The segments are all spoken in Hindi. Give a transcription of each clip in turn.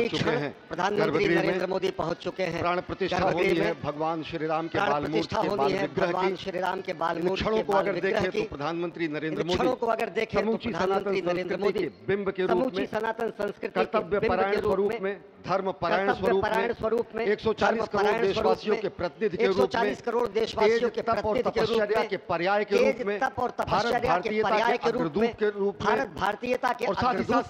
पहुंच चुके हैं। प्रधानमंत्री नरेंद्र मोदी पहुंच चुके हैं। प्राण प्रतिष्ठा होनी है भगवान श्री राम के बाल मूर्ति के बाल विग्रह की। श्री राम के बाल मूर्ति क्षणों को अगर देखें तो प्रधानमंत्री नरेंद्र मोदी समूची सनातन संस्कृति के बिंब के रूप में, सनातन संस्कृति कर्तव्य परायण स्वरूप में, धर्म परायण स्वरूप में, 140 करोड़ देशवासियों के प्रतिनिधि के रूप में, तप और तपश्चर्या के पर्याय के रूप में, भारत भारतीयता के अग्रदूत के रूप में, भारतीयता के और साथ ही साथ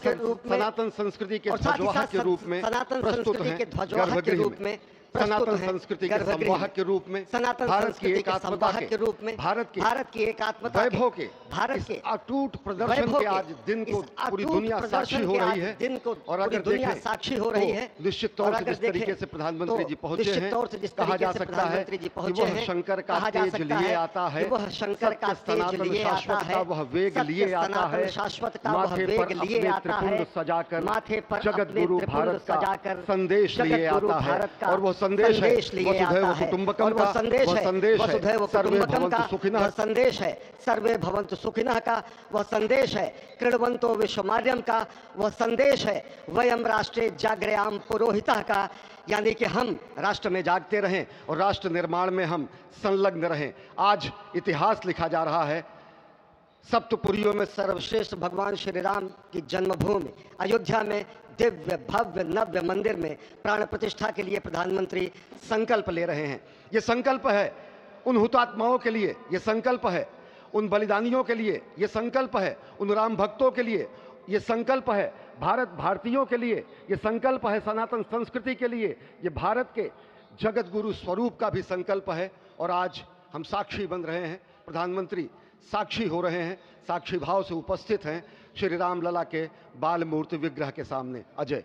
सनातन संस्कृति के ध्वजवाहक के रूप में प्रस्तुत हैं गर्भगृह में, सनातन संस्कृति के संवाहक के रूप में, भारत की एकात्मता के रूप में, भारत की एकात्मता वैभव के, भारत के अटूट प्रदर्शन के आज दिन को पूरी दुनिया साक्षी हो रही है। और अगर दुनिया साक्षी हो रही है, निश्चित तौर से जिस तरीके से प्रधानमंत्री जी पहुंचे हैं, कहा जा सकता है कि वह शंकर का तेज लिए आता है, शंकर का सनातन शाश्वत का वह वेग लिए आता है, माथे पर अपने त्रिपुंड सजाकर, माथे पर जगत गुरु भारत का संदेश लिए आता है। और वह संदेश है वसुधैव कुटुंबकम का, वह संदेश है सर्वे भवन्तु सुखिनः, संदेश है सर्वे भवन्तु सुखिनः का, वह संदेश है क्रीडवन्तो विश्वमार्यम का, वह संदेश है वयम राष्ट्रे जागृयाम पुरोहितः का, यानी कि हम राष्ट्र में जागते रहें और राष्ट्र निर्माण में हम संलग्न रहें। आज इतिहास लिखा जा रहा है। सप्तपुरियों में सर्वश्रेष्ठ भगवान श्री राम की जन्मभूमि अयोध्या में दिव्य भव्य नव्य मंदिर में प्राण प्रतिष्ठा के लिए प्रधानमंत्री संकल्प ले रहे हैं। ये संकल्प है उन हुतात्माओं के लिए, ये संकल्प है उन बलिदानियों के लिए, ये संकल्प है उन राम भक्तों के लिए, ये संकल्प है भारत भारतीयों के लिए, ये संकल्प है सनातन संस्कृति के लिए, ये भारत के जगत गुरु स्वरूप का भी संकल्प है। और आज हम साक्षी बन रहे हैं, प्रधानमंत्री साक्षी हो रहे हैं, साक्षी भाव से उपस्थित हैं श्री राम लला के बाल मूर्ति विग्रह के सामने। अजय,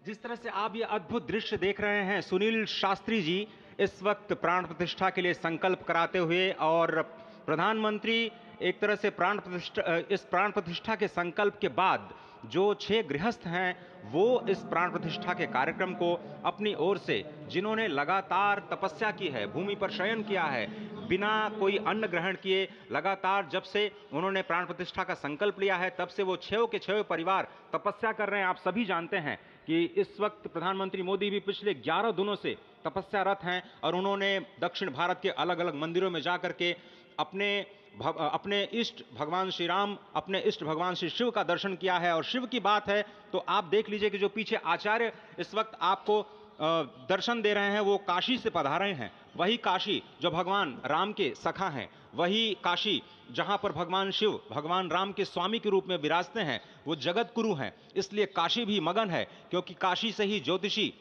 जिस तरह से आप ये अद्भुत दृश्य देख रहे हैं, सुनील शास्त्री जी इस वक्त प्राण प्रतिष्ठा के लिए संकल्प कराते हुए, और प्रधानमंत्री एक तरह से इस प्राण प्रतिष्ठा के संकल्प के बाद जो 6 गृहस्थ हैं वो इस प्राण प्रतिष्ठा के कार्यक्रम को अपनी ओर से, जिन्होंने लगातार तपस्या की है, भूमि पर शयन किया है, बिना कोई अन्न ग्रहण किए, लगातार जब से उन्होंने प्राण प्रतिष्ठा का संकल्प लिया है तब से वो 6 के 6 परिवार तपस्या कर रहे हैं। आप सभी जानते हैं कि इस वक्त प्रधानमंत्री मोदी भी पिछले 11 दिनों से तपस्यारत हैं और उन्होंने दक्षिण भारत के अलग अलग मंदिरों में जाकर के अपने इष्ट भगवान श्री राम, अपने इष्ट भगवान श्री शिव का दर्शन किया है। और शिव की बात है तो आप देख लीजिए कि जो पीछे आचार्य इस वक्त आपको दर्शन दे रहे हैं वो काशी से पधारे हैं। वही काशी जो भगवान राम के सखा हैं, वही काशी जहां पर भगवान शिव भगवान राम के स्वामी के रूप में विराजते हैं, वो जगत गुरु हैं। इसलिए काशी भी मगन है, क्योंकि काशी से ही ज्योतिषी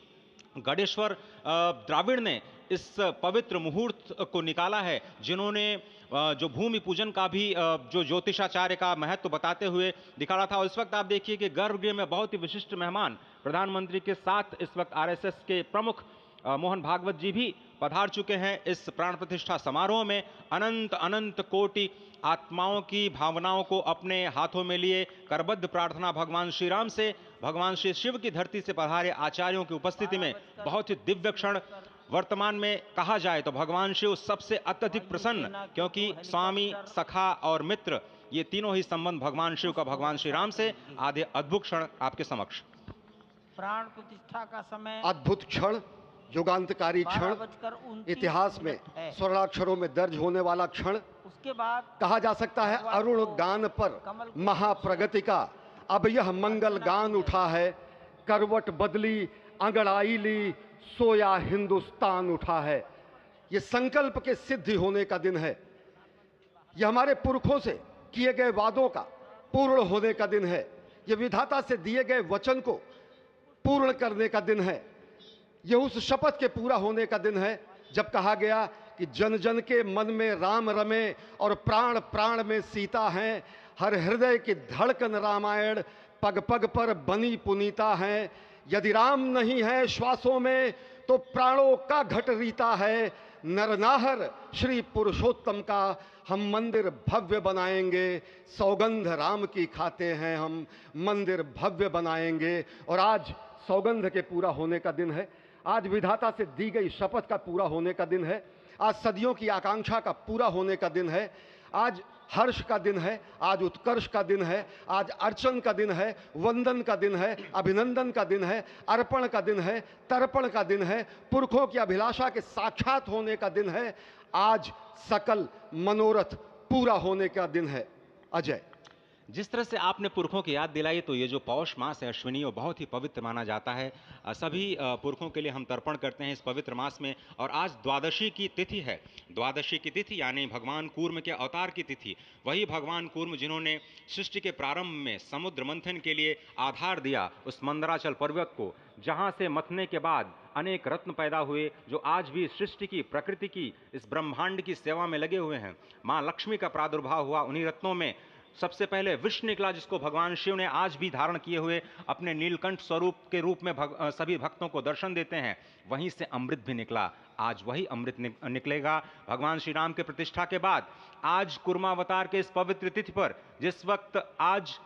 गणेश्वर द्राविड़ ने इस पवित्र मुहूर्त को निकाला है, जिन्होंने जो भूमि पूजन का भी जो ज्योतिषाचार्य का महत्व बताते हुए दिखाया था। और इस वक्त आप देखिए कि गर्भगृह में बहुत ही विशिष्ट मेहमान प्रधानमंत्री के साथ इस वक्त आरएसएस के प्रमुख मोहन भागवत जी भी पधार चुके हैं। इस प्राण प्रतिष्ठा समारोह में अनंत अनंत कोटि आत्माओं की भावनाओं को अपने हाथों में लिए करबद्ध प्रार्थना भगवान श्री राम से, भगवान श्री शिव की धरती से पधारे आचार्यों की उपस्थिति में बहुत ही दिव्य क्षण। वर्तमान में कहा जाए तो भगवान शिव सबसे अत्यधिक प्रसन्न, क्योंकि स्वामी, सखा और मित्र ये तीनों ही संबंध भगवान शिव का भगवान श्री राम से। आधे अद्भुत क्षण आपके समक्ष। प्राण प्रतिष्ठा का समय, अद्भुत क्षण, युगांतकारी क्षण, इतिहास में स्वर्णाक्षरों में दर्ज होने वाला क्षण। उसके बाद कहा जा सकता है अरुण गान पर महाप्रगति का अब यह मंगल गान उठा है, करवट बदली अंगड़ाई ली सोया हिंदुस्तान उठा है। यह संकल्प के सिद्धि होने का दिन है, यह हमारे पुरखों से किए गए वादों का पूर्ण होने का दिन है, यह विधाता से दिए गए वचन को पूर्ण करने का दिन है, यह उस शपथ के पूरा होने का दिन है जब कहा गया कि जन जन के मन में राम रमे और प्राण प्राण में सीता हैं, हर हृदय की धड़कन रामायण पग पग पर बनी पुनीता है। यदि राम नहीं है श्वासों में तो प्राणों का घट रीता है, नरनाहर श्री पुरुषोत्तम का हम मंदिर भव्य बनाएंगे, सौगंध राम की खाते हैं हम मंदिर भव्य बनाएंगे। और आज सौगंध के पूरा होने का दिन है, आज विधाता से दी गई शपथ का पूरा होने का दिन है, आज सदियों की आकांक्षा का पूरा होने का दिन है, आज हर्ष का दिन है, आज उत्कर्ष का दिन है, आज अर्चन का दिन है, वंदन का दिन है, अभिनंदन का दिन है, अर्पण का दिन है, तर्पण का दिन है, पुरखों की अभिलाषा के साक्षात होने का दिन है। आज सकल मनोरथ पूरा होने का दिन है। अजय, जिस तरह से आपने पुरखों की याद दिलाई, तो ये जो पौष मास है अश्विनी, वो बहुत ही पवित्र माना जाता है। सभी पुरखों के लिए हम तर्पण करते हैं इस पवित्र मास में। और आज द्वादशी की तिथि है। द्वादशी की तिथि यानी भगवान कूर्म के अवतार की तिथि। वही भगवान कूर्म जिन्होंने सृष्टि के प्रारंभ में समुद्र मंथन के लिए आधार दिया उस मंदराचल पर्वत को, जहाँ से मथने के बाद अनेक रत्न पैदा हुए, जो आज भी सृष्टि की, प्रकृति की, इस ब्रह्मांड की सेवा में लगे हुए हैं। माँ लक्ष्मी का प्रादुर्भाव हुआ उन्हीं रत्नों में। सबसे पहले विष निकला, जिसको भगवान शिव ने आज भी धारण किए हुए अपने नीलकंठ स्वरूप के रूप में सभी भक्तों को दर्शन देते हैं। वहीं से अमृत भी निकला। आज वही अमृत निकलेगा भगवान श्री राम के प्रतिष्ठा के बाद। आज कुर्मावतार के इस पवित्र तिथि पर, जिस वक्त आज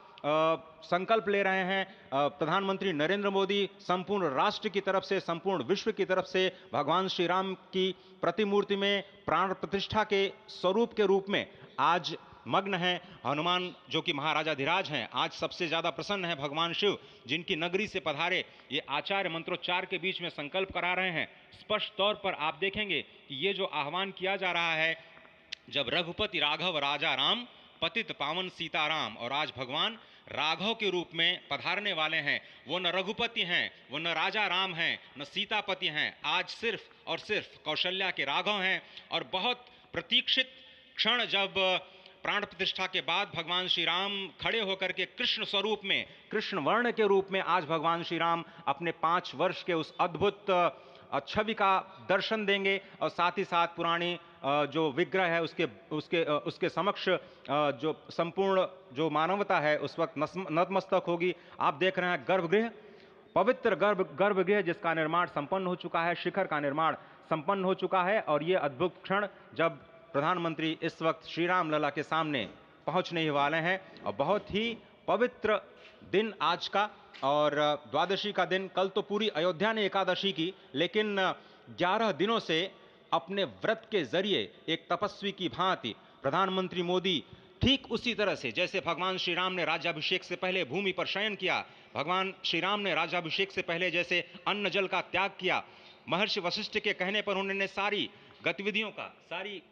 संकल्प ले रहे हैं प्रधानमंत्री नरेंद्र मोदी, संपूर्ण राष्ट्र की तरफ से, संपूर्ण विश्व की तरफ से, भगवान श्री राम की प्रतिमूर्ति में प्राण प्रतिष्ठा के स्वरूप के रूप में आज मग्न है। हनुमान जो कि महाराजाधिराज हैं, आज सबसे ज्यादा प्रसन्न है भगवान शिव, जिनकी नगरी से पधारे ये आचार्य मंत्रोच्चार के बीच में संकल्प करा रहे हैं। स्पष्ट तौर पर आप देखेंगे कि ये जो आह्वान किया जा रहा है, जब रघुपति राघव राजा राम, पतित पावन सीताराम, और आज भगवान राघव के रूप में पधारने वाले हैं। वो न रघुपति हैं, वो न राजा राम हैं, न सीतापति हैं। आज सिर्फ और सिर्फ कौशल्या के राघव हैं। और बहुत प्रतीक्षित क्षण, जब प्राण प्रतिष्ठा के बाद भगवान श्री राम खड़े होकर के कृष्ण स्वरूप में, कृष्ण वर्ण के रूप में आज भगवान श्री राम अपने 5 वर्ष के उस अद्भुत छवि का दर्शन देंगे। और साथ ही साथ पुरानी जो विग्रह है उसके समक्ष जो संपूर्ण जो मानवता है उस वक्त नतमस्तक होगी। आप देख रहे हैं गर्भगृह, पवित्र गर्भगृह जिसका निर्माण संपन्न हो चुका है, शिखर का निर्माण संपन्न हो चुका है। और ये अद्भुत क्षण जब प्रधानमंत्री इस वक्त श्री राम लला के सामने पहुंचने ही वाले हैं। और बहुत ही पवित्र दिन आज का, और द्वादशी का दिन। कल तो पूरी अयोध्या ने एकादशी की, लेकिन 11 दिनों से अपने व्रत के जरिए एक तपस्वी की भांति प्रधानमंत्री मोदी ठीक उसी तरह से, जैसे भगवान श्री राम ने राज्याभिषेक से पहले भूमि पर शयन किया, भगवान श्री राम ने राज्याभिषेक से पहले जैसे अन्न जल का त्याग किया, महर्षि वशिष्ठ के कहने पर उन्होंने सारी गतिविधियों का, सारी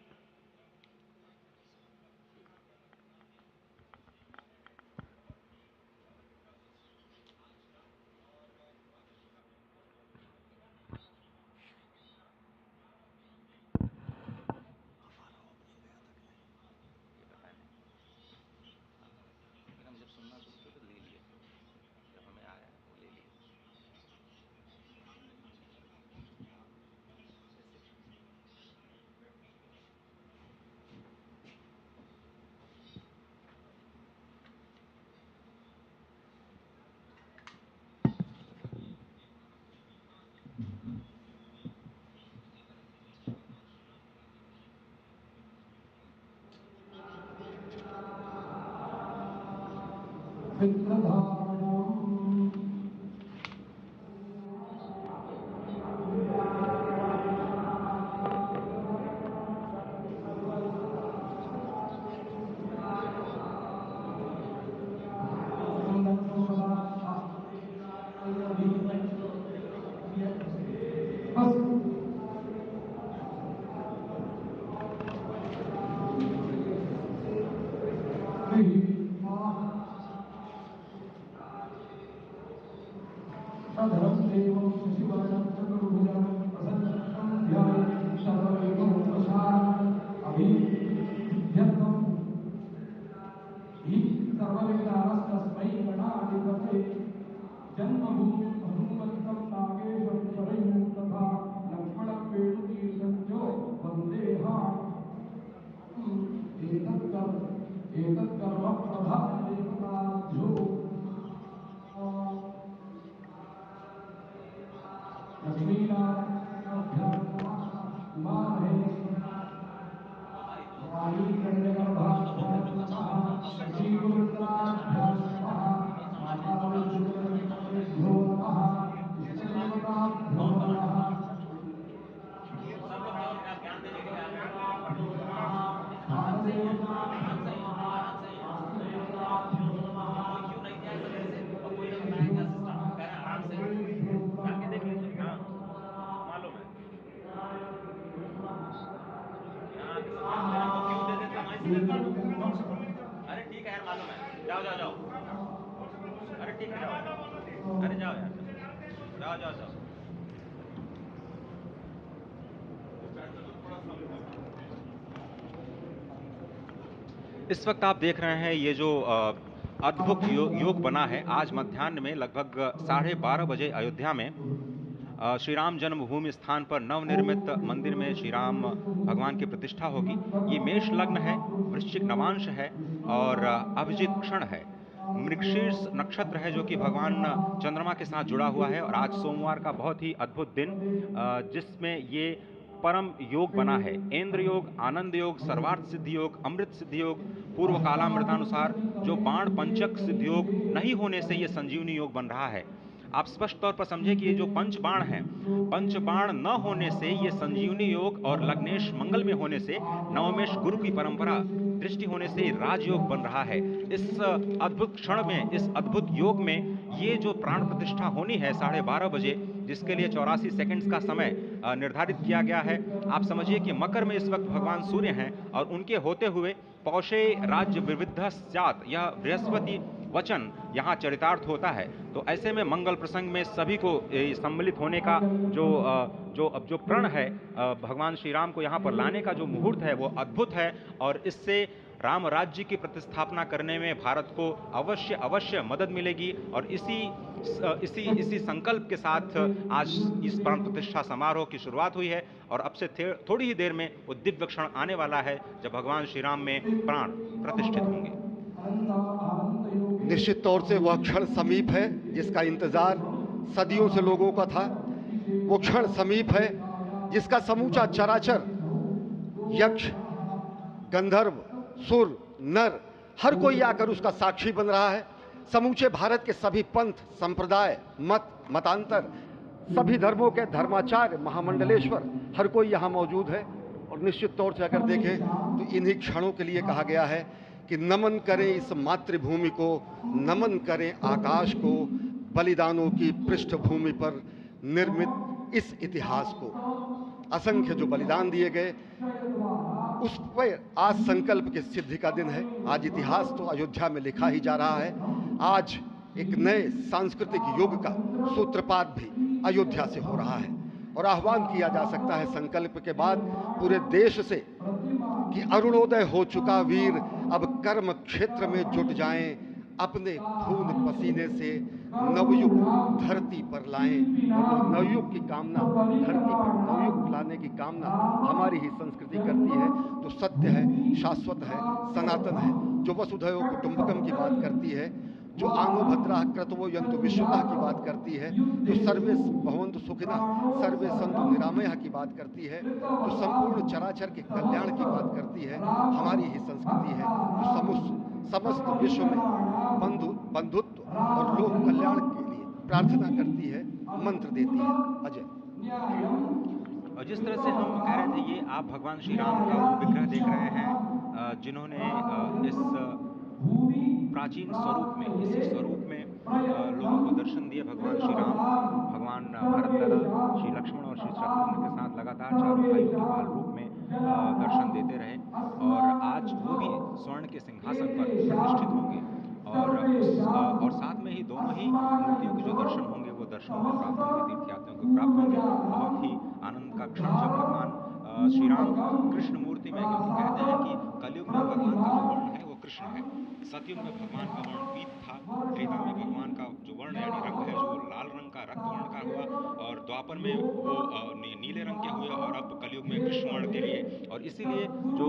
अरे ठीक है यार, मालूम है, जाओ जाओ जाओ, अरे ठीक है जाओ, अरे जाओ यार, जाओ जाओ जाओ। इस वक्त आप देख रहे हैं ये जो अद्भुत योग बना है। आज मध्याह्न में लगभग 12:30 बजे अयोध्या में श्री राम जन्मभूमि स्थान पर नवनिर्मित मंदिर में श्री राम भगवान की प्रतिष्ठा होगी। ये मेष लग्न है, वृश्चिक नवांश है और अभिजीत क्षण है। मृगशीर्ष नक्षत्र है जो कि भगवान चंद्रमा के साथ जुड़ा हुआ है। और आज सोमवार का बहुत ही अद्भुत दिन, जिसमें ये परम योग बना है। इंद्र योग, आनंद योग, सर्वार्थ सिद्धि योग, अमृत सिद्धि योग, पूर्व कालामृतानुसार जो बाण पंचक सिद्धि योग नहीं होने से ये संजीवनी योग बन रहा है। आप स्पष्ट तौर पर समझे कि ये जो पंच बाण है, पंच बाण न होने से ये संजीवनी योग और लग्नेश मंगल में होने से, नवमेश गुरु की परंपरा दृष्टि होने से राजयोग बन रहा है। इस अद्भुत क्षण में, इस अद्भुत योग में ये जो प्राण प्रतिष्ठा होनी है 12:30 बजे, जिसके लिए 84 सेकंड्स का समय निर्धारित किया गया है। आप समझिए कि मकर में इस वक्त भगवान सूर्य हैं और उनके होते हुए पौषे राज्य विविध स्यात्, यह बृहस्पति वचन यहाँ चरितार्थ होता है। तो ऐसे में मंगल प्रसंग में सभी को सम्मिलित होने का जो प्रण है, भगवान श्री राम को यहाँ पर लाने का जो मुहूर्त है वो अद्भुत है। और इससे राम राज्य की प्रतिस्थापना करने में भारत को अवश्य मदद मिलेगी। और इसी संकल्प के साथ आज इस प्राण प्रतिष्ठा समारोह की शुरुआत हुई है। और अब से थोड़ी ही देर में वो दिव्य क्षण आने वाला है जब भगवान श्री राम में प्राण प्रतिष्ठित होंगे। निश्चित तौर से वह क्षण समीप है जिसका इंतजार सदियों से लोगों का था। वो क्षण समीप है जिसका समूचा चराचर, यक्ष, गंधर्व, सुर, नर, हर कोई आकर उसका साक्षी बन रहा है। समूचे भारत के सभी पंथ, संप्रदाय, मतांतर, सभी धर्मों के धर्माचार्य, महामंडलेश्वर, हर कोई यहाँ मौजूद है। और निश्चित तौर से अगर देखें तो इन्हीं क्षणों के लिए कहा गया है कि नमन करें इस मातृभूमि को, नमन करें आकाश को, बलिदानों की पृष्ठभूमि पर निर्मित इस इतिहास को। असंख्य जो बलिदान दिए गए उस पर आज संकल्प की सिद्धि का दिन है। आज इतिहास तो अयोध्या में लिखा ही जा रहा है। आज एक नए सांस्कृतिक युग का सूत्रपात भी अयोध्या से हो रहा है। और आह्वान किया जा सकता है संकल्प के बाद पूरे देश से कि अरुणोदय हो चुका वीर, अब कर्म क्षेत्र में जुट जाएं, अपने खून पसीने से नवयुग धरती पर लाएं। और नवयुग की कामना, धरती पर नवयुग लाने की कामना हमारी ही संस्कृति करती है, जो सत्य है, शाश्वत है, सनातन है, जो वसुधैव कुटुंबकम की बात करती है, जो आंगो भद्रा क्रतवो यंतु विश्वतः की बात करती है, जो सर्वे भवन्तु सुखिनः सर्वे सन्तु निरामयः की बात करती है, जो संपूर्ण चराचर के कल्याण की बात करती है, हमारी ही संस्कृति है, जो समस्त विश्व में बंधुत्व और लोक कल्याण के लिए प्रार्थना करती है, मंत्र देती है। अजय, और जिस तरह से हम कह रहे थे, ये आप भगवान श्री राम का वो विग्रह देख रहे हैं जिन्होंने इस प्राचीन स्वरूप में, इसी स्वरूप में लोगों को दर्शन दिए। भगवान श्री राम, भगवान भरतलाल, श्री लक्ष्मण और श्री शत्रुघ्न के साथ लगातार चारों भाइयों के बाल रूप में दर्शन देते रहे। और आज वो भी स्वर्ण के सिंहासन पर प्रतिष्ठित होंगे। और साथ में ही दोनों ही मूर्तियों के जो दर्शन होंगे वो दर्शन को प्राप्त होंगे, तीर्थयात्रियों को प्राप्त होंगे। बहुत ही आनंद का क्षण जब भगवान श्री राम कृष्ण मूर्ति में, क्योंकि कहते हैं कि कलयुग में भगवान का जो वर्ण है वो कृष्ण है, सतयुग में भगवान का वर्ण पीत था, त्रेता में भगवान का जो वर्ण यानी रंग है जो लाल रंग का, रक्त वर्ण का हुआ, और द्वापर में वो नीले रंग के हुए, और अब कलयुग में कृष्ण वर्ण के लिए। और इसीलिए जो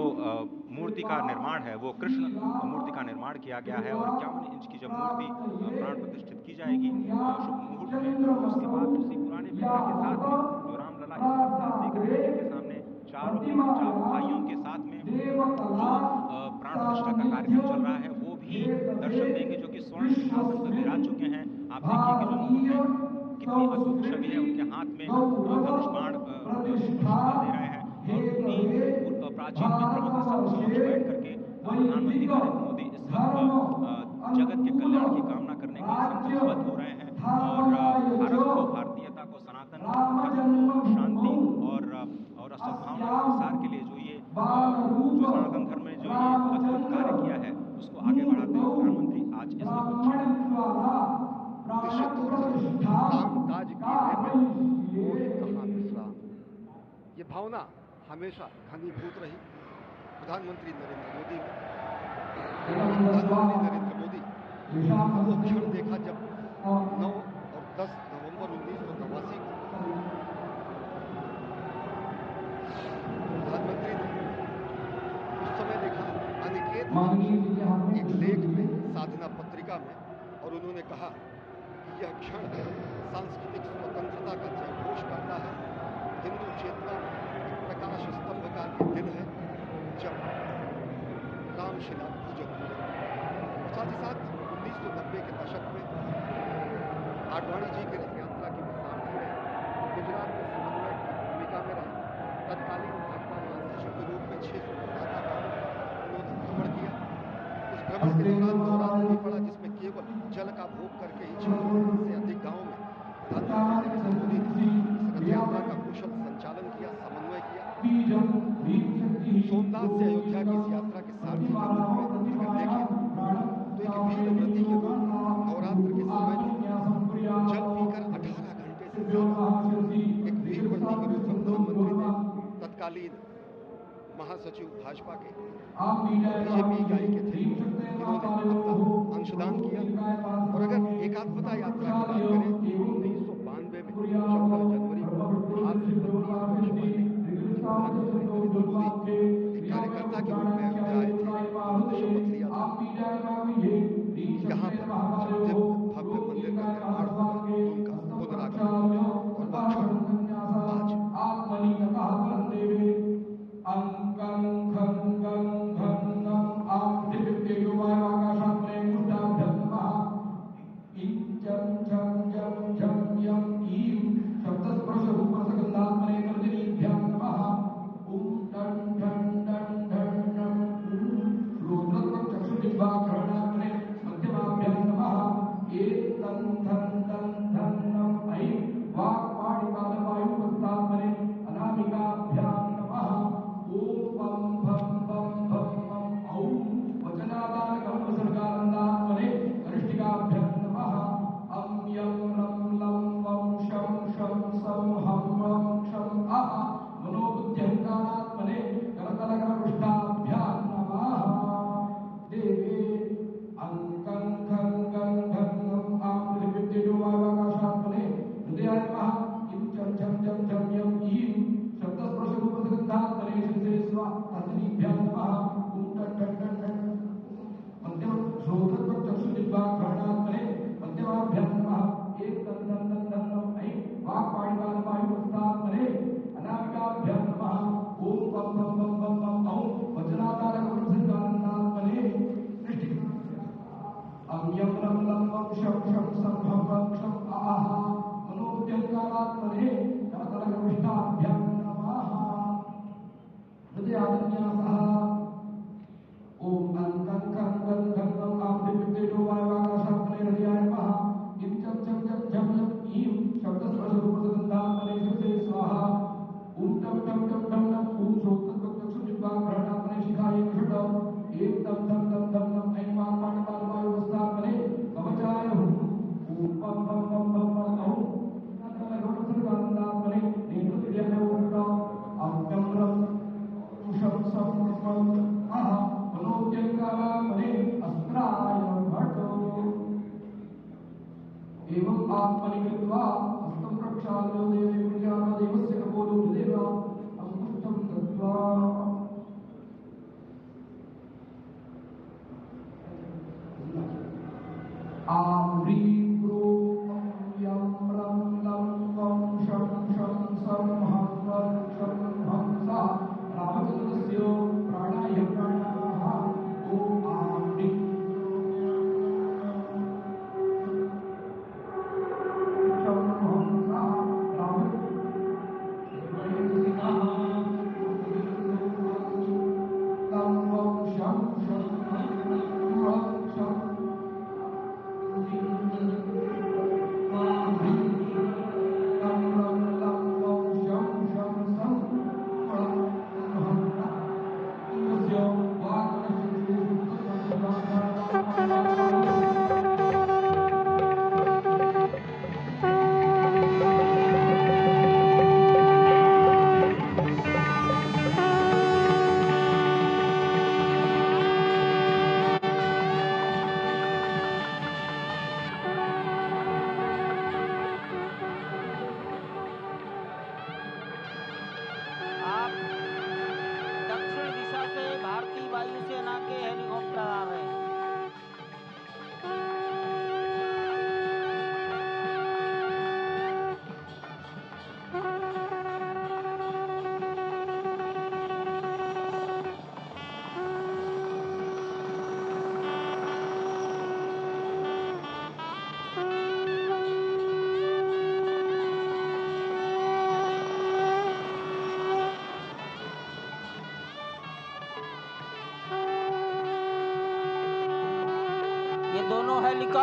मूर्ति का निर्माण है वो कृष्ण मूर्ति का निर्माण किया गया है। और 51 इंच की जब मूर्ति प्राण प्रतिष्ठित की जाएगी शुभ मुहूर्त में, उसके बाद उसी पुराने विग्रह के साथ में जो रामलला इस वक्त आप देख रहे हैं, जिनके सामने चारों भाइयों के साथ में जो प्राण प्रतिष्ठा का कार्यक्रम चल रहा है, वो भी दर्शन देंगे, जो कि स्वर्ण सिंहासन पर विराज चुके हैं। आप देखिए कि जो मुकुट है, कितनी अद्भुत छवि है, उनके हाथ में धनुष बाण दे रहे हैं। और उन्हीं प्राचीन विग्रहों के समक्ष बैठ करके प्रधानमंत्री नरेंद्र मोदी इस वक्त जगत के कल्याण की कामना करने के लिए संकल्पबद्ध हो रहे हैं। और भारत को, भारतीयता को, सनातन धर्म को शांति और सद्भावना के प्रसार के लिए जो ये सनातन धर्म में जो ये अद्भुत कार्य किया है उसको आगे बढ़ाते हुए प्रधानमंत्री आज इस वक्त निश्चित तौर से काम काज कीजिए मोहि कहाँ विश्राम, ये भावना हमेशा घनीभूत रही प्रधानमंत्री नरेंद्र मोदी में। प्रधानमंत्री नरेंद्र मोदी वो क्षण देखा जब 9 और 10 नवंबर 1989 को प्रधानमंत्री ने उस समय देखा अनिकेत एक लेख में साधना पत्रिका में, और उन्होंने कहा कि यह क्षण सांस्कृतिक स्वतंत्रता का जयघोष करता है, हिंदू चेतना में प्रकाश स्तंभ का ये दिन है जब रामशिला पूजन हुआ। और साथ ही साथ 1990 के दशक में आडवाणी जी की रथ यात्रा की सारथी रहे, गुजरात में समन्वय की भूमिका में रहे, तत्कालीन भाजपा महासचिव के रूप में 6 गांवों का उन्होंने भ्रमण किया। उस भ्रमण के दौरान नवरात्र भी पड़ा जिसमें केवल जल का भोग करके ही 600 से अधिक गांवों में प्रधानमंत्री नरेंद्र मोदी ने इस रथ यात्रा का कुशल संचालन किया, समन्वय किया। सोमनाथ से अयोध्या की इस यात्रा के सारथी के रूप में अगर देखें तो एक वीर व्रती के रूप में नवरात्र के समय में जल पीकर 18 घंटे से ज्यादा एक वीर व्रती के रूप में प्रधानमंत्री ने तत्कालीन महासचिव भाजपा के बीजेपी इकाई के थे, इन्होंने अपना अंशदान किया। और अगर एकात्मता यात्रा की बात करें 1992 में 14 जनवरी को आज से 32 वर्ष पहले प्रधानमंत्री नरेंद्र मोदी एक कार्यकर्ता के रूप में अयोध्या आए थे, उन्होंने शपथ लिया था यहाँ पर जब दिव्य भव्य मंदिर का निर्माण होगा तो उनका पुनरागमन होगा। और वह क्षण आज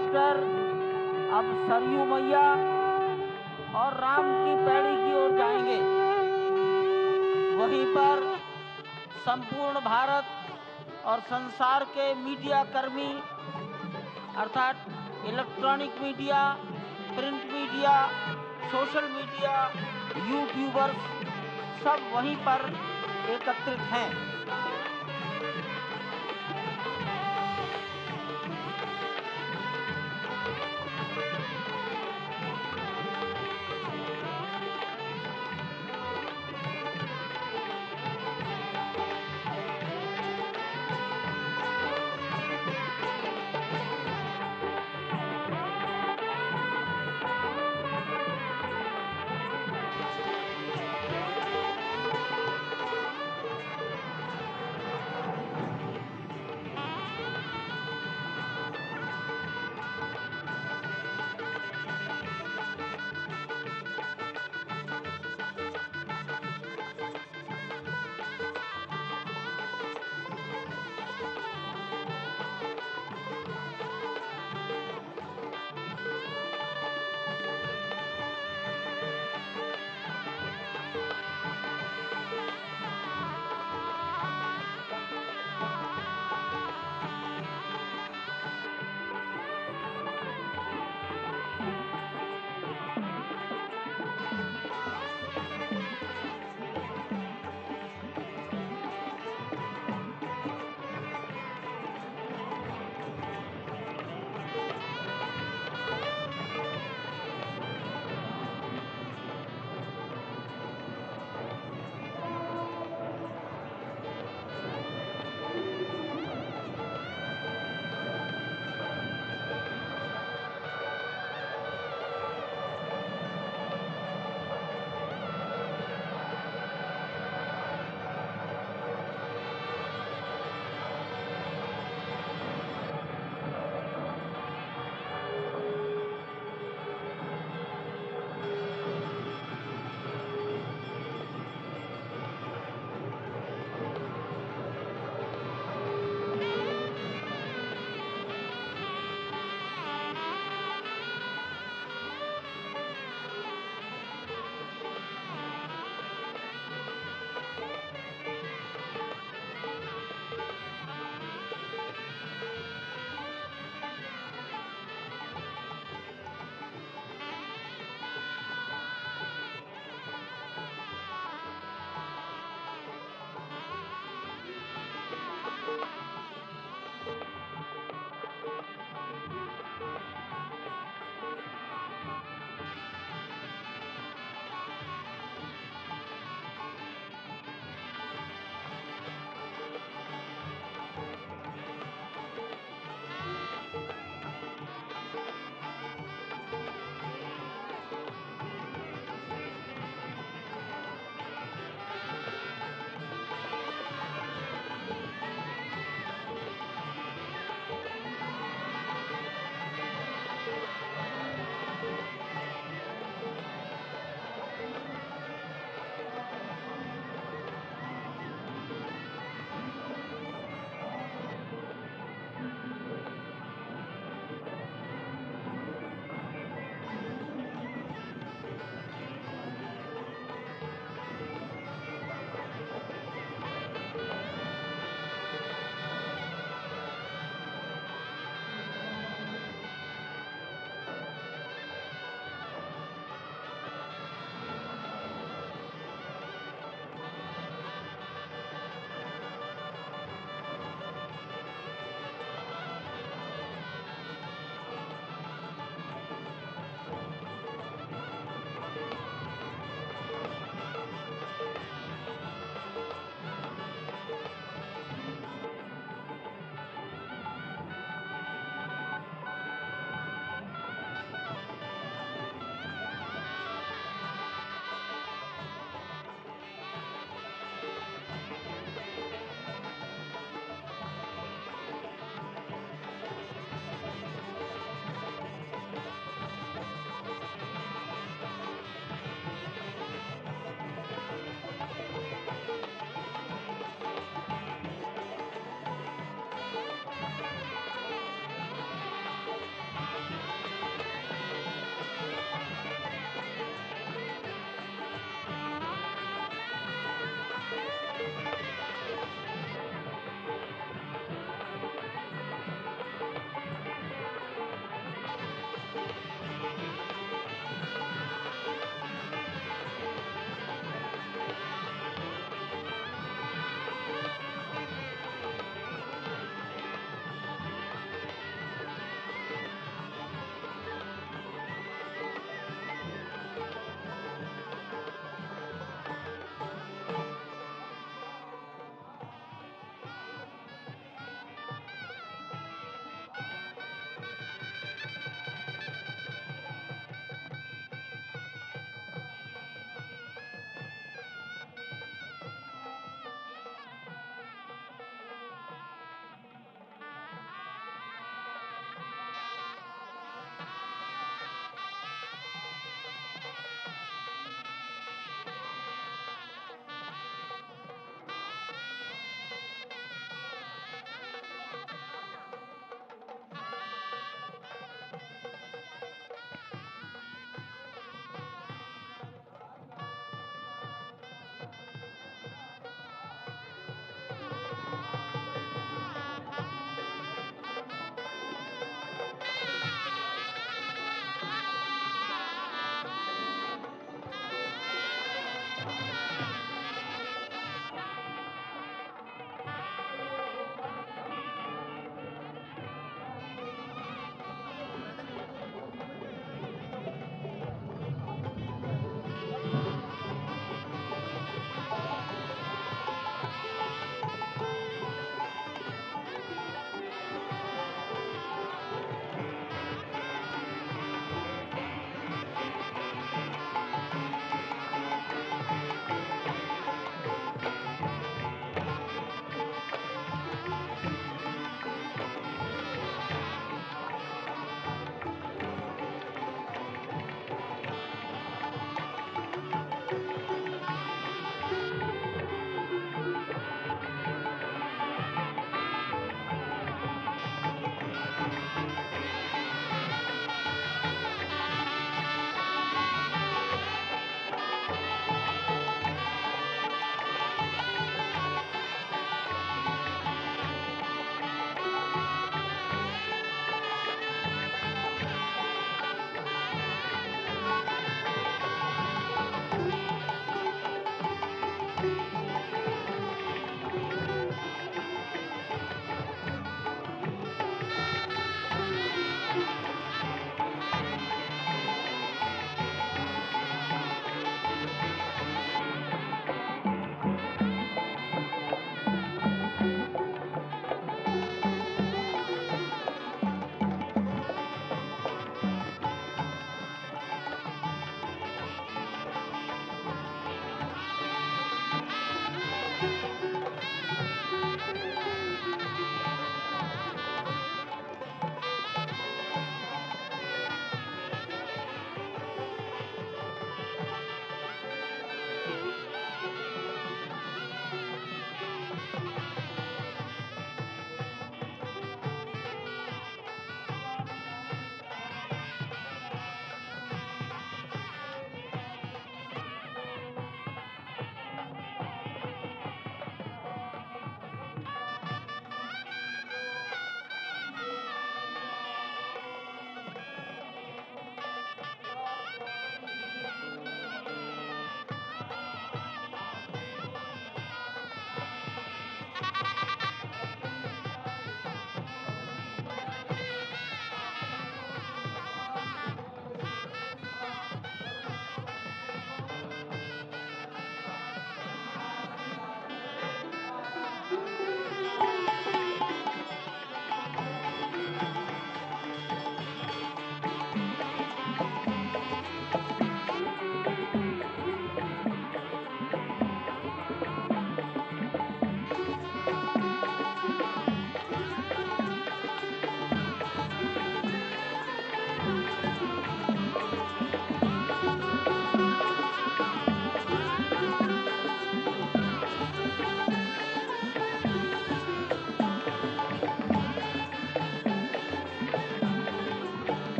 हेलीकॉप्टर अब सरयू मैया और राम की पैड़ी की ओर जाएंगे। वहीं पर संपूर्ण भारत और संसार के मीडिया कर्मी अर्थात electronic media, print media, social media, YouTubers सब वहीं पर एकत्रित हैं।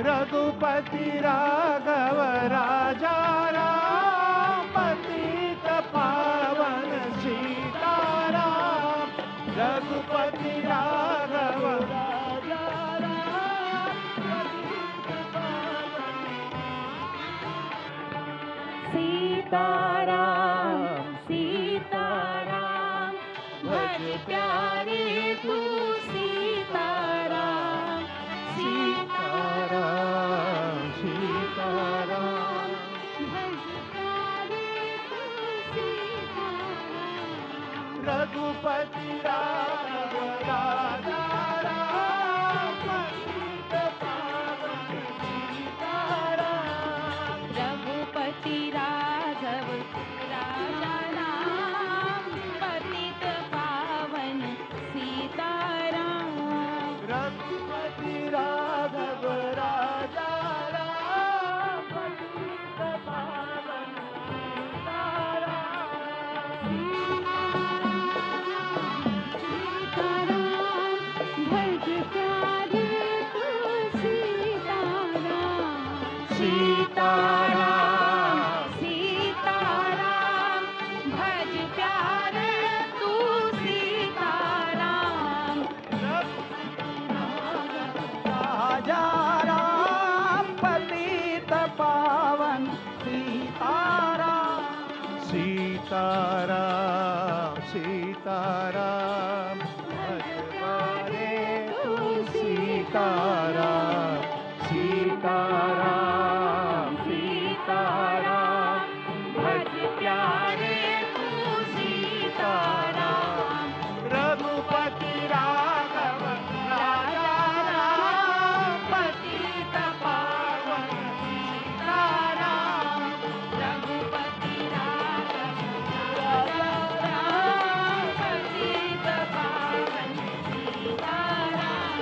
रघुपति राघव राजा राम पतित पावन सीताराम। रघुपति राघव राजा राम पतित पावन सीताराम सीताराम भज प्यारे तू सीताराम। सीताराम सीताराम भज प्यारे तू सीताराम। रघुपति राघव राजा राम पतित पावन सीताराम। रघुपति राघव राजा राम पतित पावन सीताराम। रघुपति राघव राजा राम पतित पावन सीताराम सीताराम भज प्यारे तू सीताराम। राजा राम पतित पावन सीताराम। सीताराम सीताराम भज प्यारे तू सीताराम। सीताराम सीताराम भज प्यारे तू सीताराम। रघुपति राघव राजा राम पतित पावन सीताराम। रघुपति राघव राजा राम पतित पावन सीताराम।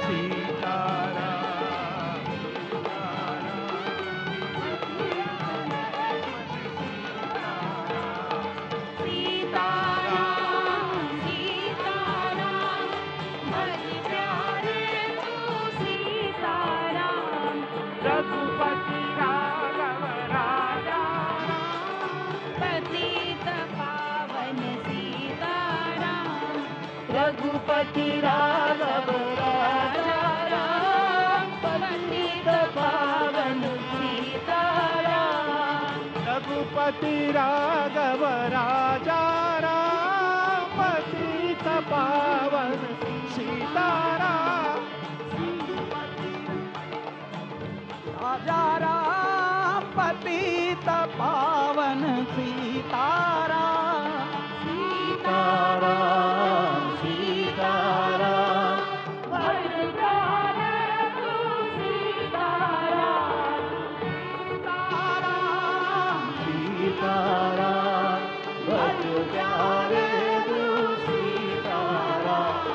सीताराम सीताराम सीताराम भज प्यारे तू सीताराम। रघुपति राघव राजा पतित पावन सीताराम। रघुपति राघव राजा राम पतित पावन सीताराम। रघुपति राघव राजा राम पतित पावन सीताराम। राजा राम पतित पावन सीताराम। सीताराम सीताराम भज प्यारे तू सीताराम। सीताराम भज प्यारे तू सीताराम।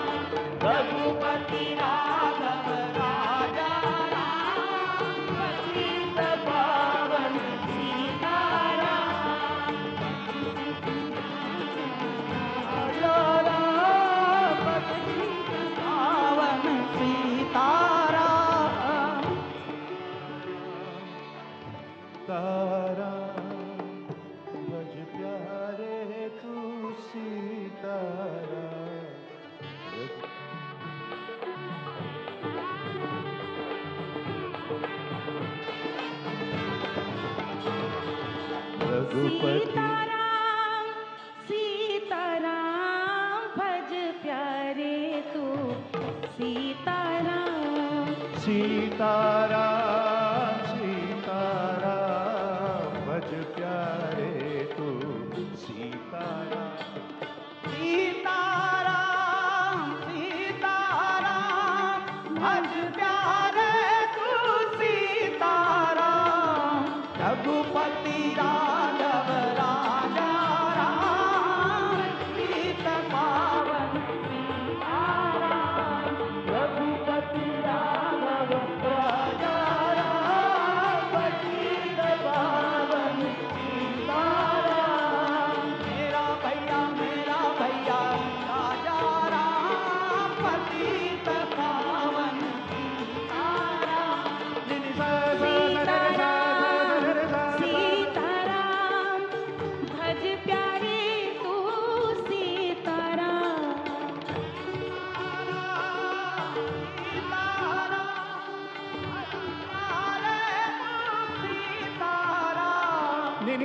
रघुपति राघव राजा राम पतित पावन सीताराम। राजा राम पतित पावन सीताराम। ताराम भज प्यारे तू सीताराम। रघुपति सीताराम सीताराम भज प्यारे तू सीताराम। सीताराम सीताराम भज प्यारे तू सीताराम। सीताराम सीताराम भज प्यारे तू सीताराम। रघुपति राघव राजा राम पतित पावन सीताराम। रघुपति राघव राजा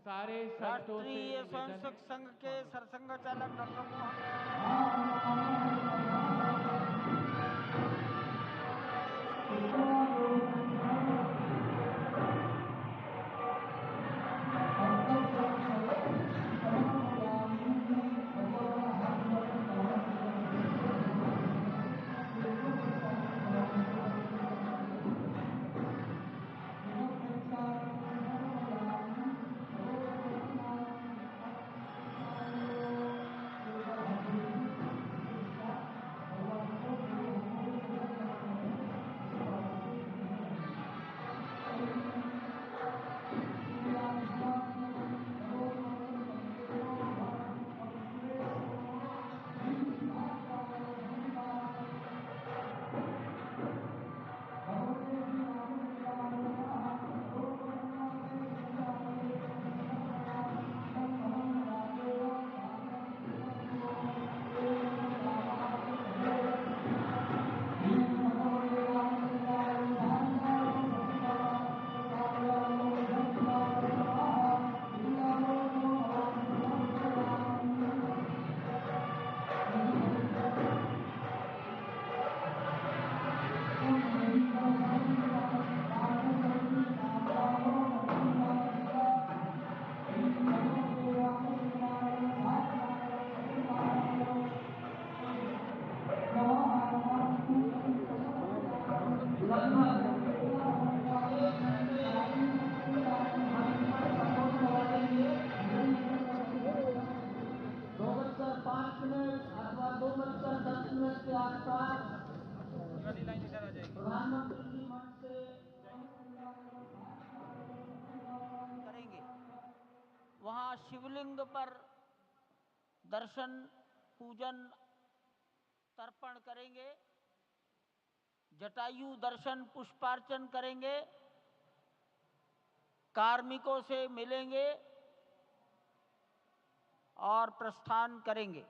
सारे संतों से राष्ट्रीय निवेदन स्वयंसेवक संघ के सरसंघ चालक डॉक्टर मोहन करेंगे। वहां शिवलिंग पर दर्शन पूजन तर्पण करेंगे, जटायु दर्शन पुष्पार्चन करेंगे, कार्मिकों से मिलेंगे और प्रस्थान करेंगे।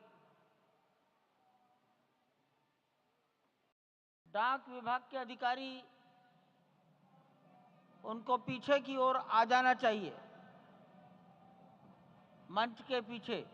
डाक विभाग के अधिकारी उनको पीछे की ओर आ जाना चाहिए, मंच के पीछे।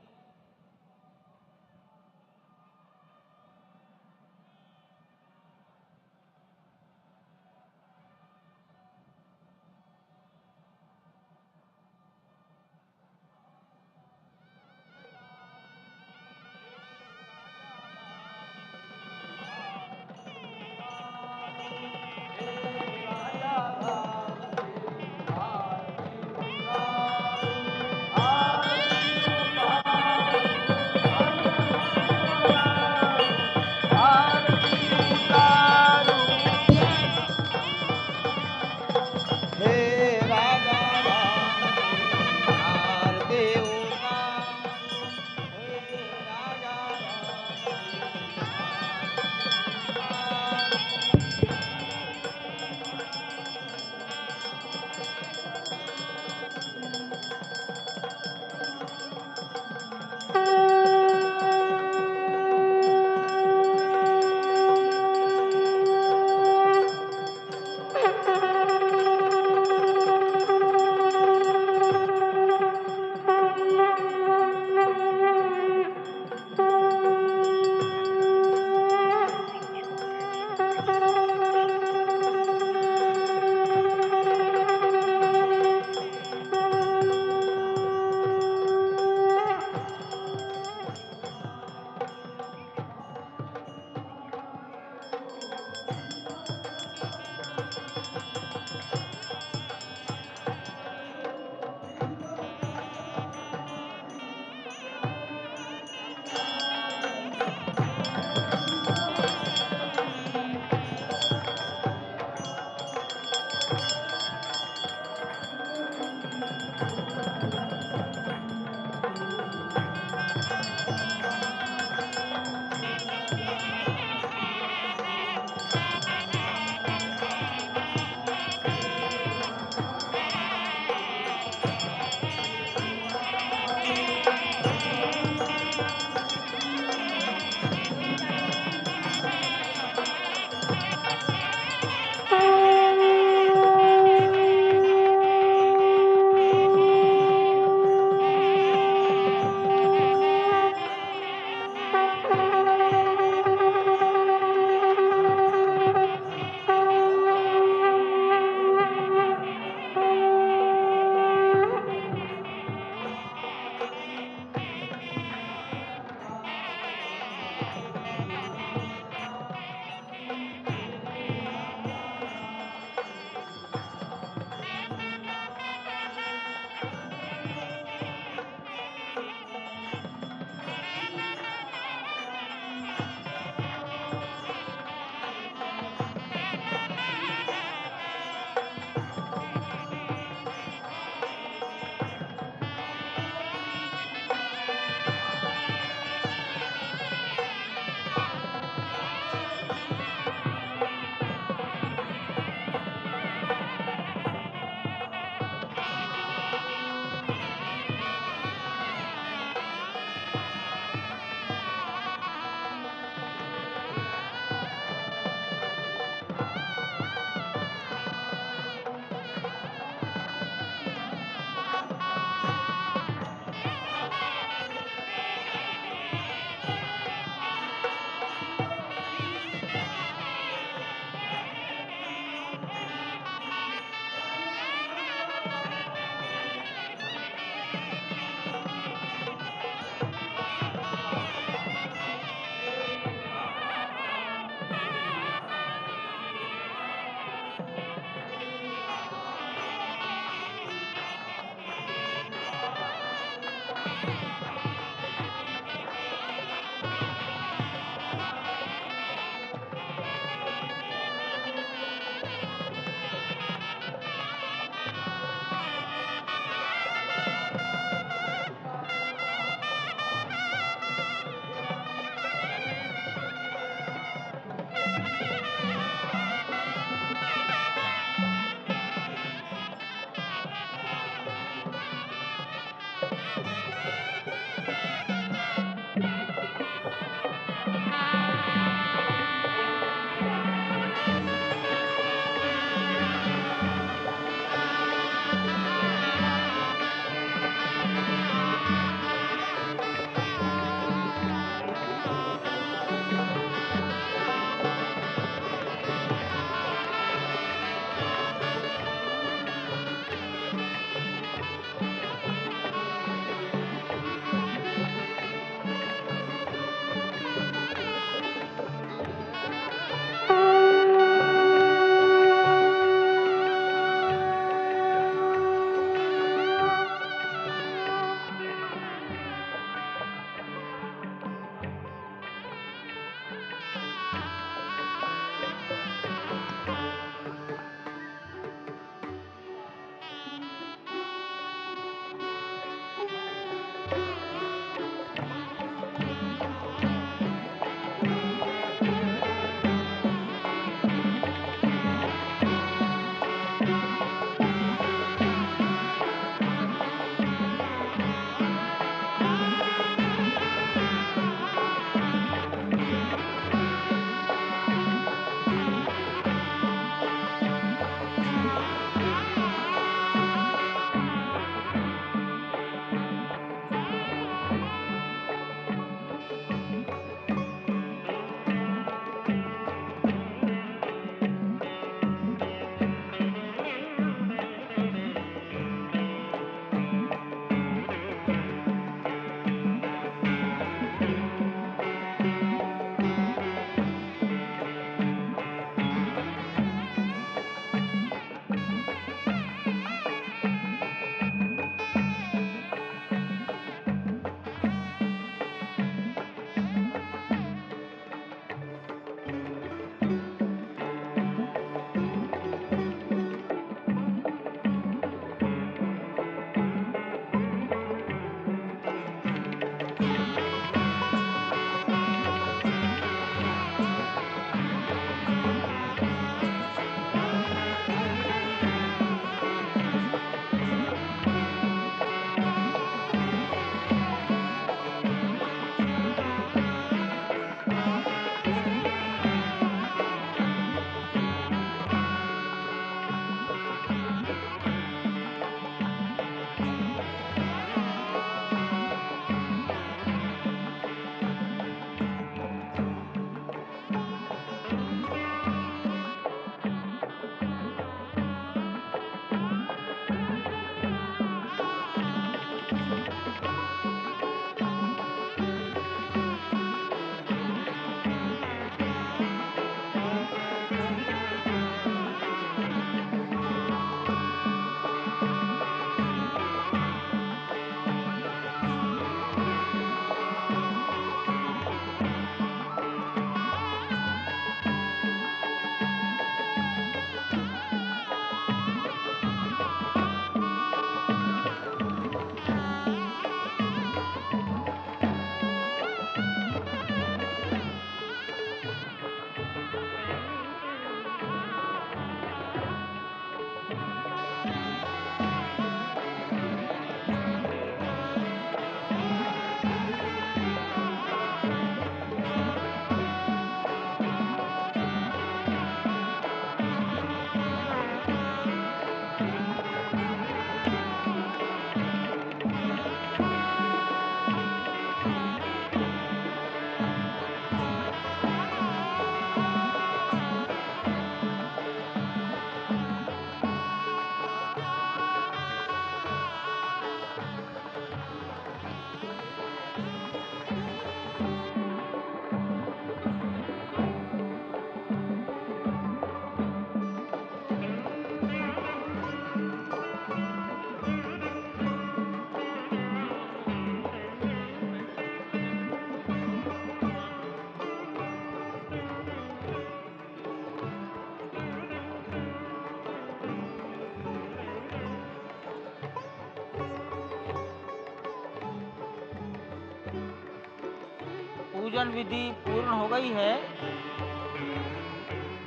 पूजन विधि पूर्ण हो गई है।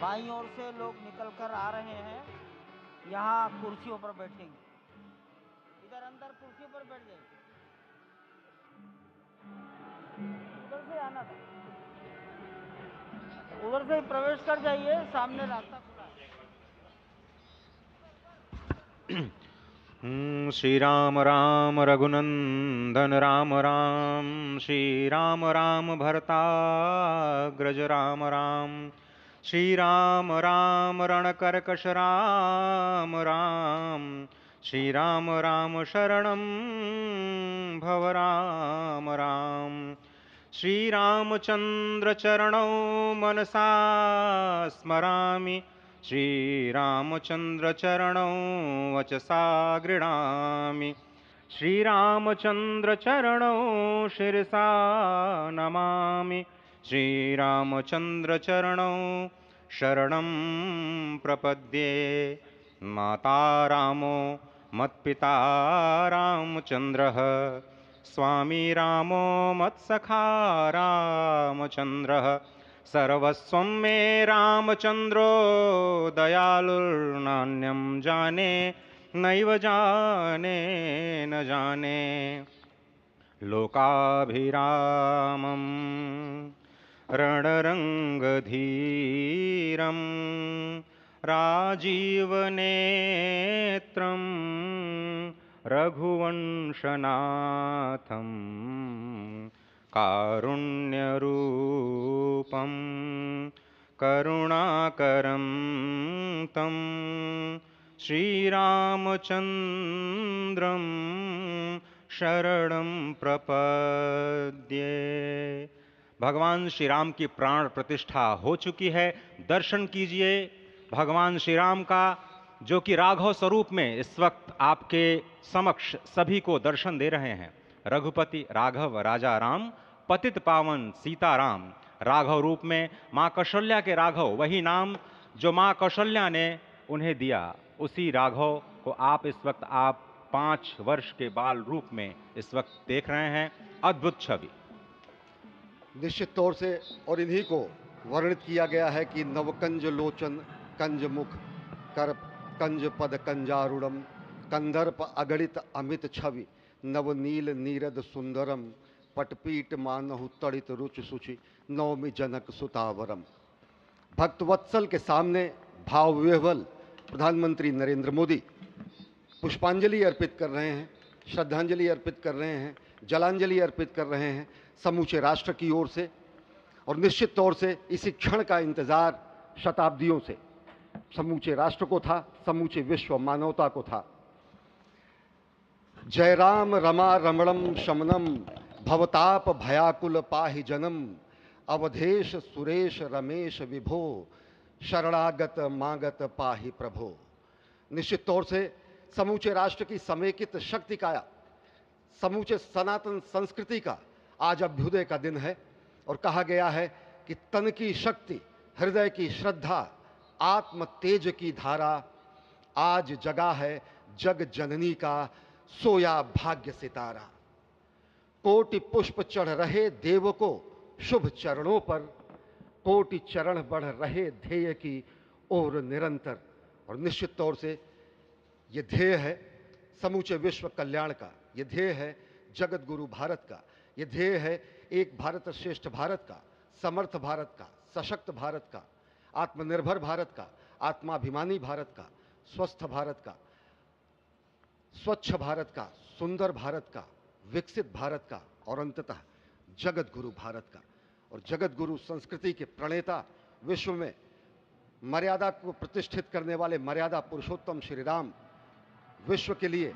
बाईं ओर से लोग निकलकर आ रहे हैं, यहाँ कुर्सियों पर बैठेंगे। इधर अंदर कुर्सियों पर बैठ जाइए, उधर से आना था, उधर से ही प्रवेश कर जाइए, सामने रास्ता खुला है। श्री राम राम रघुनंदन राम राम, श्री राम राम भरताग्रज राम राम, श्री राम राम रणकर्कश राम राम, श्री राम राम शरणं भव राम राम, श्री रामचंद्र चरणौ मनसा स्मरामि, श्री रामचंद्र चरणौ वचसा गृह्णामि, श्री रामचंद्र चरणौ शिरसा नमामि, श्री रामचंद्र चरणौ शरणं प्रपद्ये। माता रामो मत्पिता रामचंद्रः, स्वामी रामो मत्सखा रामचंद्रः, सर्वस्वं मे रामचंद्रो दयालुर्नान्यं जाने नैव जाने न जाने। लोकाभिरामं रणरंगधीरं राजीवनेत्रं रघुवंशनाथं कारुण्यरूपं करुणाकरं तं श्रीरामचन्द्रं शरणं प्रपद्ये। भगवान श्री राम की प्राण प्रतिष्ठा हो चुकी है। दर्शन कीजिए भगवान श्री राम का, जो कि राघव स्वरूप में इस वक्त आपके समक्ष सभी को दर्शन दे रहे हैं। रघुपति राघव राजा राम, पतित पावन सीताराम। राघव रूप में माँ कौशल्या के राघव, वही नाम जो माँ कौशल्या ने उन्हें दिया, उसी राघव को आप इस वक्त 5 वर्ष के बाल रूप में इस वक्त देख रहे हैं। अद्भुत छवि। निश्चित तौर से और इन्हीं को वर्णित किया गया है कि नवकंज लोचन कंज मुख कर कंज पद कंजारुणम, कंदर्प अगणित अमित छवि, नवनील नीरद सुंदरम, पटपीट मानहु तड़ित रुचि सुचि, नवमी जनक सुतावरम। भक्तवत्सल के सामने भाव विह्वल प्रधानमंत्री नरेंद्र मोदी पुष्पांजलि अर्पित कर रहे हैं, श्रद्धांजलि अर्पित कर रहे हैं, जलांजलि अर्पित कर रहे हैं समूचे राष्ट्र की ओर से। और निश्चित तौर से इसी क्षण का इंतजार शताब्दियों से समूचे राष्ट्र को था, समूचे विश्व मानवता को था। जय राम रमा रमणम शमनम, भवताप भयाकुल पाहि जनम, अवधेश सुरेश रमेश विभो, शरणागत मागत पाहि प्रभो। निश्चित तौर से समूचे राष्ट्र की समेकित शक्ति का, समूचे सनातन संस्कृति का आज अभ्युदय का दिन है। और कहा गया है कि तन की शक्ति, हृदय की श्रद्धा, आत्म तेज की धारा आज जगा है जग जननी का सोया भाग्य सितारा। कोटि पुष्प चढ़ रहे देव को शुभ चरणों पर, कोटि चरण बढ़ रहे ध्येय की ओर निरंतर। और निश्चित तौर से ये ध्येय है समूचे विश्व कल्याण का, ये ध्येय है जगत गुरु भारत का, ये ध्येय है एक भारत श्रेष्ठ भारत का, समर्थ भारत का, सशक्त भारत का, आत्मनिर्भर भारत का, आत्माभिमानी भारत का, स्वस्थ भारत का, स्वच्छ भारत का, सुंदर भारत का, विकसित भारत का और अंततः जगत गुरु भारत का। और जगत गुरु संस्कृति के प्रणेता, विश्व में मर्यादा को प्रतिष्ठित करने वाले मर्यादा पुरुषोत्तम श्री राम विश्व के लिए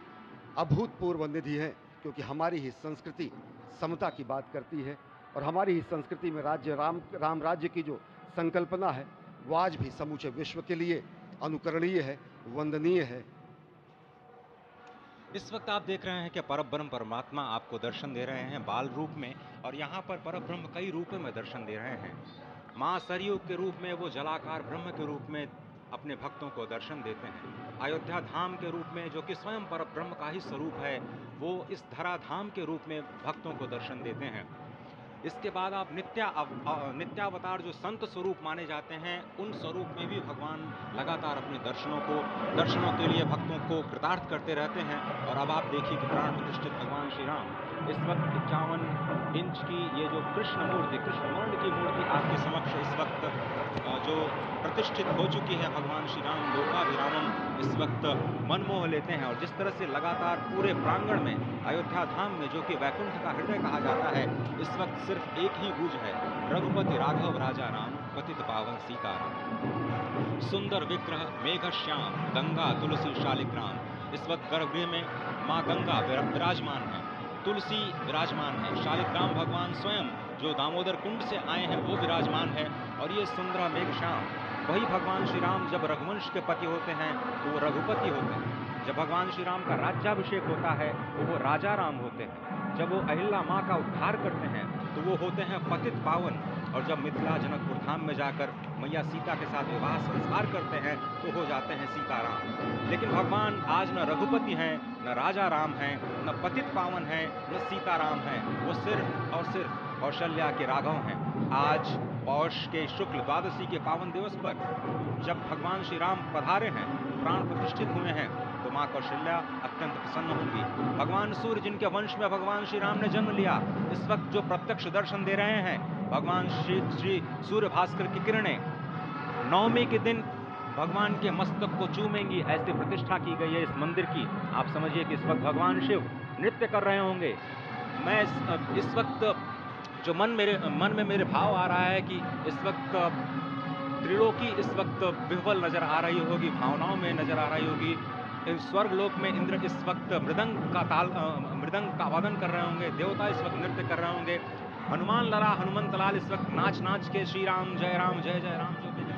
अभूतपूर्व निधि हैं, क्योंकि हमारी ही संस्कृति समता की बात करती है और हमारी ही संस्कृति में राज्य राम राज्य की जो संकल्पना है वो आज भी समूचे विश्व के लिए अनुकरणीय है, वंदनीय है। इस वक्त आप देख रहे हैं कि परब्रह्म परमात्मा आपको दर्शन दे रहे हैं बाल रूप में, और यहाँ पर परब्रह्म कई रूपों में दर्शन दे रहे हैं। माँ सरयू के रूप में वो जलाकार ब्रह्म के रूप में अपने भक्तों को दर्शन देते हैं। अयोध्या धाम के रूप में, जो कि स्वयं परब्रह्म का ही स्वरूप है, वो इस धरा धाम के रूप में भक्तों को दर्शन देते हैं। इसके बाद आप नित्यावतार जो संत स्वरूप माने जाते हैं, उन स्वरूप में भी भगवान लगातार अपने दर्शनों के लिए भक्तों को कृतार्थ करते रहते हैं। और अब आप देखिए कि प्राण प्रतिष्ठित भगवान श्री राम इस वक्त 51 इंच की ये जो कृष्ण वर्ण की मूर्ति आपके समक्ष इस वक्त जो प्रतिष्ठित हो चुकी है, भगवान श्री राम लोकाभिरामम इस वक्त मनमोह लेते हैं। और जिस तरह से लगातार पूरे प्रांगण में अयोध्या धाम में, जो कि वैकुंठ का हृदय कहा जाता है, इस वक्त सिर्फ एक ही गूंज है, रघुपति राघव राजा राम पतित पावन सीताराम। सुंदर विग्रह मेघ श्याम गंगा तुलसी शालिग्राम। इस वक्त गर्भगृह में माँ गंगा विराजमान है, तुलसी विराजमान है, शालिग्राम भगवान स्वयं जो दामोदर कुंड से आए हैं वो विराजमान है। और ये सुंदर मेघ श्याम, वही भगवान श्री राम जब रघुवंश के पति होते हैं तो वो रघुपति होते हैं, जब भगवान श्री राम का राज्याभिषेक होता है तो वो राजा राम होते हैं, जब वो अहिल्या माँ का उद्धार करते हैं तो वो होते हैं पतित पावन, और जब मिथिला जनकपुर धाम में जाकर मैया सीता के साथ विवाह संस्कार करते हैं तो हो जाते हैं सीताराम। लेकिन भगवान आज न रघुपति हैं, न राजा राम हैं, न पतित पावन हैं, न सीताराम हैं, वो सिर्फ कौशल्या के राघव हैं। आज पौष के शुक्ल द्वादशी के पावन दिवस पर जब भगवान श्री राम पधारे हैं, प्राण प्रतिष्ठित हुए हैं, तो माँ कौशल्या अत्यंत प्रसन्न होंगी। भगवान सूर्य जिनके वंश में भगवान श्री राम ने जन्म लिया, इस वक्त जो प्रत्यक्ष दर्शन दे रहे हैं, भगवान श्री सूर्य भास्कर की किरणें नवमी के दिन भगवान के मस्तक को चूमेंगी, ऐसी प्रतिष्ठा की गई है इस मंदिर की। आप समझिए कि इस वक्त भगवान शिव नृत्य कर रहे होंगे। मैं इस वक्त जो मन में मेरे भाव आ रहा है कि इस वक्त त्रिलोकी इस वक्त विह्वल नजर आ रही होगी, भावनाओं में नजर आ रही होगी। स्वर्ग लोक में इंद्र इस वक्त मृदंग का वादन कर रहे होंगे, देवता इस वक्त नृत्य कर रहे होंगे, हनुमान लला हनुमंत लाल इस वक्त नाच के श्री राम जय राम जय जय राम जो भी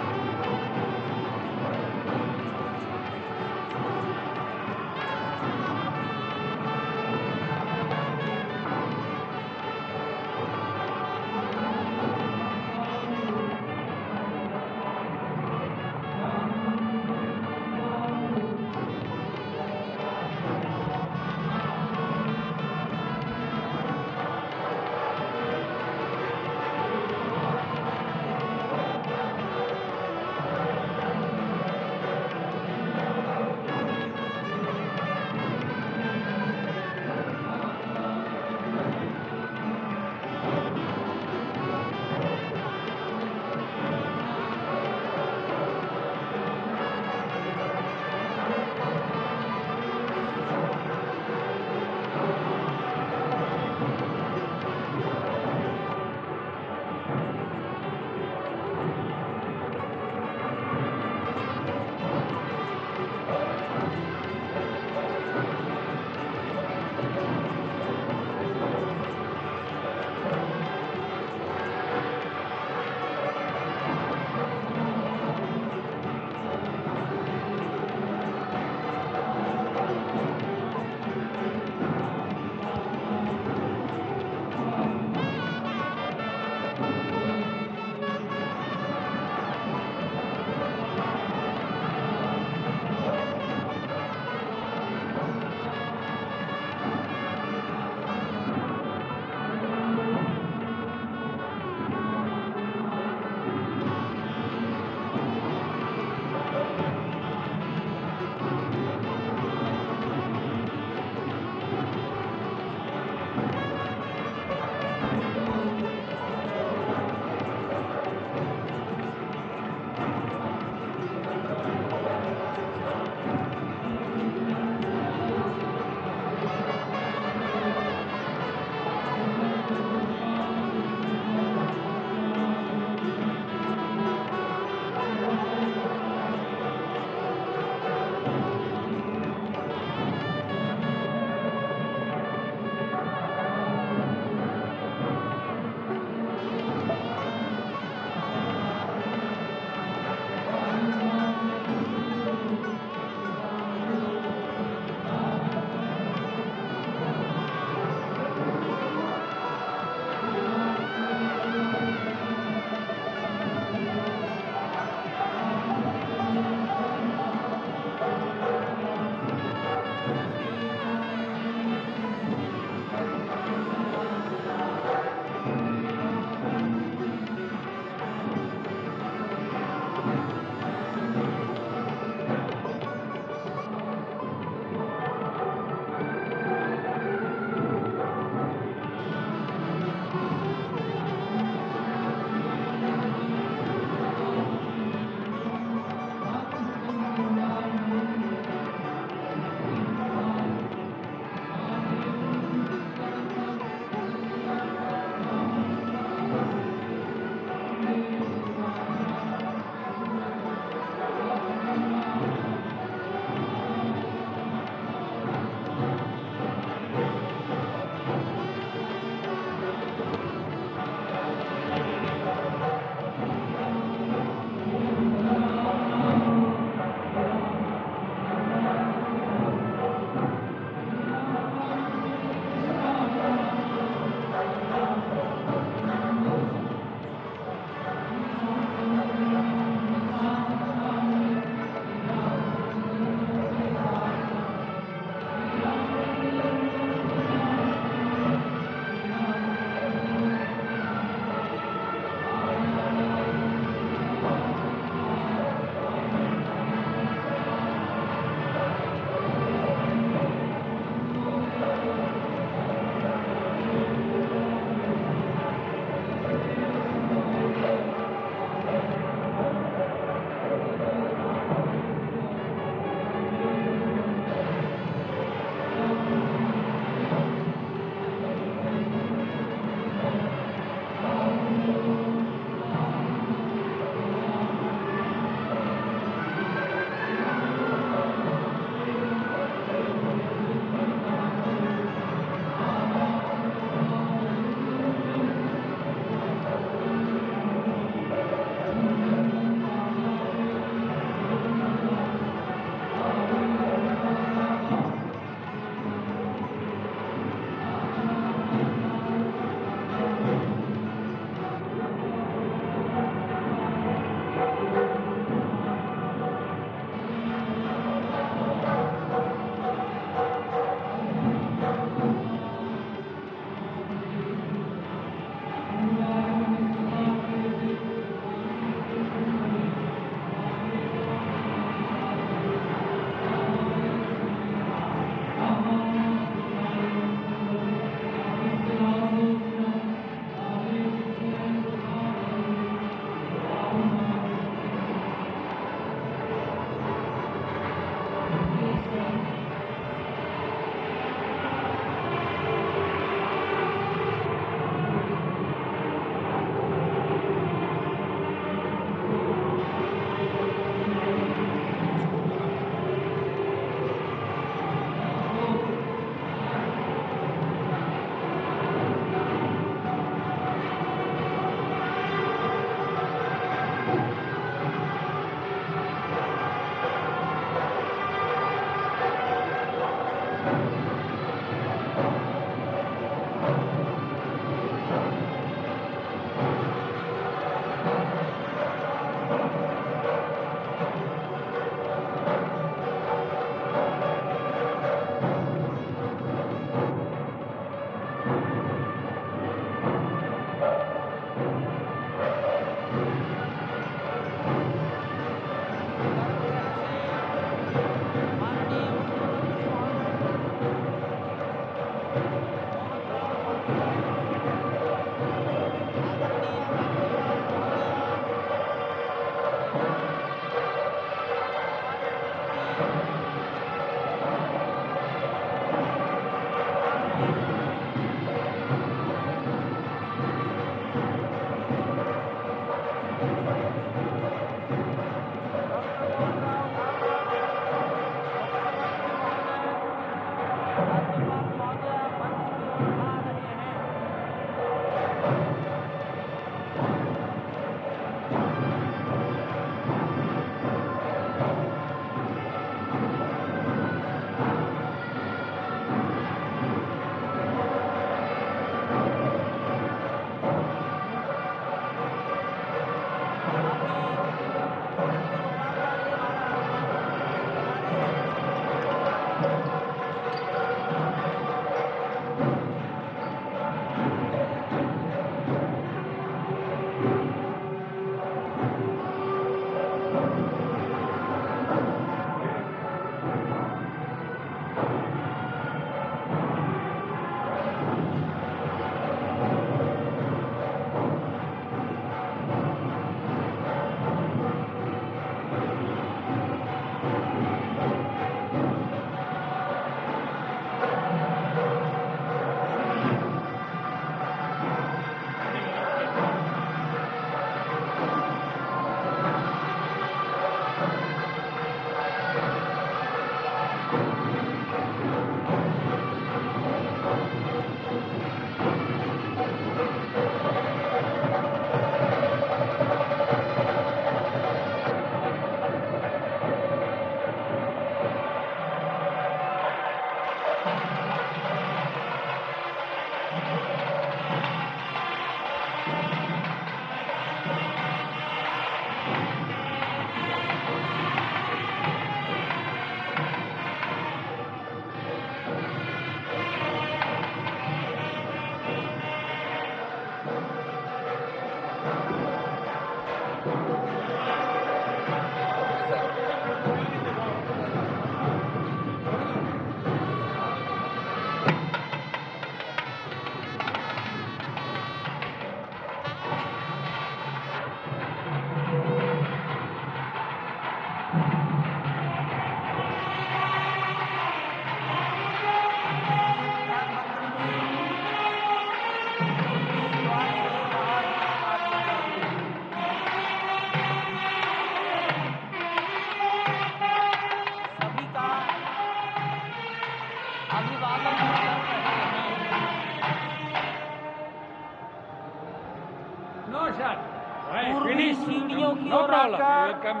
पूर्वी सीढ़ियों की No ore problem. You will आकर come.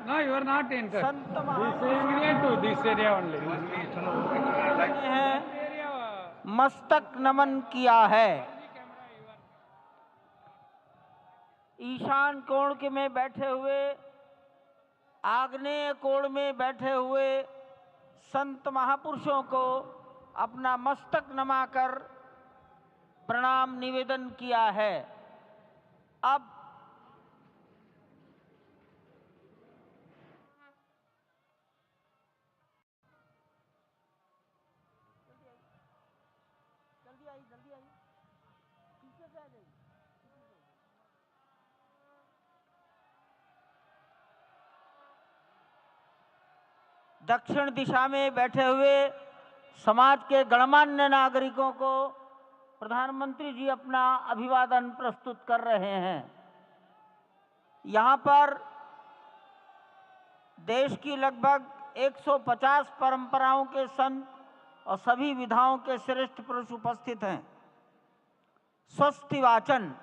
No, you are not interested. Sant This महापुरुष is near to this area only. हैं मस्तक नमन किया है। ईशान कोण के में बैठे हुए, आग्नेय कोण में बैठे हुए संत महापुरुषों को अपना मस्तक नमाकर प्रणाम निवेदन किया है। अब जल्दी आई पीछे से आ जाइए। दक्षिण दिशा में बैठे हुए समाज के गणमान्य नागरिकों को प्रधानमंत्री जी अपना अभिवादन प्रस्तुत कर रहे हैं। यहाँ पर देश की लगभग 150 परंपराओं के संत और सभी विधाओं के श्रेष्ठ पुरुष उपस्थित हैं। स्वस्ति वाचन।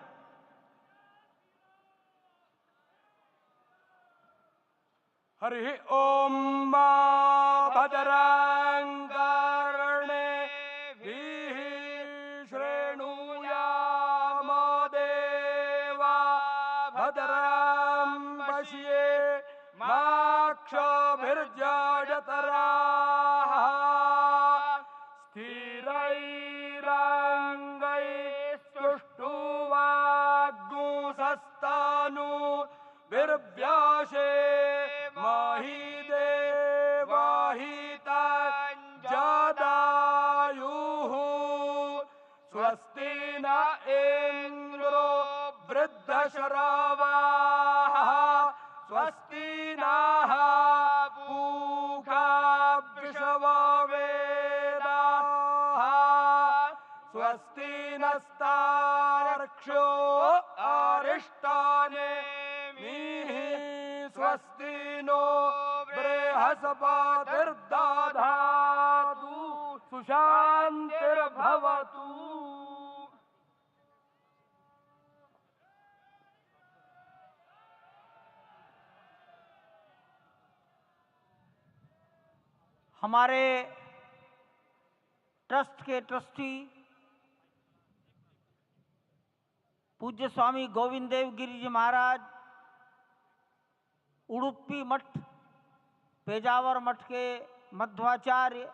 हरि ओम भद्रं कर्णेभिः शृणुयाम देवा भद्रं पश्येमाक्षभिर्यजत्राः स्थिरैरङ्गैस्तुष्टुवाग्गुंसस्तनूभिर्व्यासे महिदेवाहितञ्जदायुः स्वस्ति न इन्द्रो वृद्धश्रवाः स्वस्ति नः पूषा विश्ववेदाः स्वस्ति नस्तार्क्ष्यो अरिष्टानेमिः स्वस्ति नो बृहस्पतिर्दधातु सुशान्तिर्भवतु। हमारे ट्रस्ट के ट्रस्टी पूज्य स्वामी गोविंद देव गिरि जी महाराज, उडुपी मठ पेजावर मठ के मध्वाचार्य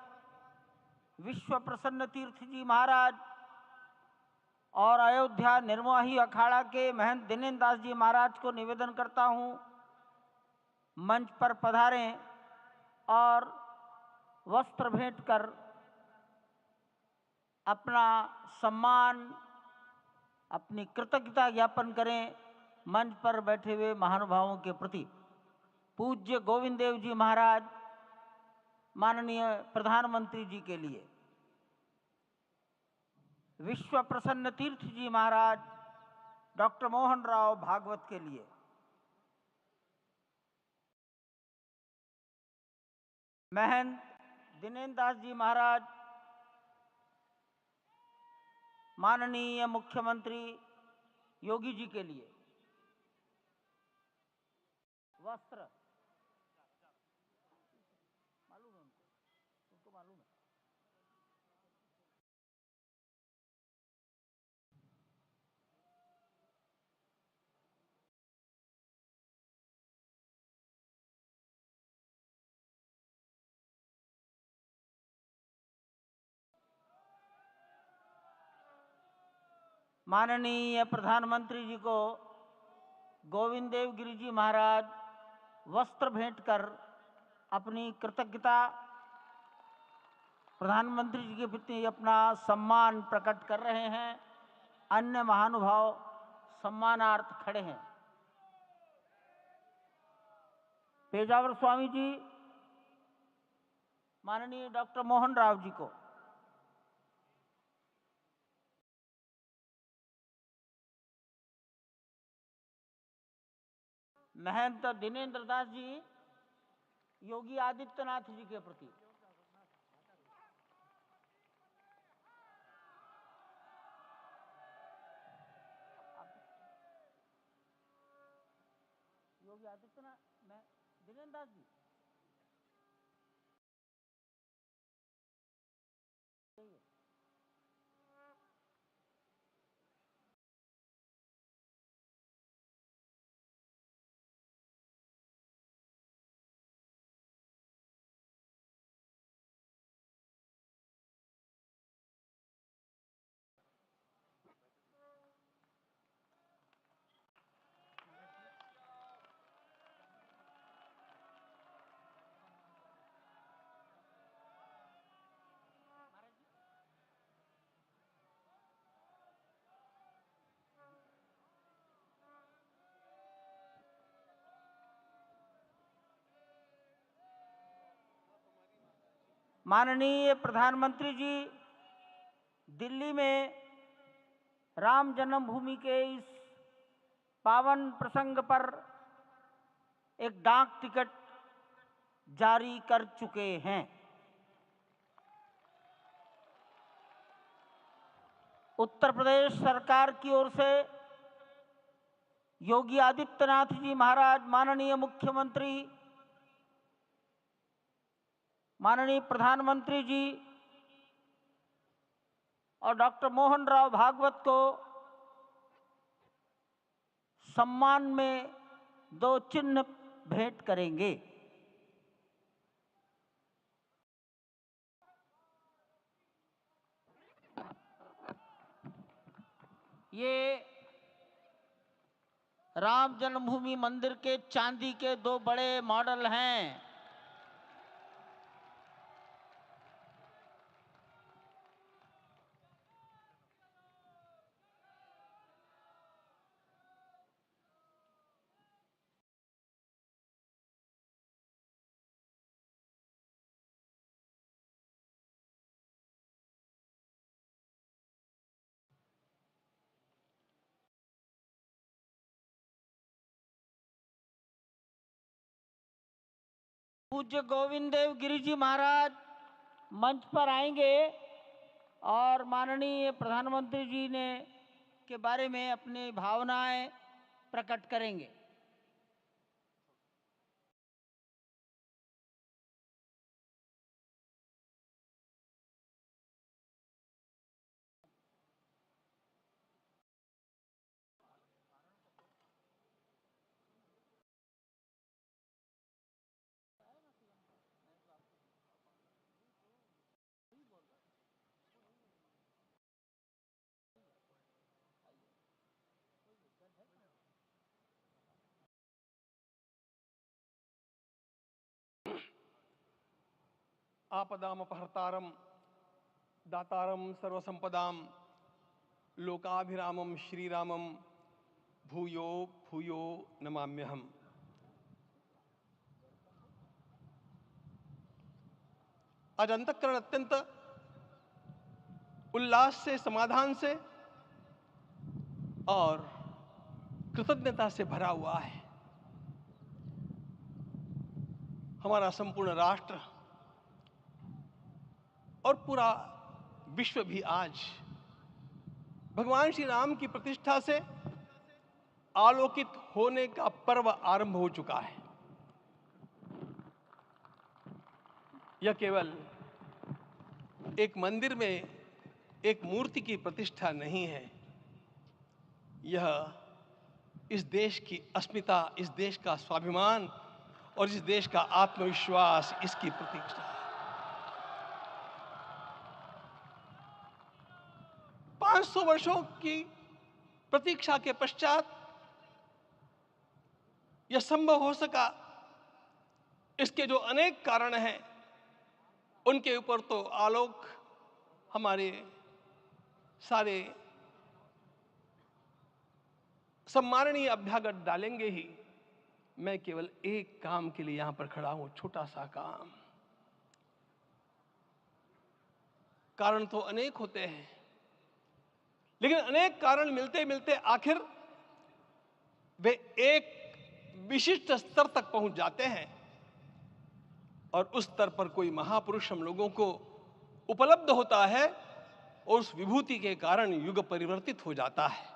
विश्व प्रसन्न तीर्थ जी महाराज और अयोध्या निर्मोही अखाड़ा के महंत दिनेन्द्र दास जी महाराज को निवेदन करता हूँ मंच पर पधारें और वस्त्र भेंट कर अपना सम्मान, अपनी कृतज्ञता ज्ञापन करें मंच पर बैठे हुए महानुभावों के प्रति। पूज्य गोविंद देव जी महाराज माननीय प्रधानमंत्री जी के लिए, विश्व प्रसन्न तीर्थ जी महाराज डॉक्टर मोहन राव भागवत के लिए, महंत दिनेन्द्र दास जी महाराज माननीय मुख्यमंत्री योगी जी के लिए वस्त्र मालूम है उनको मालूम है। माननीय प्रधानमंत्री जी को गोविंद देव गिरि जी महाराज वस्त्र भेंट कर अपनी कृतज्ञता, प्रधानमंत्री जी के प्रति अपना सम्मान प्रकट कर रहे हैं। अन्य महानुभाव सम्मानार्थ खड़े हैं। पेजावर स्वामी जी माननीय डॉक्टर मोहन राव जी को, महंत दिनेन्द्र दास जी योगी आदित्यनाथ जी के प्रति, योगी आदित्यनाथ, मैं दिनेन्द्र दास जी। माननीय प्रधानमंत्री जी दिल्ली में राम जन्मभूमि के इस पावन प्रसंग पर एक डाक टिकट जारी कर चुके हैं। उत्तर प्रदेश सरकार की ओर से योगी आदित्यनाथ जी महाराज, माननीय मुख्यमंत्री, माननीय प्रधानमंत्री जी और डॉक्टर मोहन राव भागवत को सम्मान में 2 चिन्ह भेंट करेंगे। ये राम जन्मभूमि मंदिर के चांदी के 2 बड़े मॉडल हैं। पूज्य गोविंद देव गिरि जी महाराज मंच पर आएंगे और माननीय प्रधानमंत्री जी ने के बारे में अपनी भावनाएं प्रकट करेंगे। आपदामपहर्तारं दातारं सर्वसंपदां लोकाभिरामं श्रीरामं भूयो भूयो नमाम्यहम्। आज अंतःकरण अत्यंत उल्लास से, समाधान से और कृतज्ञता से भरा हुआ है। हमारा संपूर्ण राष्ट्र और पूरा विश्व भी आज भगवान श्री राम की प्रतिष्ठा से आलोकित होने का पर्व आरंभ हो चुका है। यह केवल एक मंदिर में एक मूर्ति की प्रतिष्ठा नहीं है, यह इस देश की अस्मिता, इस देश का स्वाभिमान और इस देश का आत्मविश्वास, इसकी प्रतिष्ठा है। 500 वर्षों की प्रतीक्षा के पश्चात यह संभव हो सका। इसके जो अनेक कारण हैं उनके ऊपर तो आलोक हमारे सारे सम्माननीय अभ्यागत डालेंगे ही। मैं केवल एक काम के लिए यहां पर खड़ा हूं, छोटा सा काम। कारण तो अनेक होते हैं, लेकिन अनेक कारण मिलते मिलते आखिर वे एक विशिष्ट स्तर तक पहुंच जाते हैं और उस स्तर पर कोई महापुरुष हम लोगों को उपलब्ध होता है और उस विभूति के कारण युग परिवर्तित हो जाता है।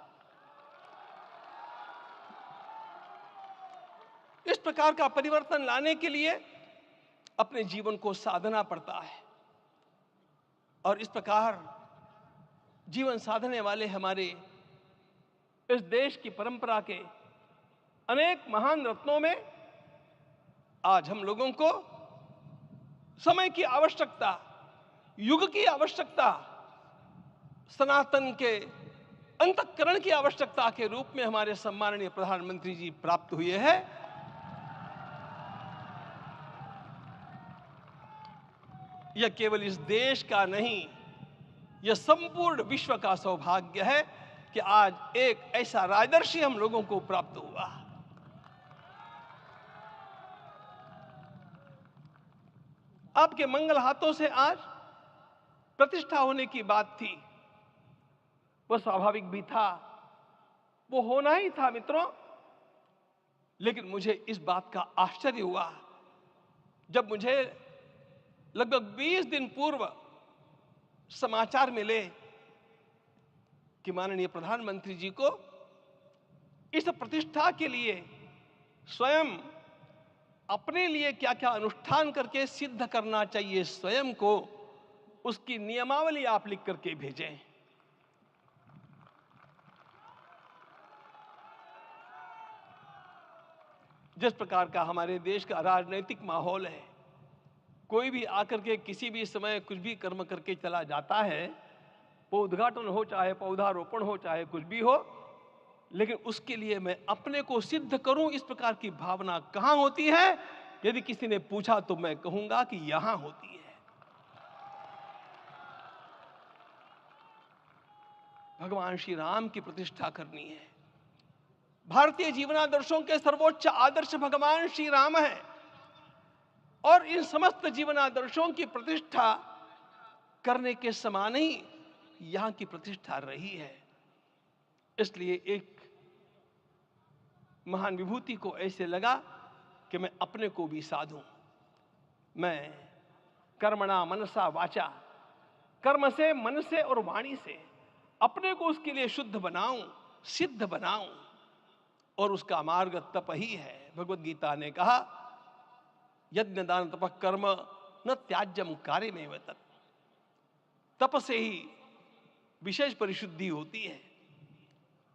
इस प्रकार का परिवर्तन लाने के लिए अपने जीवन को साधना पड़ता है। और इस प्रकार जीवन साधने वाले हमारे इस देश की परंपरा के अनेक महान रत्नों में आज हम लोगों को समय की आवश्यकता, युग की आवश्यकता, सनातन के अंतःकरण की आवश्यकता के रूप में हमारे सम्माननीय प्रधानमंत्री जी प्राप्त हुए हैं। यह केवल इस देश का नहीं, यह संपूर्ण विश्व का सौभाग्य है कि आज एक ऐसा राजदर्शी हम लोगों को प्राप्त हुआ। आपके मंगल हाथों से आज प्रतिष्ठा होने की बात थी, वह स्वाभाविक भी था, वो होना ही था मित्रों। लेकिन मुझे इस बात का आश्चर्य हुआ जब मुझे लगभग 20 दिन पूर्व समाचार मिले कि माननीय प्रधानमंत्री जी को इस प्रतिष्ठा के लिए स्वयं अपने लिए क्या क्या अनुष्ठान करके सिद्ध करना चाहिए स्वयं को, उसकी नियमावली आप लिख करके भेजें। जिस प्रकार का हमारे देश का राजनीतिक माहौल है, कोई भी आकर के किसी भी समय कुछ भी कर्म करके चला जाता है, वो उद्घाटन हो चाहे पौधारोपण हो चाहे कुछ भी हो, लेकिन उसके लिए मैं अपने को सिद्ध करूं, इस प्रकार की भावना कहां होती है? यदि किसी ने पूछा तो मैं कहूंगा कि यहां होती है। भगवान श्री राम की प्रतिष्ठा करनी है। भारतीय जीवनादर्शों के सर्वोच्च आदर्श भगवान श्री राम है और इन समस्त जीवनादर्शों की प्रतिष्ठा करने के समान ही यहां की प्रतिष्ठा रही है। इसलिए एक महान विभूति को ऐसे लगा कि मैं अपने को भी साधूं। मैं कर्मणा मनसा वाचा, कर्म से, मन से और वाणी से अपने को उसके लिए शुद्ध बनाऊं, सिद्ध बनाऊं, और उसका मार्ग तप ही है। भगवद गीता ने कहा, यज्ञ दान तप कर्म न त्याज्यम कार्यमेव तत्। तप से ही विशेष परिशुद्धि होती है।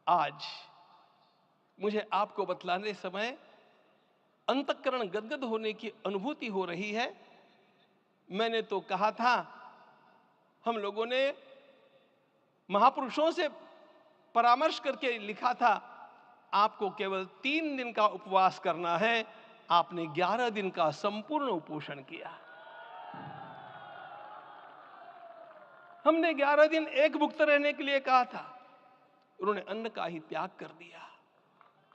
आज मुझे आपको बतलाने समय अंतःकरण गदगद होने की अनुभूति हो रही है। मैंने तो कहा था, हम लोगों ने महापुरुषों से परामर्श करके लिखा था, आपको केवल 3 दिन का उपवास करना है। आपने 11 दिन का संपूर्ण उपोषण किया। हमने 11 दिन एक भुक्त रहने के लिए कहा था, उन्होंने अन्न का ही त्याग कर दिया।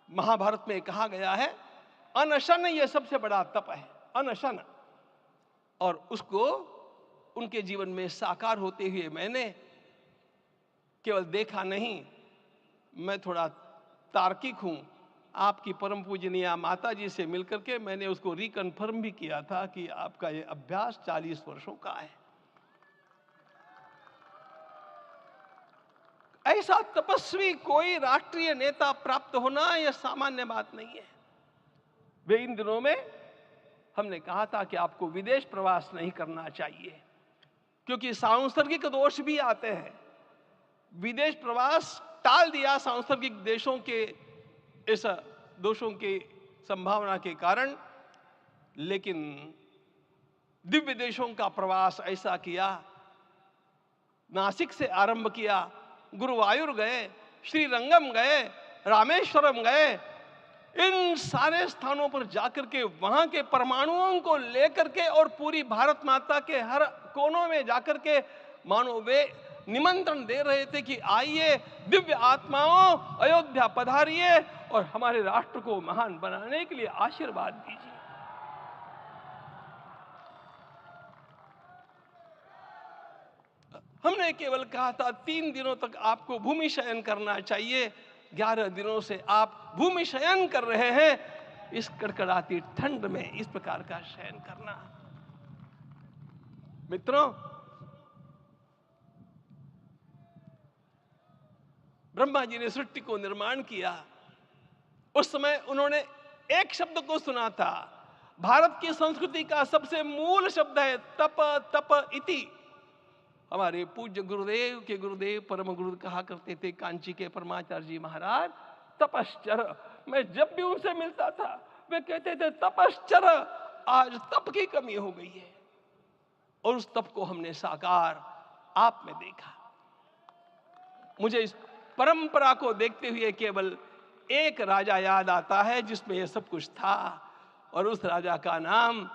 महाभारत में कहा गया है, अनशन यह सबसे बड़ा तप है, अनशन। और उसको उनके जीवन में साकार होते हुए मैंने केवल देखा नहीं, मैं थोड़ा तार्किक हूं। आपकी परम पूजनीय माता जी से मिलकर के मैंने उसको रिकन्फर्म भी किया था कि आपका ये अभ्यास 40 वर्षों का है। ऐसा तपस्वी कोई राष्ट्रीय नेता प्राप्त होना यह सामान्य बात नहीं है। वे इन दिनों में हमने कहा था कि आपको विदेश प्रवास नहीं करना चाहिए, क्योंकि सांसर्गिक दोष भी आते हैं। विदेश प्रवास टाल दिया सांसर्गिक देशों के इस दोषों की संभावना के कारण, लेकिन दिव्य देशों का प्रवास ऐसा किया। नासिक से आरंभ किया, गुरुवायूर गए, श्रीरंगम गए, रामेश्वरम गए। इन सारे स्थानों पर जाकर के वहां के परमाणुओं को लेकर के और पूरी भारत माता के हर कोनों में जाकर के मानो वे निमंत्रण दे रहे थे कि आइए दिव्य आत्माओं, अयोध्या पधारिए और हमारे राष्ट्र को महान बनाने के लिए आशीर्वाद दीजिए। हमने केवल कहा था 3 दिनों तक आपको भूमि शयन करना चाहिए। 11 दिनों से आप भूमि शयन कर रहे हैं। इस कड़कड़ाती ठंड में इस प्रकार का शयन करना, मित्रों, ब्रह्मा जी ने सृष्टि को निर्माण किया। उस समय उन्होंने एक शब्द को सुना था। भारत की संस्कृति का सबसे मूल शब्द है तप, तप इति। हमारे पूज्य गुरुदेव के गुरुदेव परम गुरु कहा करते थे, कांची के परमाचार्य जी महाराज, तपश्चर। मैं जब भी उनसे मिलता था वे कहते थे तपश्चर। आज तप की कमी हो गई है और उस तप को हमने साकार आप में देखा। मुझे इस परंपरा को देखते हुए केवल एक राजा याद आता है जिसमें यह सब कुछ था, और उस राजा का नाम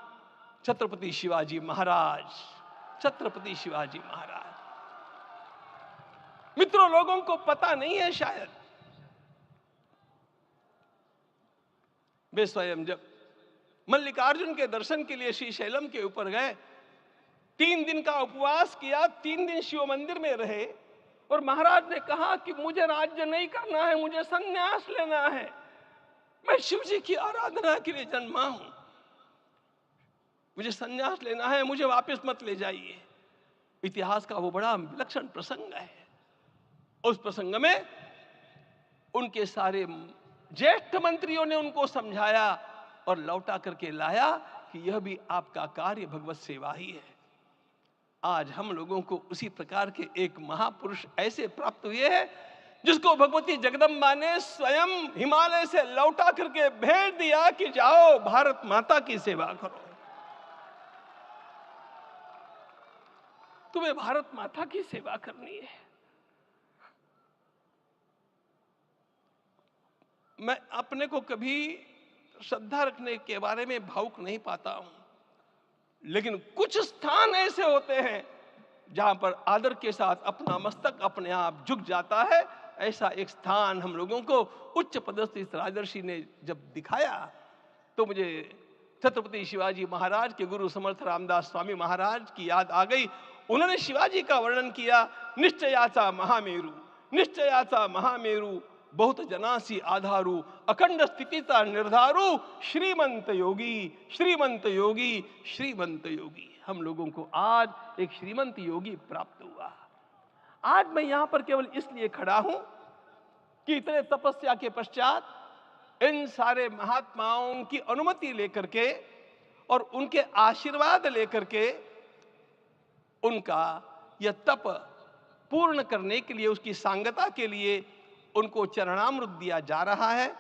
छत्रपति शिवाजी महाराज। छत्रपति शिवाजी महाराज। मित्रों, लोगों को पता नहीं है शायद, वे स्वयं जब मल्लिकार्जुन के दर्शन के लिए श्री शैलम के ऊपर गए, 3 दिन का उपवास किया, 3 दिन शिव मंदिर में रहे, और महाराज ने कहा कि मुझे राज्य नहीं करना है, मुझे संन्यास लेना है, मैं शिव जी की आराधना के लिए जन्मा हूं, मुझे संन्यास लेना है, मुझे वापस मत ले जाइए। इतिहास का वो बड़ा विलक्षण प्रसंग है। उस प्रसंग में उनके सारे ज्येष्ठ मंत्रियों ने उनको समझाया और लौटा करके लाया कि यह भी आपका कार्य भगवत सेवा ही है। आज हम लोगों को उसी प्रकार के एक महापुरुष ऐसे प्राप्त हुए हैं जिसको भगवती जगदम्बा ने स्वयं हिमालय से लौटा करके भेज दिया कि जाओ भारत माता की सेवा करो। तुम्हें भारत माता की सेवा करनी है। मैं अपने को कभी श्रद्धा रखने के बारे में भावुक नहीं पाता हूं, लेकिन कुछ स्थान ऐसे होते हैं जहां पर आदर के साथ अपना मस्तक अपने आप झुक जाता है। ऐसा एक स्थान हम लोगों को उच्च पदस्थ इस राजर्षि ने जब दिखाया तो मुझे छत्रपति शिवाजी महाराज के गुरु समर्थ रामदास स्वामी महाराज की याद आ गई। उन्होंने शिवाजी का वर्णन किया, निश्चयाचा महामेरु, निश्चयाचा महामेरु, बहुत जनासी आधारू, अखंड स्थितिता निर्धारू, श्रीमंत योगी, श्रीमंत योगी, श्रीमंत योगी। हम लोगों को आज एक श्रीमंत योगी प्राप्त हुआ। आज मैं यहां पर केवल इसलिए खड़ा हूं कि इतने तपस्या के पश्चात इन सारे महात्माओं की अनुमति लेकर के और उनके आशीर्वाद लेकर के उनका यह तप पूर्ण करने के लिए, उसकी सांगता के लिए उनको चरणामृत दिया जा रहा है।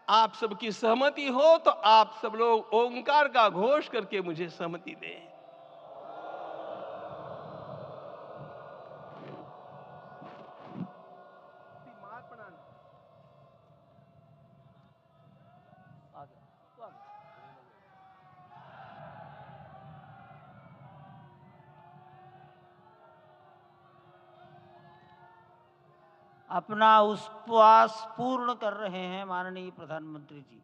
आप सबकी सहमति हो तो आप सब लोग ओंकार का घोष करके मुझे सहमति दें। अपना उपवास पूर्ण कर रहे हैं माननीय प्रधानमंत्री जी।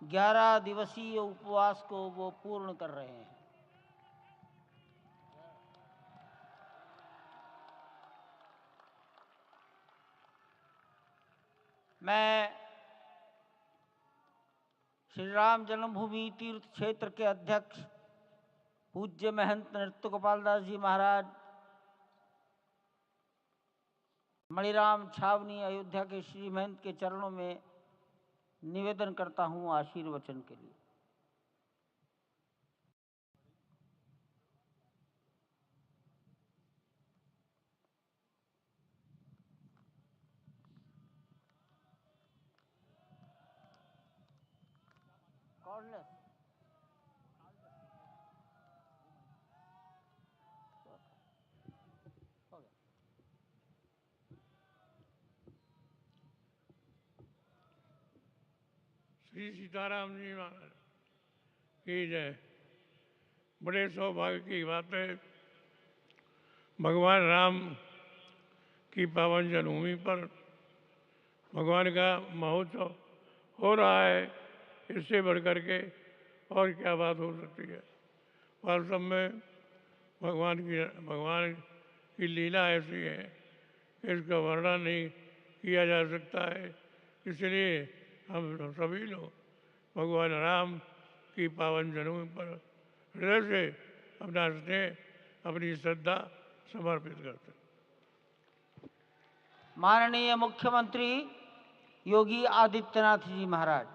11 दिवसीय उपवास को वो पूर्ण कर रहे हैं। मैं श्री राम जन्मभूमि तीर्थ क्षेत्र के अध्यक्ष पूज्य महंत नृत्य गोपाल दास जी महाराज, मणिराम छावनी अयोध्या के श्री महंत के चरणों में निवेदन करता हूं आशीर्वचन के लिए। श्री सीताराम जी महाराज की जय। बड़े सौभाग्य की बात है, भगवान राम की पावन जन्मभूमि पर भगवान का महोत्सव हो रहा है। इससे बढ़कर के और क्या बात हो सकती है। वास्तव में भगवान की लीला ऐसी है कि इसका वर्णन नहीं किया जा सकता है। इसलिए हम सभी लोग भगवान राम की पावन जन्मभूमि पर हृदय से अपना स्नेह, अपनी श्रद्धा समर्पित करते हैं। माननीय मुख्यमंत्री योगी आदित्यनाथ जी महाराज।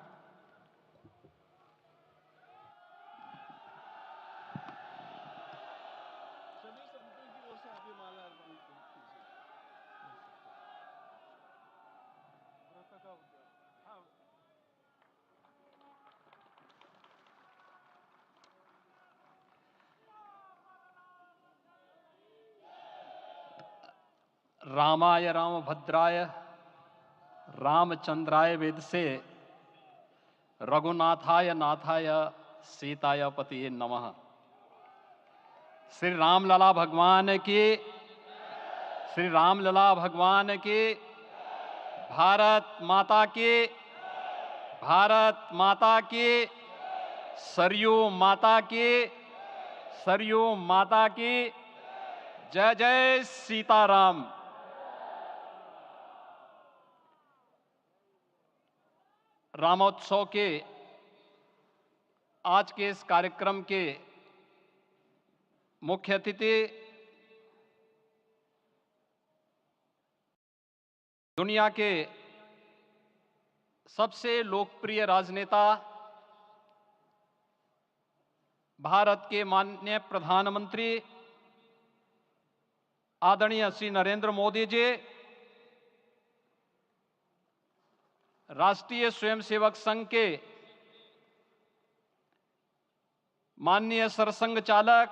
रामाय रामभद्राय रामचंद्राय वेदसे रघुनाथाय नाथाय सीताय पतिये नमः। श्री रामलला भगवान की, श्री रामलला भगवान की, भारत माता की, भारत माता की, सरयू माता की, सरयू माता की, जय जय सीताराम। रामोत्सव के आज के इस कार्यक्रम के मुख्य अतिथि दुनिया के सबसे लोकप्रिय राजनेता भारत के माननीय प्रधानमंत्री आदरणीय श्री नरेंद्र मोदी जी, राष्ट्रीय स्वयंसेवक संघ के माननीय सरसंघ चालक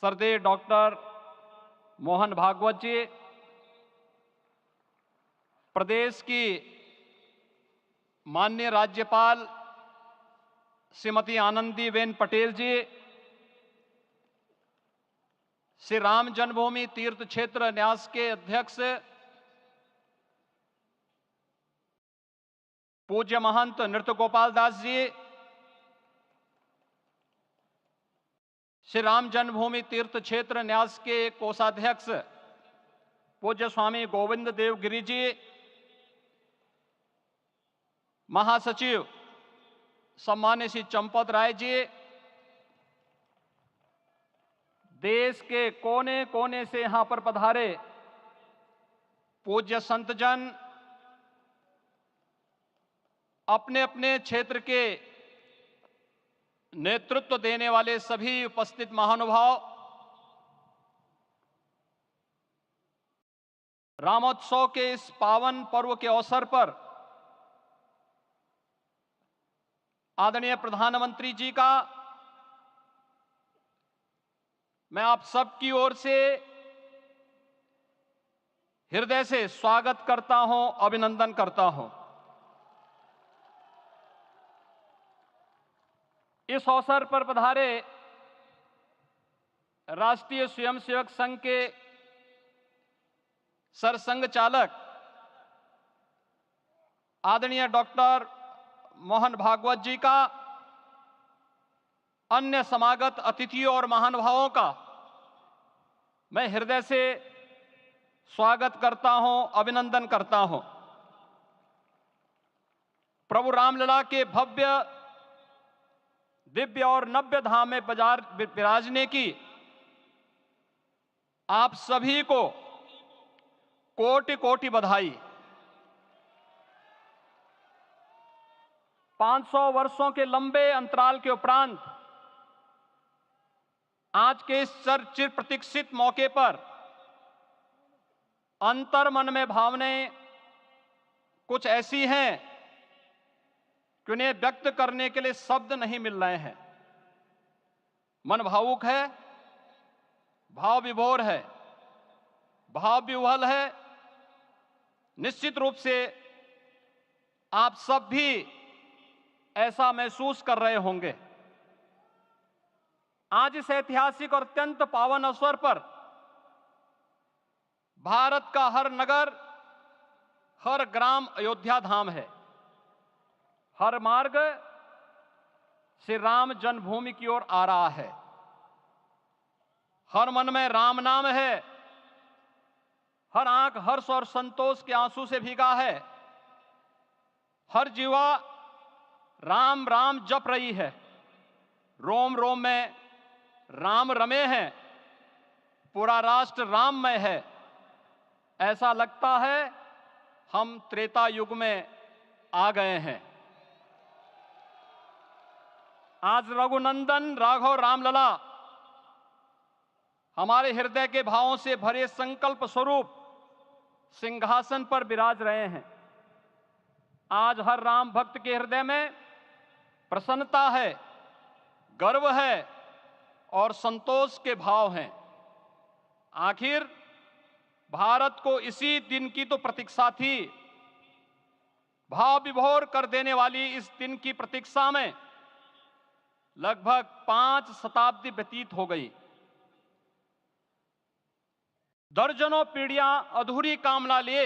श्रद्धेय डॉक्टर मोहन भागवत जी, प्रदेश की माननीय राज्यपाल श्रीमती आनंदीबेन पटेल जी, श्री राम जन्मभूमि तीर्थ क्षेत्र न्यास के अध्यक्ष पूज्य महंत नृत्य गोपाल दास जी, श्री राम जन्मभूमि तीर्थ क्षेत्र न्यास के कोषाध्यक्ष पूज्य स्वामी गोविंद देव गिरी जी, महासचिव सम्मान्य श्री चंपत राय जी, देश के कोने कोने से यहां पर पधारे पूज्य संतजन, अपने अपने क्षेत्र के नेतृत्व देने वाले सभी उपस्थित महानुभाव, रामोत्सव के इस पावन पर्व के अवसर पर आदरणीय प्रधानमंत्री जी का मैं आप सबकी ओर से हृदय से स्वागत करता हूं, अभिनंदन करता हूं। इस अवसर पर पधारे राष्ट्रीय स्वयंसेवक संघ के सरसंघ चालक आदरणीय डॉक्टर मोहन भागवत जी का, अन्य समागत अतिथियों और महानुभावों का मैं हृदय से स्वागत करता हूं, अभिनंदन करता हूं। प्रभु रामलला के भव्य दिव्य और नव्य धाम में विराजने की आप सभी को कोटि कोटि बधाई। 500 वर्षों के लंबे अंतराल के उपरांत आज के इस चिर प्रतीक्षित मौके पर अंतर मन में भावनाएं कुछ ऐसी हैं कि उन्हें व्यक्त करने के लिए शब्द नहीं मिल रहे हैं। मन भावुक है, भाव विभोर है, भाव विह्वल है। निश्चित रूप से आप सब भी ऐसा महसूस कर रहे होंगे। आज इस ऐतिहासिक और अत्यंत पावन अवसर पर भारत का हर नगर, हर ग्राम अयोध्या धाम है। हर मार्ग श्री राम जन्मभूमि की ओर आ रहा है। हर मन में राम नाम है, हर आंख हर्ष और संतोष के आंसू से भीगा है। हर जीवा राम राम जप रही है। रोम रोम में राम रमे हैं, पूरा राष्ट्र राममय है। ऐसा लगता है हम त्रेता युग में आ गए हैं। आज रघुनंदन राघव रामलला हमारे हृदय के भावों से भरे संकल्प स्वरूप सिंहासन पर विराज रहे हैं। आज हर राम भक्त के हृदय में प्रसन्नता है, गर्व है और संतोष के भाव हैं। आखिर भारत को इसी दिन की तो प्रतीक्षा थी। भाव विभोर कर देने वाली इस दिन की प्रतीक्षा में लगभग 5 शताब्दी व्यतीत हो गई। दर्जनों पीढ़ियां अधूरी कामना लिए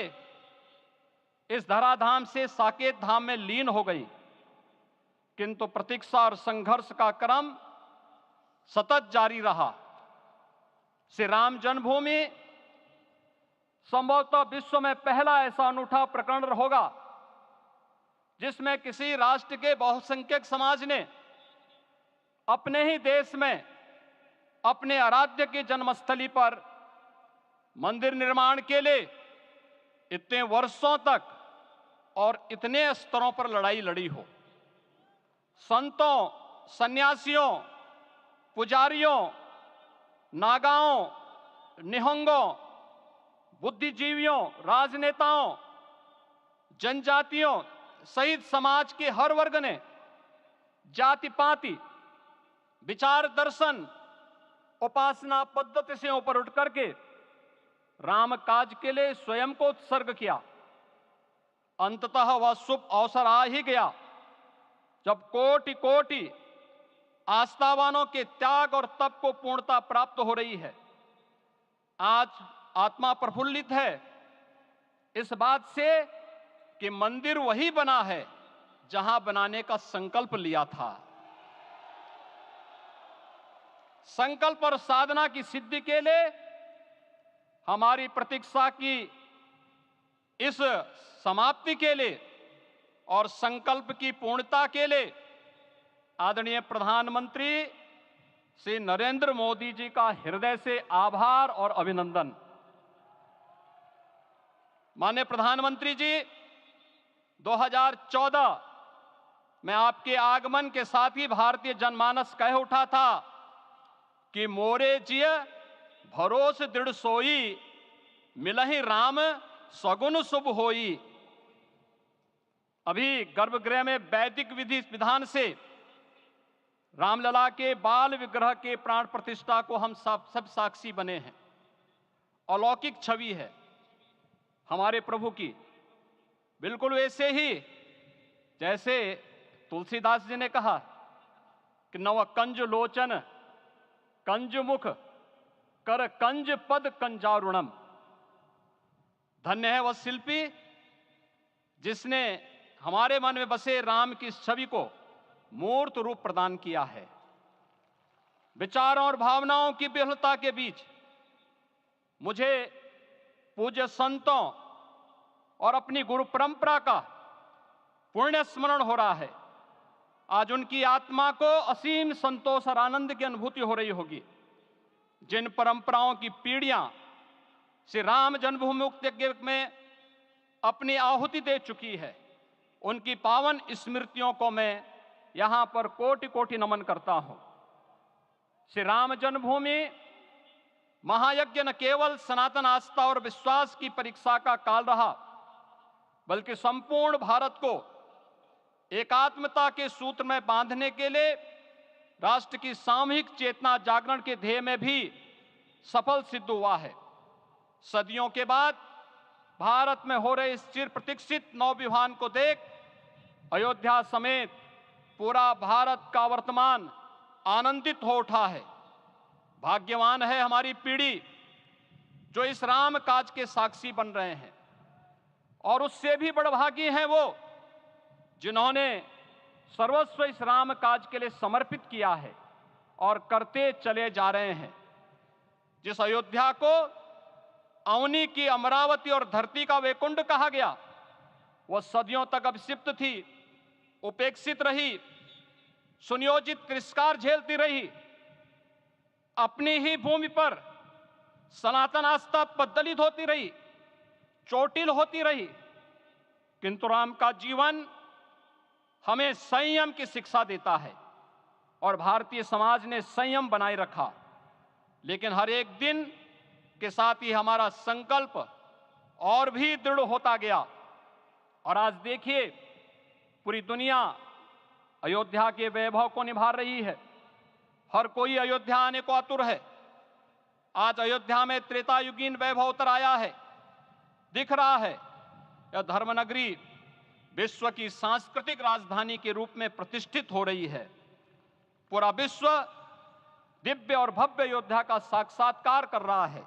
इस धराधाम से साकेत धाम में लीन हो गई, किंतु प्रतीक्षा और संघर्ष का क्रम सतत जारी रहा। श्री राम जन्मभूमि संभवतः विश्व में पहला ऐसा अनूठा प्रकरण होगा जिसमें किसी राष्ट्र के बहुसंख्यक समाज ने अपने ही देश में अपने आराध्य की जन्मस्थली पर मंदिर निर्माण के लिए इतने वर्षों तक और इतने स्तरों पर लड़ाई लड़ी हो। संतों, सन्यासियों, पुजारियों, नागाओं, निहंगों, बुद्धिजीवियों, राजनेताओं, जनजातियों सहित समाज के हर वर्ग ने जाति पाति, विचार दर्शन, उपासना पद्धति से ऊपर उठ करके राम काज के लिए स्वयं को उत्सर्ग किया। अंततः वह शुभ अवसर आ ही गया जब कोटि कोटि आस्थावानों के त्याग और तप को पूर्णता प्राप्त हो रही है। आज आत्मा प्रफुल्लित है इस बात से कि मंदिर वही बना है जहां बनाने का संकल्प लिया था। संकल्प और साधना की सिद्धि के लिए हमारी प्रतीक्षा की इस समाप्ति के लिए और संकल्प की पूर्णता के लिए आदरणीय प्रधानमंत्री श्री नरेंद्र मोदी जी का हृदय से आभार और अभिनंदन। माननीय प्रधानमंत्री जी, 2014 में आपके आगमन के साथ ही भारतीय जनमानस कह उठा था कि मोरे जिय भरोस दृढ़ सोई, मिलहि राम सगुन शुभ होई। अभी गर्भगृह में वैदिक विधि विधान से रामलला के बाल विग्रह के प्राण प्रतिष्ठा को हम सब साक्षी बने हैं। अलौकिक छवि है हमारे प्रभु की, बिल्कुल वैसे ही जैसे तुलसीदास जी ने कहा कि नव कंज लोचन कंज मुख कर कंज पद कंजारुणम। धन्य है वह शिल्पी जिसने हमारे मन में बसे राम की छवि को मूर्त रूप प्रदान किया है। विचारों और भावनाओं की विहलता के बीच मुझे पूज्य संतों और अपनी गुरु परंपरा का पुण्य स्मरण हो रहा है। आज उनकी आत्मा को असीम संतोष और आनंद की अनुभूति हो रही होगी। जिन परंपराओं की पीढ़ियां श्री राम जन्मभूमि मुक्ति यज्ञ में अपनी आहुति दे चुकी है, उनकी पावन स्मृतियों को मैं यहां पर कोटि कोटि नमन करता हूं। श्री राम जन्मभूमि महायज्ञ न केवल सनातन आस्था और विश्वास की परीक्षा का काल रहा, बल्कि संपूर्ण भारत को एकात्मता के सूत्र में बांधने के लिए राष्ट्र की सामूहिक चेतना जागरण के ध्येय में भी सफल सिद्ध हुआ है। सदियों के बाद भारत में हो रहे इस चिर प्रतीक्षित नवविवाह को देख अयोध्या समेत पूरा भारत का वर्तमान आनंदित हो उठा है। भाग्यवान है हमारी पीढ़ी जो इस राम काज के साक्षी बन रहे हैं, और उससे भी बड़भागी हैं वो जिन्होंने सर्वस्व इस राम काज के लिए समर्पित किया है और करते चले जा रहे हैं। जिस अयोध्या को अवनी की अमरावती और धरती का वैकुंठ कहा गया, वह सदियों तक अभिषिप्त थी, उपेक्षित रही, सुनियोजित तिरस्कार झेलती रही। अपनी ही भूमि पर सनातन आस्था पद्दलित होती रही, चोटिल होती रही, किंतु राम का जीवन हमें संयम की शिक्षा देता है और भारतीय समाज ने संयम बनाए रखा। लेकिन हर एक दिन के साथ ही हमारा संकल्प और भी दृढ़ होता गया, और आज देखिए पूरी दुनिया अयोध्या के वैभव को निभा रही है। हर कोई अयोध्या आने को आतुर है। आज अयोध्या में त्रेतायुगीन वैभव उतर आया है। दिख रहा है यह धर्मनगरी विश्व की सांस्कृतिक राजधानी के रूप में प्रतिष्ठित हो रही है। पूरा विश्व दिव्य और भव्य अयोध्या का साक्षात्कार कर रहा है।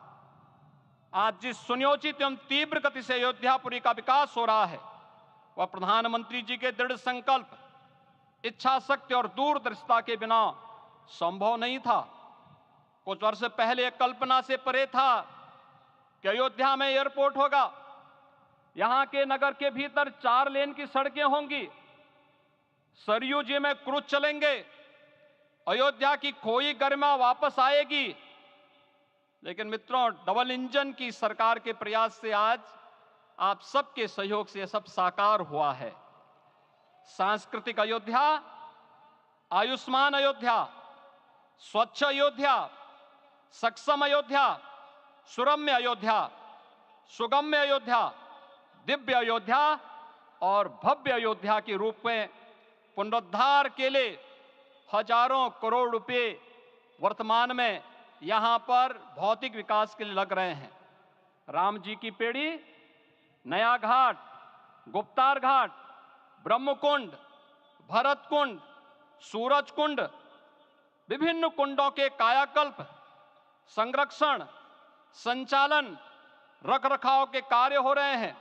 आज जिस सुनियोजित एवं तीव्र गति से अयोध्यापुरी का विकास हो रहा है वह प्रधानमंत्री जी के दृढ़ संकल्प, इच्छा शक्ति और दूरदर्शिता के बिना संभव नहीं था। कुछ वर्ष पहले कल्पना से परे था कि अयोध्या में एयरपोर्ट होगा, यहां के नगर के भीतर 4 लेन की सड़कें होंगी, सरयू जी में क्रूज चलेंगे, अयोध्या की खोई गरिमा वापस आएगी। लेकिन मित्रों, डबल इंजन की सरकार के प्रयास से आज आप सबके सहयोग से यह सब साकार हुआ है। सांस्कृतिक अयोध्या, आयुष्मान अयोध्या, स्वच्छ अयोध्या, सक्षम अयोध्या, सुरम्य अयोध्या, सुगम्य अयोध्या, दिव्य अयोध्या और भव्य अयोध्या के रूप में पुनरुद्धार के लिए हजारों करोड़ रुपए वर्तमान में यहां पर भौतिक विकास के लिए लग रहे हैं। राम जी की पेड़ी, नया घाट, गुप्तार घाट, ब्रह्मकुंड, भरत कुंड, सूरज कुंड, विभिन्न कुंडों के कायाकल्प, संरक्षण, संचालन, रखरखाव के कार्य हो रहे हैं।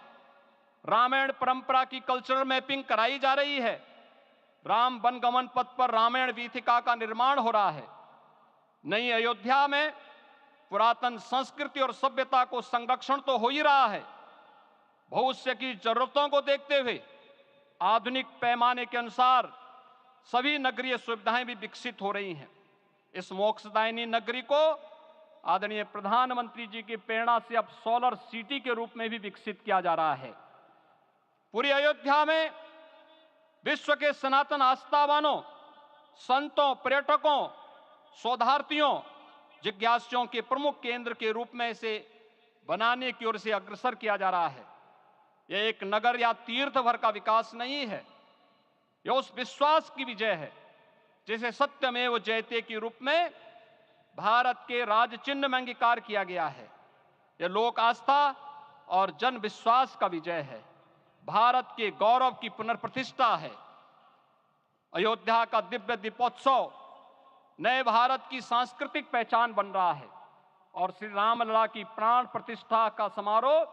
रामायण परंपरा की कल्चरल मैपिंग कराई जा रही है। राम वनगमन पथ पर रामायण वीथिका का निर्माण हो रहा है। नई अयोध्या में पुरातन संस्कृति और सभ्यता को संरक्षण तो हो ही रहा है, भविष्य की जरूरतों को देखते हुए आधुनिक पैमाने के अनुसार सभी नगरीय सुविधाएं भी विकसित हो रही हैं। इस मोक्षदायिनी नगरी को आदरणीय प्रधानमंत्री जी की प्रेरणा से अब सोलर सिटी के रूप में भी विकसित किया जा रहा है। पूरी अयोध्या में विश्व के सनातन आस्थावानों, संतों, पर्यटकों, शोधार्थियों, जिज्ञासुओं के प्रमुख केंद्र के रूप में इसे बनाने की ओर से अग्रसर किया जा रहा है। यह एक नगर या तीर्थ भर का विकास नहीं है, यह उस विश्वास की विजय है जिसे सत्यमेव जयते के रूप में भारत के राज चिन्ह में अंगीकार किया गया है। यह लोक आस्था और जन विश्वास का विजय है, भारत के गौरव की पुनर्प्रतिष्ठा है। अयोध्या का दिव्य दीपोत्सव नए भारत की सांस्कृतिक पहचान बन रहा है और श्री रामलला की प्राण प्रतिष्ठा का समारोह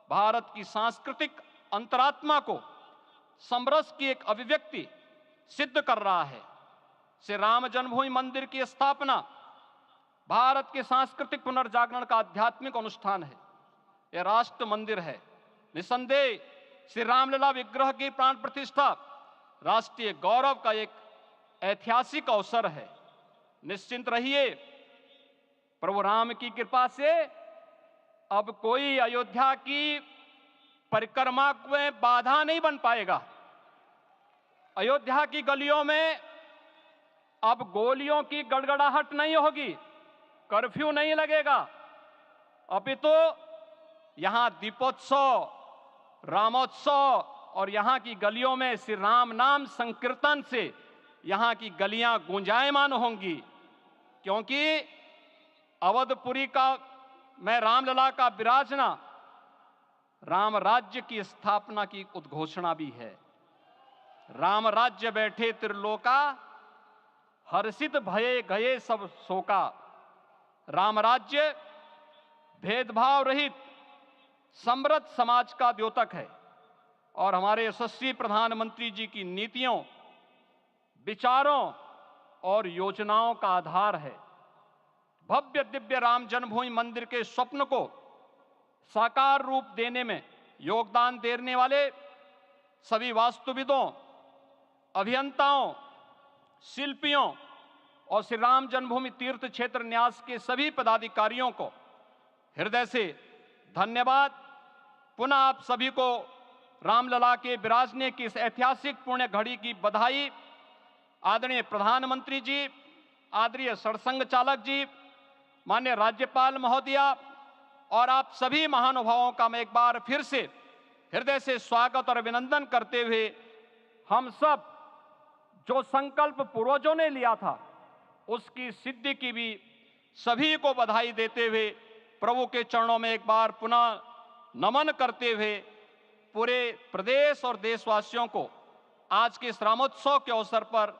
भारत की सांस्कृतिक अंतरात्मा को समरस की एक अभिव्यक्ति सिद्ध कर रहा है। श्री राम जन्मभूमि मंदिर की स्थापना भारत के सांस्कृतिक पुनर्जागरण का आध्यात्मिक अनुष्ठान है। यह राष्ट्र मंदिर है। निसंदेह श्री रामलला विग्रह की प्राण प्रतिष्ठा राष्ट्रीय गौरव का एक ऐतिहासिक अवसर है। निश्चिंत रहिए, प्रभु राम की कृपा से अब कोई अयोध्या की परिक्रमा में बाधा नहीं बन पाएगा। अयोध्या की गलियों में अब गोलियों की गड़गड़ाहट नहीं होगी, कर्फ्यू नहीं लगेगा। अपितु यहां दीपोत्सव, रामोत्सव और यहां की गलियों में श्री राम नाम संकीर्तन से यहां की गलियां गुंजायमान होंगी, क्योंकि अवधपुरी का मैं रामलला का विराजना राम राज्य की स्थापना की उद्घोषणा भी है। राम राज्य बैठे त्रिलोका, हर्षित भये गए सब शोका। राम राज्य भेदभाव रहित समृद्ध समाज का द्योतक है और हमारे यशस्वी प्रधानमंत्री जी की नीतियों, विचारों और योजनाओं का आधार है। भव्य दिव्य राम जन्मभूमि मंदिर के स्वप्न को साकार रूप देने में योगदान देने वाले सभी वास्तुविदों, अभियंताओं, शिल्पियों और श्री राम जन्मभूमि तीर्थ क्षेत्र न्यास के सभी पदाधिकारियों को हृदय से धन्यवाद। पुनः आप सभी को रामलला के विराजने की इस ऐतिहासिक पुण्य घड़ी की बधाई। आदरणीय प्रधानमंत्री जी, आदरणीय सरसंघ चालक जी, माननीय राज्यपाल महोदया और आप सभी महानुभावों का मैं एक बार फिर से हृदय से स्वागत और अभिनंदन करते हुए हम सब जो संकल्प पूर्वजों ने लिया था उसकी सिद्धि की भी सभी को बधाई देते हुए प्रभु के चरणों में एक बार पुनः नमन करते हुए पूरे प्रदेश और देशवासियों को आज के इस रामोत्सव के अवसर पर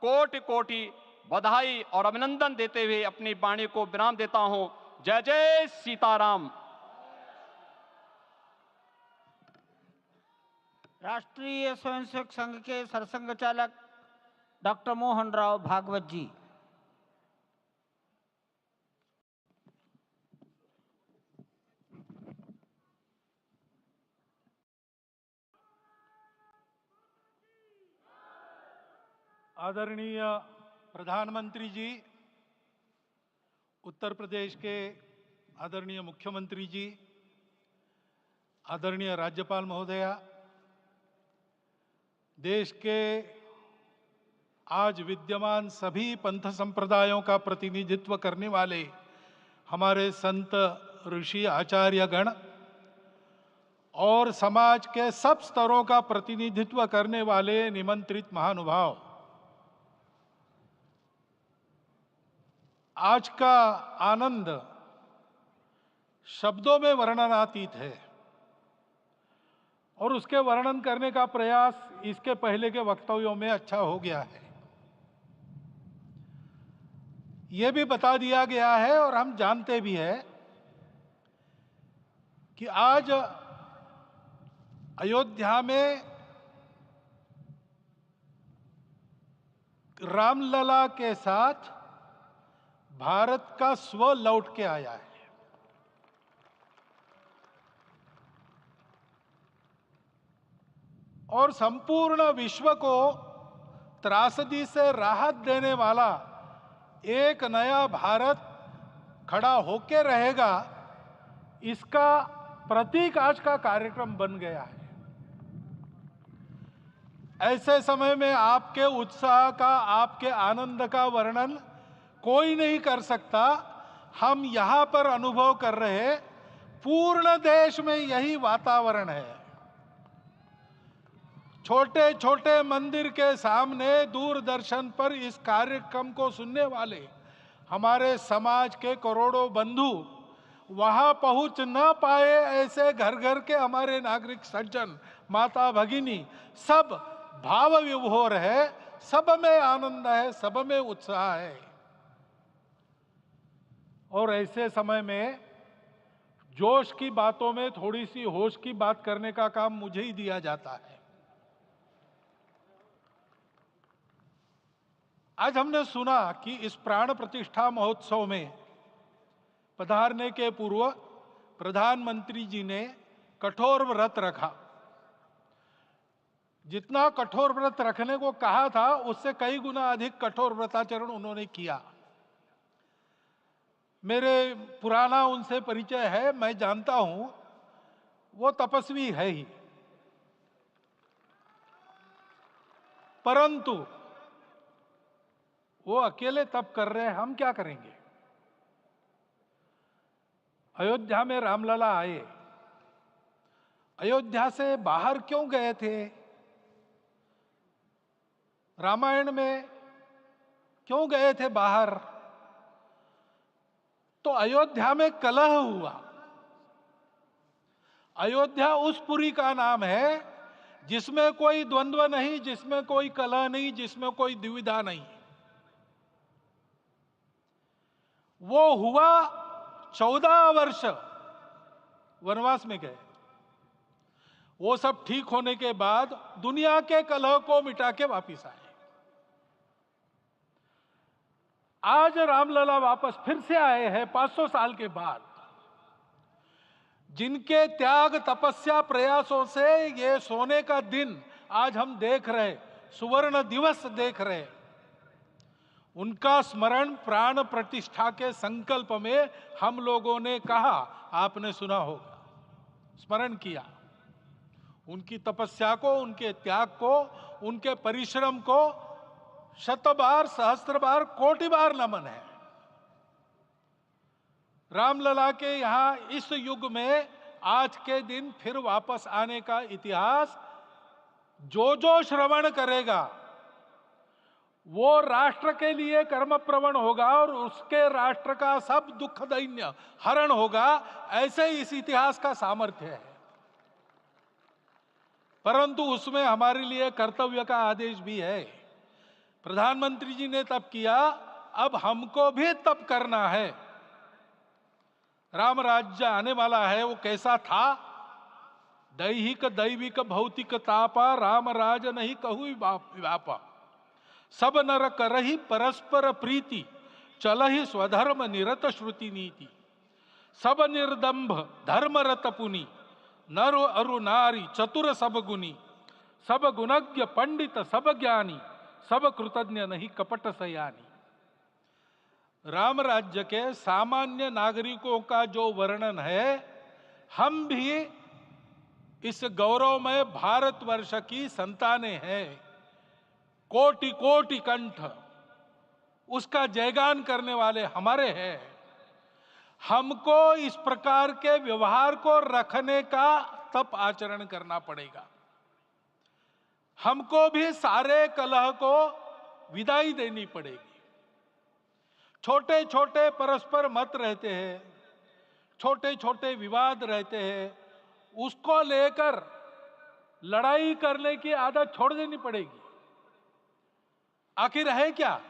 कोटि कोटि बधाई और अभिनंदन देते हुए अपनी वाणी को विराम देता हूं। जय जय सीताराम। राष्ट्रीय स्वयंसेवक संघ के सरसंघ चालक डॉक्टर मोहन राव भागवत जी। आदरणीय प्रधानमंत्री जी, उत्तर प्रदेश के आदरणीय मुख्यमंत्री जी, आदरणीय राज्यपाल महोदया, देश के आज विद्यमान सभी पंथ संप्रदायों का प्रतिनिधित्व करने वाले हमारे संत ऋषि आचार्य गण और समाज के सब स्तरों का प्रतिनिधित्व करने वाले निमंत्रित महानुभाव, आज का आनंद शब्दों में वर्णनातीत है और उसके वर्णन करने का प्रयास इसके पहले के वक्तव्यों में अच्छा हो गया है। यह भी बता दिया गया है और हम जानते भी हैं कि आज अयोध्या में रामलला के साथ भारत का स्व लौट के आया है। और संपूर्ण विश्व को त्रासदी से राहत देने वाला एक नया भारत खड़ा होके रहेगा, इसका प्रतीक आज का कार्यक्रम बन गया है। ऐसे समय में आपके उत्साह का, आपके आनंद का वर्णन कोई नहीं कर सकता। हम यहां पर अनुभव कर रहे, पूर्ण देश में यही वातावरण है। छोटे छोटे मंदिर के सामने दूरदर्शन पर इस कार्यक्रम को सुनने वाले हमारे समाज के करोड़ों बंधु वहां पहुंच न पाए, ऐसे घर घर के हमारे नागरिक सज्जन, माता भगिनी सब भाव विभोर है, सब में आनंद है, सब में उत्साह है। और ऐसे समय में जोश की बातों में थोड़ी सी होश की बात करने का काम मुझे ही दिया जाता है। आज हमने सुना कि इस प्राण प्रतिष्ठा महोत्सव में पधारने के पूर्व प्रधानमंत्री जी ने कठोर व्रत रखा। जितना कठोर व्रत रखने को कहा था, उससे कई गुना अधिक कठोर व्रताचरण उन्होंने किया। मेरे पुराना उनसे परिचय है, मैं जानता हूं वो तपस्वी है ही, परंतु वो अकेले तप कर रहे हैं, हम क्या करेंगे। अयोध्या में रामलला आए, अयोध्या से बाहर क्यों गए थे, रामायण में क्यों गए थे बाहर, तो अयोध्या में कलह हुआ। अयोध्या उस पुरी का नाम है जिसमें कोई द्वंद्व नहीं, जिसमें कोई कलह नहीं, जिसमें कोई दुविधा नहीं। वो हुआ 14 वर्ष वनवास में गए। वो सब ठीक होने के बाद दुनिया के कलह को मिटा के वापिस आए। आज रामलला वापस फिर से आए हैं 500 साल के बाद। जिनके त्याग, तपस्या, प्रयासों से ये सोने का दिन आज हम देख रहे, सुवर्ण दिवस देख रहे, उनका स्मरण प्राण प्रतिष्ठा के संकल्प में हम लोगों ने कहा, आपने सुना होगा, स्मरण किया। उनकी तपस्या को, उनके त्याग को, उनके परिश्रम को शत बार, सहस्त्र बार, कोटि बार नमन है। रामलला के यहां इस युग में आज के दिन फिर वापस आने का इतिहास जो जो श्रवण करेगा वो राष्ट्र के लिए कर्म प्रवण होगा और उसके राष्ट्र का सब दुख दैन्य हरण होगा, ऐसे इस इतिहास का सामर्थ्य है। परंतु उसमें हमारे लिए कर्तव्य का आदेश भी है। प्रधानमंत्री जी ने तप किया, अब हमको भी तप करना है। राम राज्य आने वाला है, वो कैसा था? दैहिक दैविक भौतिक तापा, राम राज नहीं कहु व्यापा। सब नर करहि परस्पर प्रीति, चलहि स्वधर्म निरत श्रुति नीति। सब निर्दंभ धर्म रत पुनि, नर अरु नारी चतुर सब गुनी। सब गुणज्ञ पंडित सब ज्ञानी, सब कृतज्ञ नहीं कपट सयानी। राम राज्य के सामान्य नागरिकों का जो वर्णन है, हम भी इस गौरवमय भारतवर्ष की संतानें हैं। कोटि कोटि कंठ उसका जयगान करने वाले हमारे हैं। हमको इस प्रकार के व्यवहार को रखने का तप आचरण करना पड़ेगा। हमको भी सारे कलह को विदाई देनी पड़ेगी। छोटे छोटे परस्पर मत रहते हैं, छोटे छोटे विवाद रहते हैं, उसको लेकर लड़ाई करने की आदत छोड़ देनी पड़ेगी। आखिर है क्या?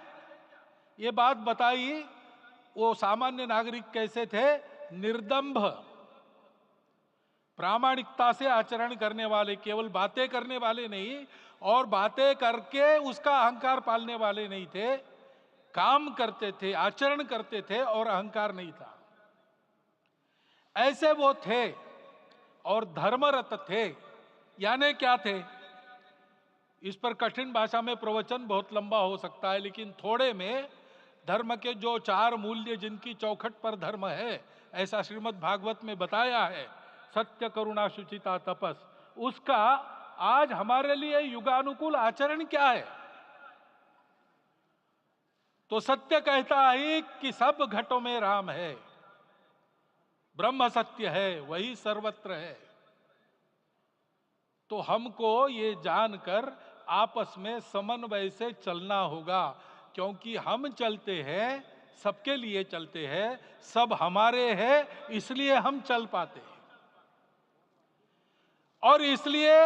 ये बात बताइए, वो सामान्य नागरिक कैसे थे? निर्दंभ, प्रामाणिकता से आचरण करने वाले, केवल बातें करने वाले नहीं और बातें करके उसका अहंकार पालने वाले नहीं थे। काम करते थे, आचरण करते थे और अहंकार नहीं था। ऐसे वो थे और धर्मरत थे। यानी क्या थे? इस पर कठिन भाषा में प्रवचन बहुत लंबा हो सकता है, लेकिन थोड़े में धर्म के जो 4 मूल्य जिनकी चौखट पर धर्म है, ऐसा श्रीमद् भागवत में बताया है, सत्य करुणा शुचिता तपस, उसका आज हमारे लिए युगानुकूल आचरण क्या है? तो सत्य कहता है कि सब घटों में राम है, ब्रह्म सत्य है, वही सर्वत्र है। तो हमको ये जानकर आपस में समन्वय से चलना होगा, क्योंकि हम चलते हैं, सबके लिए चलते हैं, सब हमारे हैं, इसलिए हम चल पाते हैं। और इसलिए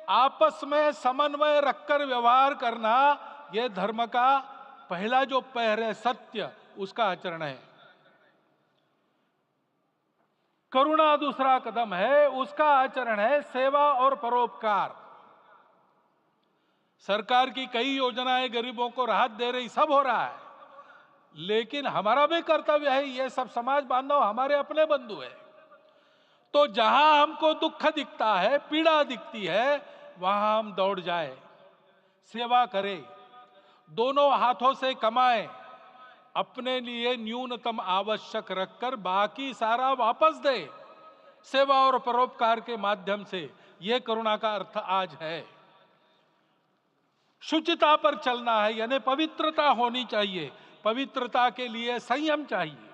आपस में समन्वय रखकर व्यवहार करना, यह धर्म का पहला जो पैर है, सत्य, उसका आचरण है। करुणा दूसरा कदम है, उसका आचरण है सेवा और परोपकार। सरकार की कई योजनाएं गरीबों को राहत दे रही, सब हो रहा है, लेकिन हमारा भी कर्तव्य है, ये सब समाज बांधव हमारे अपने बंधु है। तो जहां हमको दुख दिखता है, पीड़ा दिखती है, वहां हम दौड़ जाए, सेवा करें, दोनों हाथों से कमाएं, अपने लिए न्यूनतम आवश्यक रखकर बाकी सारा वापस दे, सेवा और परोपकार के माध्यम से। यह करुणा का अर्थ आज है। शुचिता पर चलना है, यानी पवित्रता होनी चाहिए। पवित्रता के लिए संयम चाहिए,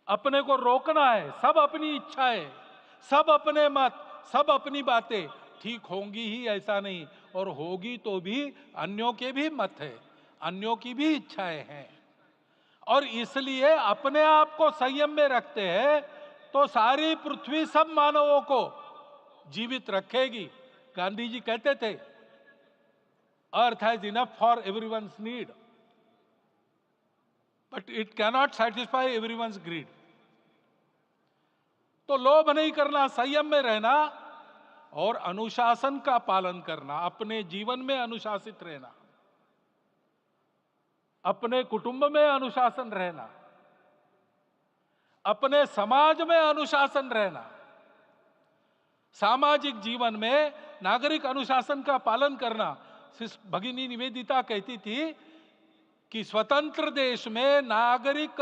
अपने को रोकना है। सब अपनी इच्छाएं, सब अपने मत, सब अपनी बातें ठीक होंगी ही ऐसा नहीं, और होगी तो भी अन्यों के भी मत है, अन्यों की भी इच्छाएं हैं। और इसलिए अपने आप को संयम में रखते हैं तो सारी पृथ्वी सब मानवों को जीवित रखेगी। गांधी जी कहते थे, earth has enough for everyone's need, but it cannot satisfy everyone's greed. तो लोभ नहीं करना, संयम में रहना और अनुशासन का पालन करना, अपने जीवन में अनुशासित रहना, अपने कुटुंब में अनुशासन रहना, अपने समाज में अनुशासन रहना। सामाजिक जीवन में नागरिक अनुशासन का पालन करना। भगिनी निवेदिता कहती थी कि स्वतंत्र देश में नागरिक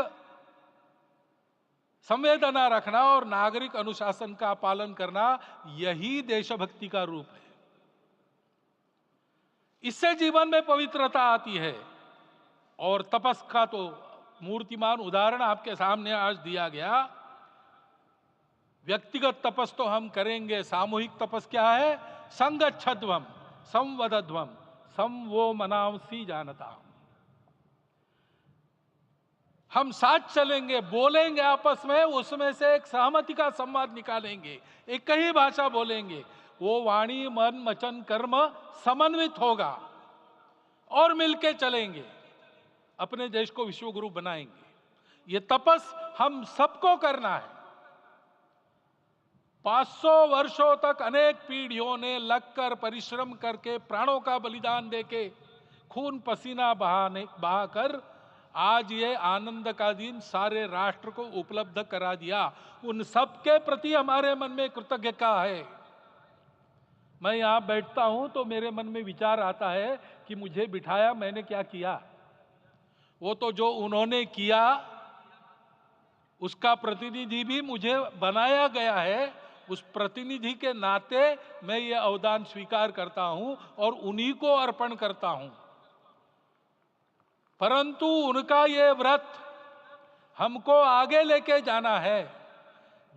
संवेदना रखना और नागरिक अनुशासन का पालन करना, यही देशभक्ति का रूप है। इससे जीवन में पवित्रता आती है। और तपस का तो मूर्तिमान उदाहरण आपके सामने आज दिया गया। व्यक्तिगत तपस तो हम करेंगे, सामूहिक तपस क्या है? संगच्छध्वम, संवदध्वम, सम वो मनांसी जानता। हम साथ चलेंगे, बोलेंगे आपस में, उसमें से एक सहमति का संवाद निकालेंगे, एक ही भाषा बोलेंगे, वो वाणी मन वचन कर्म समन्वित होगा और मिलके चलेंगे, अपने देश को विश्व गुरु बनाएंगे। ये तपस हम सबको करना है। 500 वर्षों तक अनेक पीढ़ियों ने लगकर परिश्रम करके प्राणों का बलिदान देके खून पसीना बहाकर आज ये आनंद का दिन सारे राष्ट्र को उपलब्ध करा दिया। उन सब के प्रति हमारे मन में कृतज्ञता है। मैं यहां बैठता हूं तो मेरे मन में विचार आता है कि मुझे बिठाया, मैंने क्या किया? वो तो जो उन्होंने किया उसका प्रतिनिधि भी मुझे बनाया गया है। उस प्रतिनिधि के नाते मैं ये अवदान स्वीकार करता हूं और उन्हीं को अर्पण करता हूं। परंतु उनका ये व्रत हमको आगे लेके जाना है।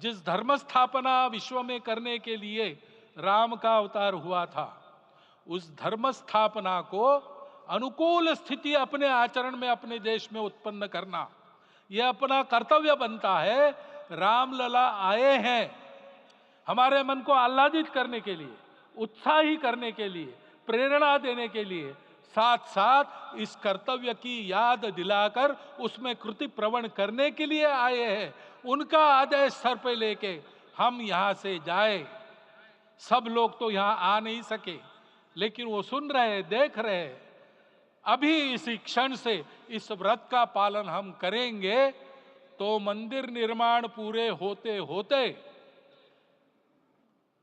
जिस धर्म स्थापना विश्व में करने के लिए राम का अवतार हुआ था, उस धर्म स्थापना को अनुकूल स्थिति अपने आचरण में अपने देश में उत्पन्न करना, यह अपना कर्तव्य बनता है। रामलला आए हैं हमारे मन को आह्लादित करने के लिए, उत्साही करने के लिए, प्रेरणा देने के लिए, साथ साथ इस कर्तव्य की याद दिलाकर उसमें कृति प्रवण करने के लिए आए हैं। उनका आदेश सर पे लेके हम यहां से जाए। सब लोग तो यहां आ नहीं सके, लेकिन वो सुन रहे, देख रहे। अभी इसी क्षण से इस व्रत का पालन हम करेंगे तो मंदिर निर्माण पूरे होते होते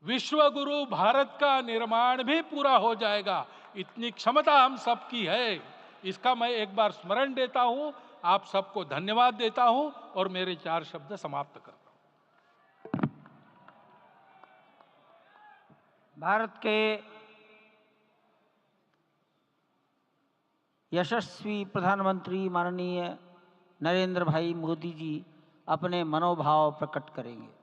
विश्व गुरु भारत का निर्माण भी पूरा हो जाएगा। इतनी क्षमता हम सबकी है। इसका मैं एक बार स्मरण देता हूं, आप सबको धन्यवाद देता हूं और मेरे 4 शब्द समाप्त करता हूं। भारत के यशस्वी प्रधानमंत्री माननीय नरेंद्र भाई मोदी जी अपने मनोभाव प्रकट करेंगे।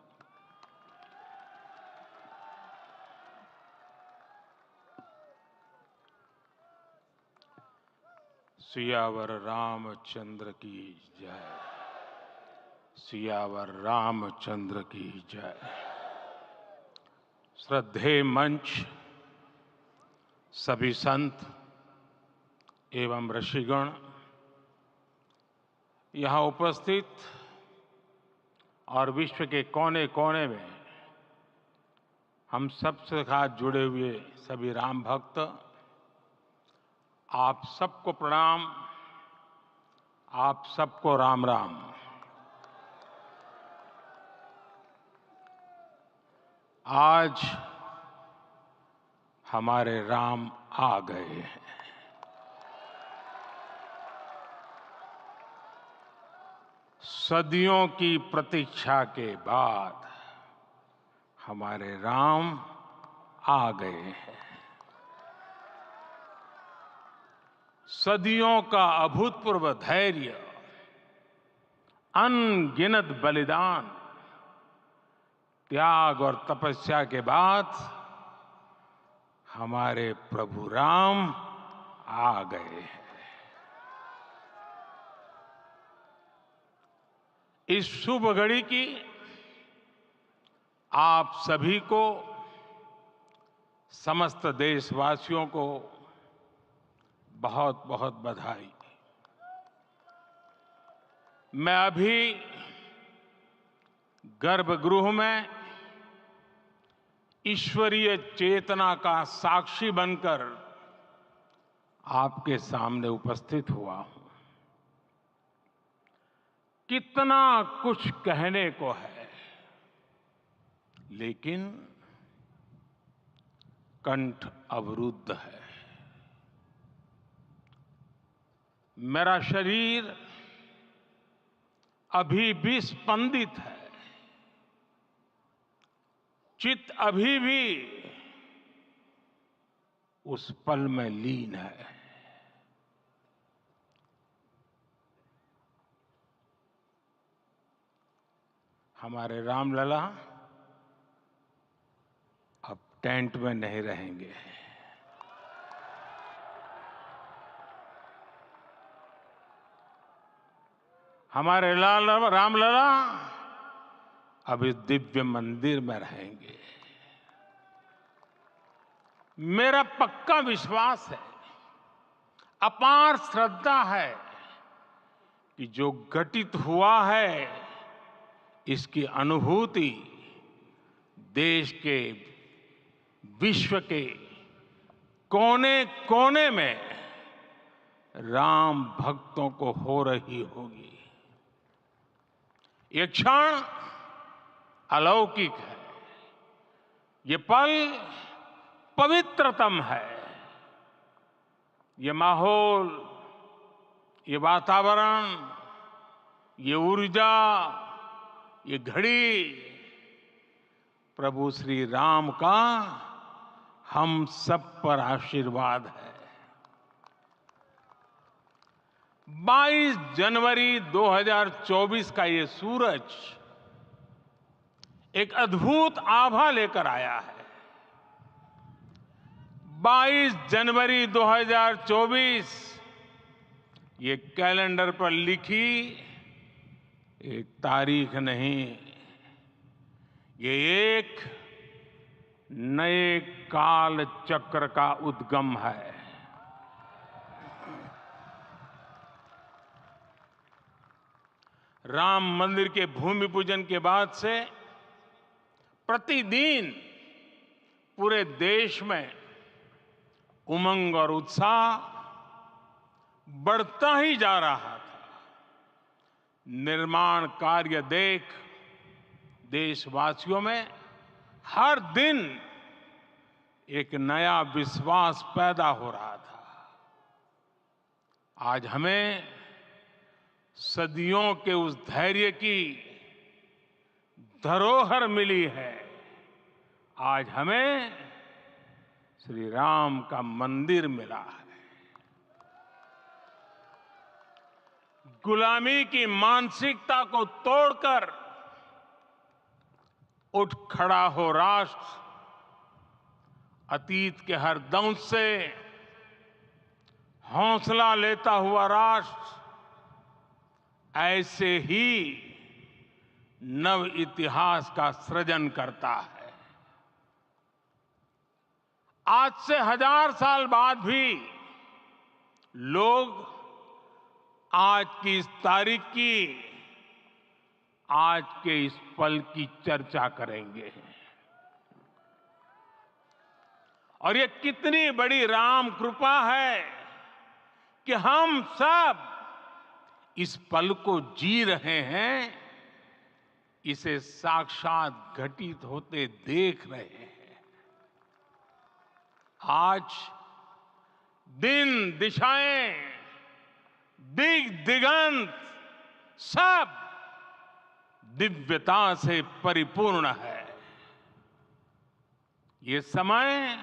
सियावर रामचंद्र की जय। सियावर रामचंद्र की जय। श्रद्धेय मंच, सभी संत एवं ऋषिगण, यहाँ उपस्थित और विश्व के कोने कोने में हम सबसे साथ जुड़े हुए सभी राम भक्त, आप सबको प्रणाम, आप सबको राम राम। आज हमारे राम आ गए हैं। सदियों की प्रतीक्षा के बाद हमारे राम आ गए हैं। सदियों का अभूतपूर्व धैर्य, अनगिनत बलिदान, त्याग और तपस्या के बाद हमारे प्रभु राम आ गए हैं। इस शुभ घड़ी की आप सभी को, समस्त देशवासियों को बहुत बहुत बधाई। मैं अभी गर्भगृह में ईश्वरीय चेतना का साक्षी बनकर आपके सामने उपस्थित हुआ हूं। कितना कुछ कहने को है, लेकिन कंठ अवरुद्ध है। मेरा शरीर अभी भी स्पंदित है, चित्त अभी भी उस पल में लीन है। हमारे रामलला अब टेंट में नहीं रहेंगे। हमारे रामलला अब इस दिव्य मंदिर में रहेंगे। मेरा पक्का विश्वास है, अपार श्रद्धा है कि जो घटित हुआ है इसकी अनुभूति देश के, विश्व के कोने कोने में राम भक्तों को हो रही होगी। ये क्षण अलौकिक है, ये पल पवित्रतम है। ये माहौल, ये वातावरण, ये ऊर्जा, ये घड़ी प्रभु श्री राम का हम सब पर आशीर्वाद है। 22 जनवरी 2024 का ये सूरज एक अद्भुत आभा लेकर आया है। 22 जनवरी 2024 ये कैलेंडर पर लिखी एक तारीख नहीं, ये एक नए काल चक्र का उद्गम है। राम मंदिर के भूमि पूजन के बाद से प्रतिदिन पूरे देश में उमंग और उत्साह बढ़ता ही जा रहा था। निर्माण कार्य देख देशवासियों में हर दिन एक नया विश्वास पैदा हो रहा था। आज हमें सदियों के उस धैर्य की धरोहर मिली है। आज हमें श्री राम का मंदिर मिला है। गुलामी की मानसिकता को तोड़कर उठ खड़ा हो राष्ट्र, अतीत के हर दंश से हौसला लेता हुआ राष्ट्र ऐसे ही नव इतिहास का सृजन करता है। आज से 1000 साल बाद भी लोग आज की इस तारीख की, आज के इस पल की चर्चा करेंगे। और ये कितनी बड़ी राम कृपा है कि हम सब इस पल को जी रहे हैं, इसे साक्षात घटित होते देख रहे हैं। आज दिन, दिशाएं, दिग दिगंत सब दिव्यता से परिपूर्ण है। ये समय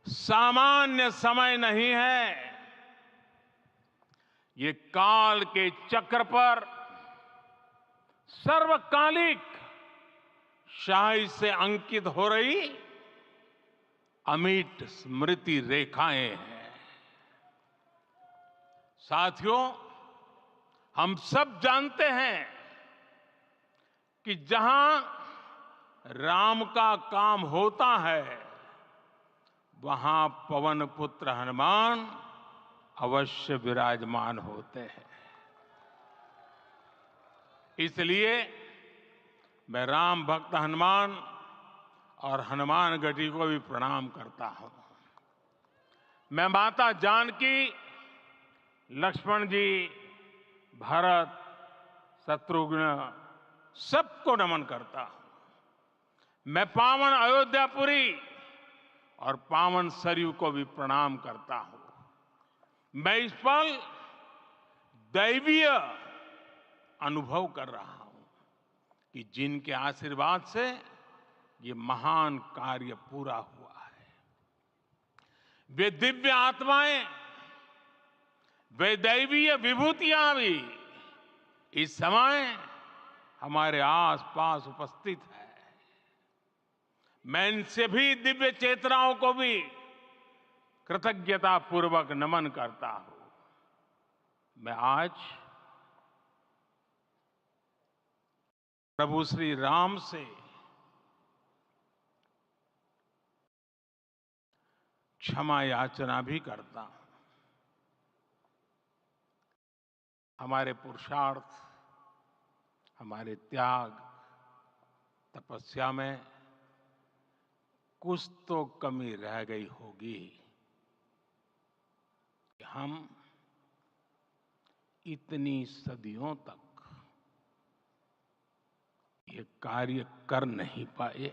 सामान्य समय नहीं है। ये काल के चक्र पर सर्वकालिक शाही से अंकित हो रही अमिट स्मृति रेखाएं हैं। साथियों, हम सब जानते हैं कि जहां राम का काम होता है वहां पवन पुत्र हनुमान अवश्य विराजमान होते हैं। इसलिए मैं राम भक्त हनुमान और हनुमान गढ़ी को भी प्रणाम करता हूं। मैं माता जानकी, लक्ष्मण जी, भरत, शत्रुघ्न सबको नमन करता हूं। मैं पावन अयोध्यापुरी और पावन सरयू को भी प्रणाम करता हूं। मैं इस पल दैवीय अनुभव कर रहा हूं कि जिनके आशीर्वाद से ये महान कार्य पूरा हुआ है। वे दिव्य आत्माएं, वे दैवीय विभूतियां भी इस समय हमारे आसपास उपस्थित है। मैं इनसे भी दिव्य चेतनाओं को भी कृतज्ञता पूर्वक नमन करता हूं। मैं आज प्रभु श्री राम से क्षमा याचना भी करता हूं। हमारे पुरुषार्थ, हमारे त्याग, तपस्या में कुछ तो कमी रह गई होगी कि हम इतनी सदियों तक ये कार्य कर नहीं पाए।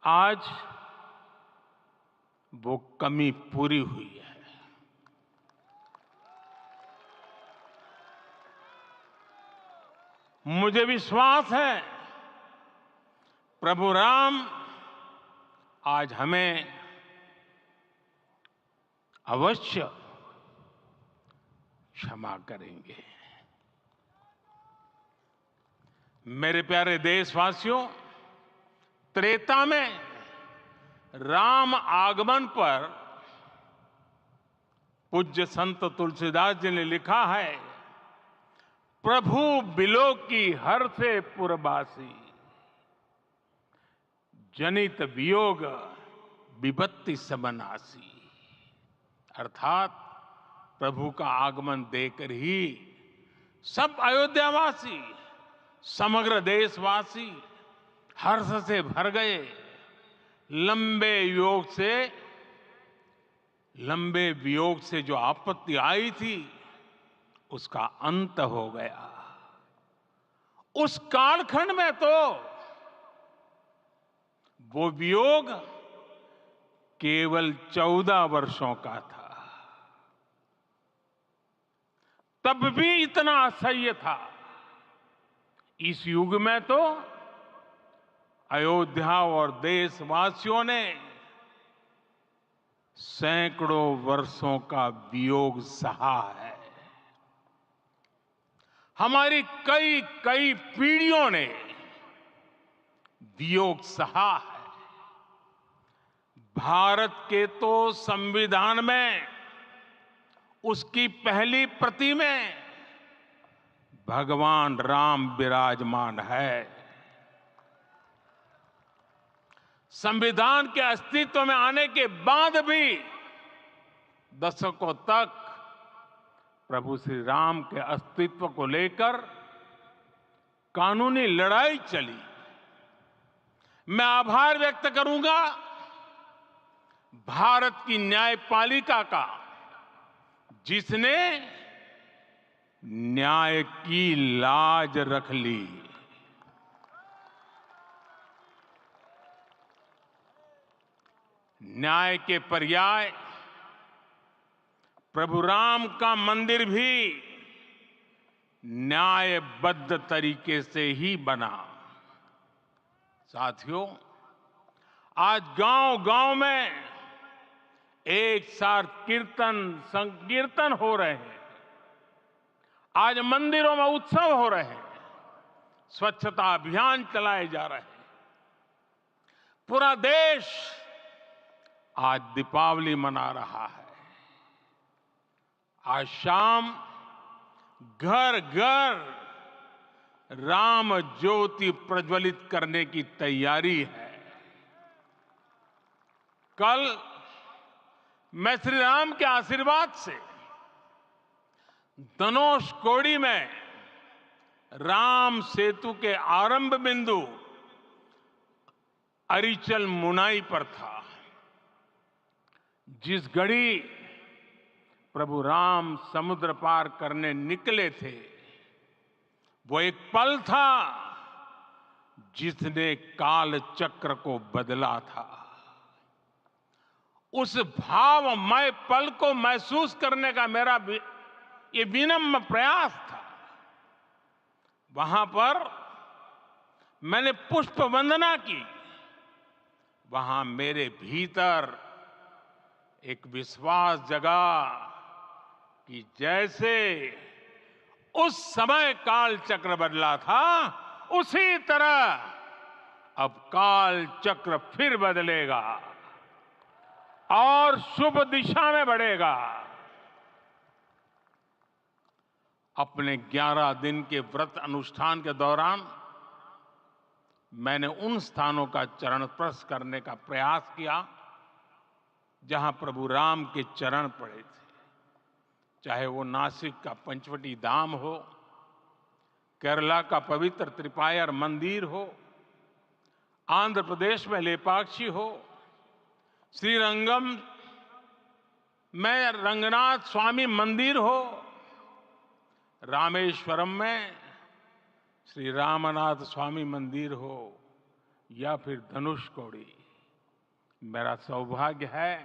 आज वो कमी पूरी हुई है। मुझे विश्वास है प्रभु राम आज हमें अवश्य क्षमा करेंगे। मेरे प्यारे देशवासियों, त्रेता में राम आगमन पर पूज्य संत तुलसीदास जी ने लिखा है, प्रभु बिलो की हर से पुरबासी, जनित वियोग विपत्ति समनासी। अर्थात प्रभु का आगमन देकर ही सब अयोध्यावासी, समग्र देशवासी हर्ष से भर गए। लंबे वियोग से जो आपत्ति आई थी उसका अंत हो गया। उस कालखंड में तो वो वियोग केवल 14 वर्षों का था, तब भी इतना असह्य था। इस युग में तो अयोध्या और देशवासियों ने सैकड़ों वर्षों का वियोग सहा है। हमारी कई कई पीढ़ियों ने वियोग सहा है। भारत के तो संविधान में उसकी पहली प्रति में भगवान राम विराजमान है। संविधान के अस्तित्व में आने के बाद भी दशकों तक प्रभु श्री राम के अस्तित्व को लेकर कानूनी लड़ाई चली। मैं आभार व्यक्त करूंगा भारत की न्यायपालिका का, जिसने न्याय की लाज रख ली। न्याय के पर्याय प्रभु राम का मंदिर भी न्यायबद्ध तरीके से ही बना। साथियों, आज गांव-गांव में एक साथ कीर्तन संकीर्तन हो रहे हैं। आज मंदिरों में उत्सव हो रहे हैं, स्वच्छता अभियान चलाए जा रहे हैं। पूरा देश आज दीपावली मना रहा है। आज शाम घर घर राम ज्योति प्रज्वलित करने की तैयारी है। कल मैं श्री राम के आशीर्वाद से धनुषकोडी में राम सेतु के आरंभ बिंदु अरिचल मुनाई पर था। जिस घड़ी प्रभु राम समुद्र पार करने निकले थे, वो एक पल था जिसने काल चक्र को बदला था। उस भावमय पल को महसूस करने का मेरा ये विनम्र प्रयास था। वहां पर मैंने पुष्प वंदना की। वहां मेरे भीतर एक विश्वास जगा कि जैसे उस समय काल चक्र बदला था, उसी तरह अब काल चक्र फिर बदलेगा और शुभ दिशा में बढ़ेगा। अपने 11 दिन के व्रत अनुष्ठान के दौरान मैंने उन स्थानों का चरण स्पर्श करने का प्रयास किया जहां प्रभु राम के चरण पड़े थे। चाहे वो नासिक का पंचवटी धाम हो, केरला का पवित्र त्रिपायर मंदिर हो, आंध्र प्रदेश में लेपाक्षी हो, श्रीरंगम में रंगनाथ स्वामी मंदिर हो, रामेश्वरम में श्री रामनाथ स्वामी मंदिर हो, या फिर धनुषकोडी। मेरा सौभाग्य है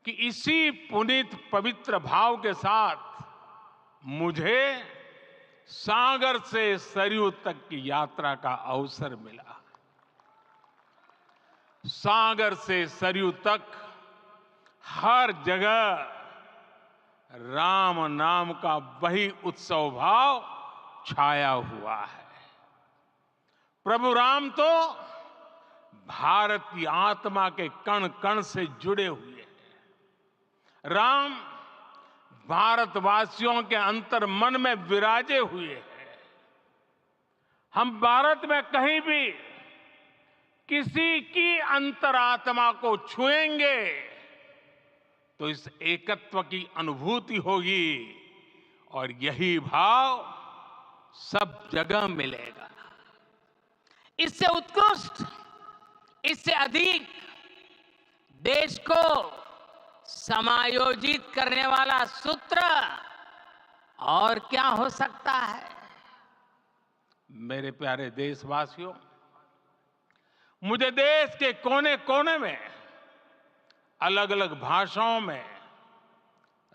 कि इसी पुनीत पवित्र भाव के साथ मुझे सागर से सरयू तक की यात्रा का अवसर मिला। सागर से सरयू तक हर जगह राम नाम का वही उत्सव भाव छाया हुआ है। प्रभु राम तो भारत की आत्मा के कण कण से जुड़े हुए हैं। राम भारतवासियों के अंतर मन में विराजे हुए हैं। हम भारत में कहीं भी किसी की अंतरात्मा को छुएंगे तो इस एकत्व की अनुभूति होगी, और यही भाव सब जगह मिलेगा। इससे उत्कृष्ट, इससे अधिक देश को समायोजित करने वाला सूत्र और क्या हो सकता है? मेरे प्यारे देशवासियों, मुझे देश के कोने कोने में अलग अलग भाषाओं में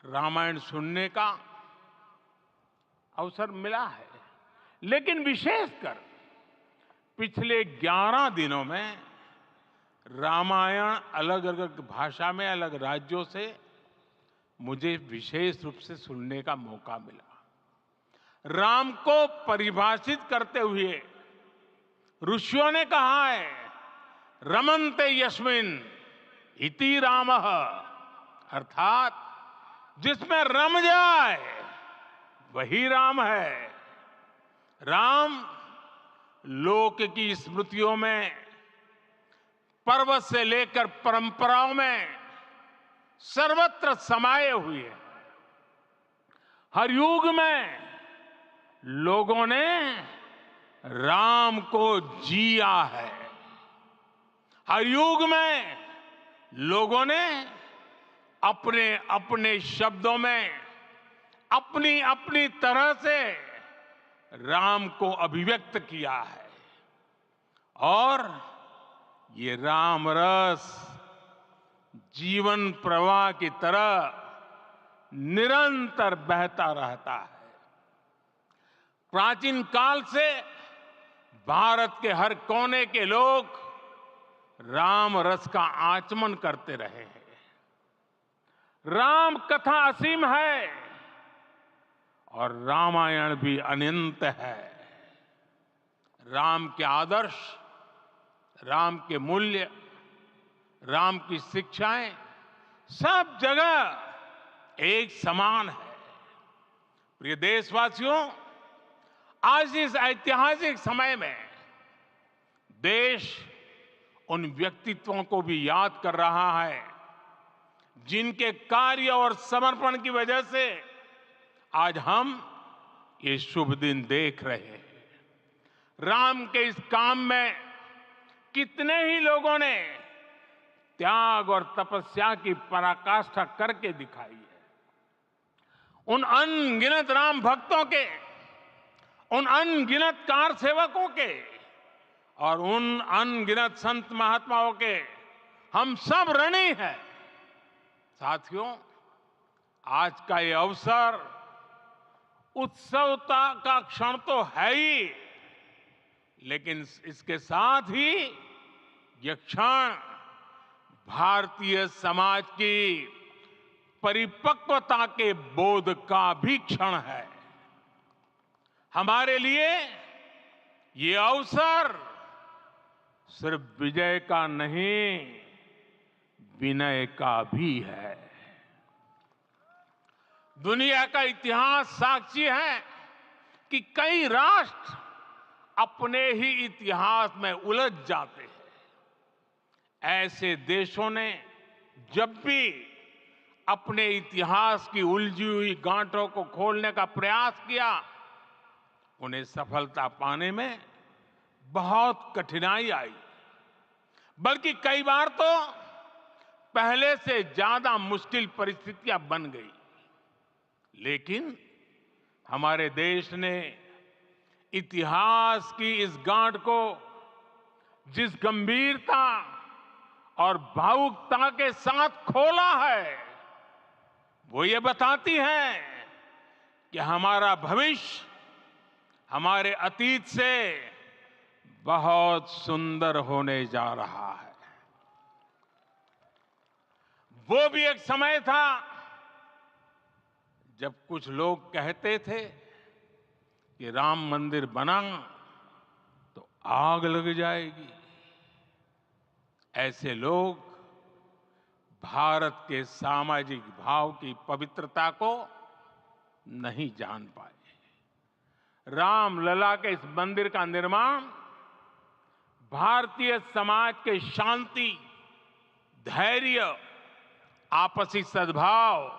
रामायण सुनने का अवसर मिला है, लेकिन विशेषकर पिछले 11 दिनों में रामायण अलग अलग भाषा में अलग राज्यों से मुझे विशेष रूप से सुनने का मौका मिला। राम को परिभाषित करते हुए ऋषियों ने कहा है, रमन्ते यस्मिन् इति रामः, अर्थात जिसमें रम जाए वही राम है। राम लोक की स्मृतियों में, पर्वत से लेकर परंपराओं में सर्वत्र समाये हुए हैं। हर युग में लोगों ने राम को जिया है। हर युग में लोगों ने अपने अपने शब्दों में अपनी अपनी तरह से राम को अभिव्यक्त किया है, और ये राम रस जीवन प्रवाह की तरह निरंतर बहता रहता है। प्राचीन काल से भारत के हर कोने के लोग राम रस का आचमन करते रहे हैं। राम कथा असीम है और रामायण भी अनंत है। राम के आदर्श, राम के मूल्य, राम की शिक्षाएं सब जगह एक समान है। प्रिय देशवासियों, आज इस ऐतिहासिक समय में देश उन व्यक्तित्वों को भी याद कर रहा है जिनके कार्य और समर्पण की वजह से आज हम ये शुभ दिन देख रहे हैं। राम के इस काम में कितने ही लोगों ने त्याग और तपस्या की पराकाष्ठा करके दिखाई है। उन अनगिनत राम भक्तों के, उन अनगिनत कार सेवकों के और उन अनगिनत संत महात्माओं के हम सब ऋणी हैं। साथियों, आज का ये अवसर उत्सवता का क्षण तो है ही, लेकिन इसके साथ ही यह क्षण भारतीय समाज की परिपक्वता के बोध का भी क्षण है। हमारे लिए ये अवसर सिर्फ विजय का नहीं, विनय का भी है। दुनिया का इतिहास साक्षी है कि कई राष्ट्र अपने ही इतिहास में उलझ जाते हैं। ऐसे देशों ने जब भी अपने इतिहास की उलझी हुई गांठों को खोलने का प्रयास किया, उन्हें सफलता पाने में बहुत कठिनाई आई, बल्कि कई बार तो पहले से ज्यादा मुश्किल परिस्थितियां बन गई। लेकिन हमारे देश ने इतिहास की इस गांठ को जिस गंभीरता और भावुकता के साथ खोला है, वो ये बताती है कि हमारा भविष्य हमारे अतीत से बहुत सुंदर होने जा रहा है। वो भी एक समय था जब कुछ लोग कहते थे कि राम मंदिर बना तो आग लग जाएगी। ऐसे लोग भारत के सामाजिक भाव की पवित्रता को नहीं जान पाए। रामलला के इस मंदिर का निर्माण भारतीय समाज के शांति, धैर्य, आपसी सद्भाव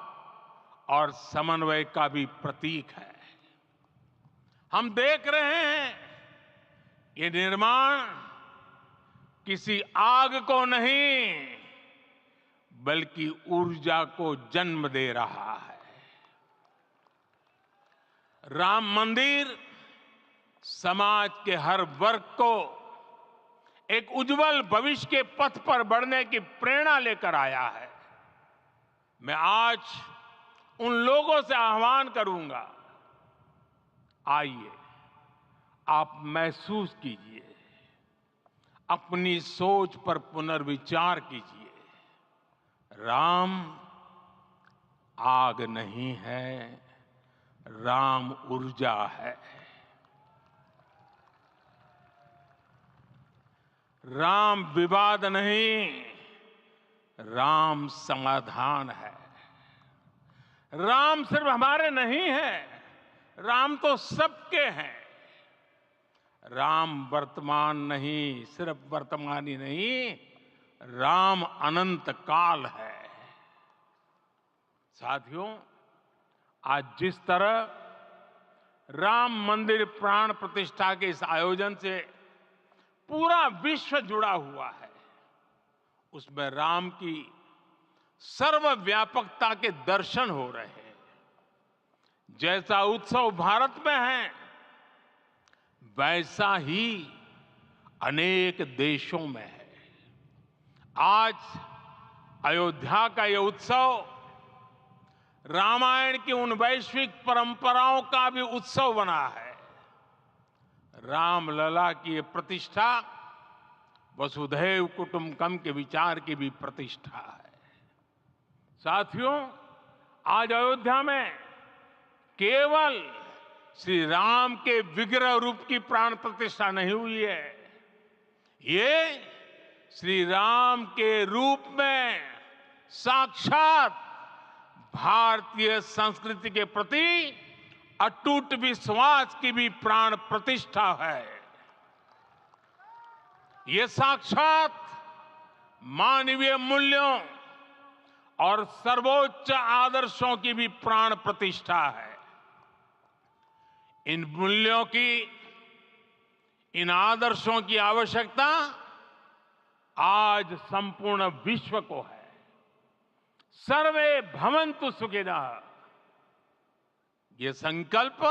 और समन्वय का भी प्रतीक है। हम देख रहे हैं ये निर्माण किसी आग को नहीं बल्कि ऊर्जा को जन्म दे रहा है। राम मंदिर समाज के हर वर्ग को एक उज्जवल भविष्य के पथ पर बढ़ने की प्रेरणा लेकर आया है। मैं आज उन लोगों से आह्वान करूंगा, आइए आप महसूस कीजिए, अपनी सोच पर पुनर्विचार कीजिए। राम आग नहीं है, राम ऊर्जा है। राम विवाद नहीं, राम समाधान है। राम सिर्फ हमारे नहीं है, राम तो सबके हैं। राम वर्तमान नहीं, सिर्फ वर्तमान ही नहीं, राम अनंत काल है। साथियों, आज जिस तरह राम मंदिर प्राण प्रतिष्ठा के इस आयोजन से पूरा विश्व जुड़ा हुआ है, उसमें राम की सर्वव्यापकता के दर्शन हो रहे हैं। जैसा उत्सव भारत में है, वैसा ही अनेक देशों में है। आज अयोध्या का यह उत्सव रामायण की उन वैश्विक परंपराओं का भी उत्सव बना है। रामलला की ये प्रतिष्ठा वसुधैव कुटुंबकम के विचार की भी प्रतिष्ठा है। साथियों, आज अयोध्या में केवल श्री राम के विग्रह रूप की प्राण प्रतिष्ठा नहीं हुई है, ये श्री राम के रूप में साक्षात भारतीय संस्कृति के प्रति अटूट विश्वास की भी प्राण प्रतिष्ठा है। ये साक्षात मानवीय मूल्यों और सर्वोच्च आदर्शों की भी प्राण प्रतिष्ठा है। इन मूल्यों की, इन आदर्शों की आवश्यकता आज संपूर्ण विश्व को है। सर्वे भवन्तु सुखिनः, ये संकल्प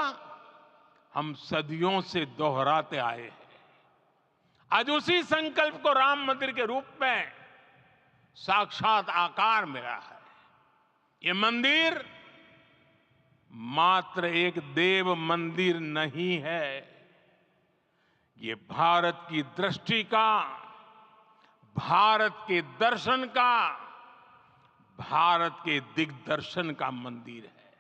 हम सदियों से दोहराते आए हैं। आज उसी संकल्प को राम मंदिर के रूप में साक्षात आकार मिला है। ये मंदिर मात्र एक देव मंदिर नहीं है, ये भारत की दृष्टि का, भारत के दर्शन का, भारत के दिग्दर्शन का मंदिर है।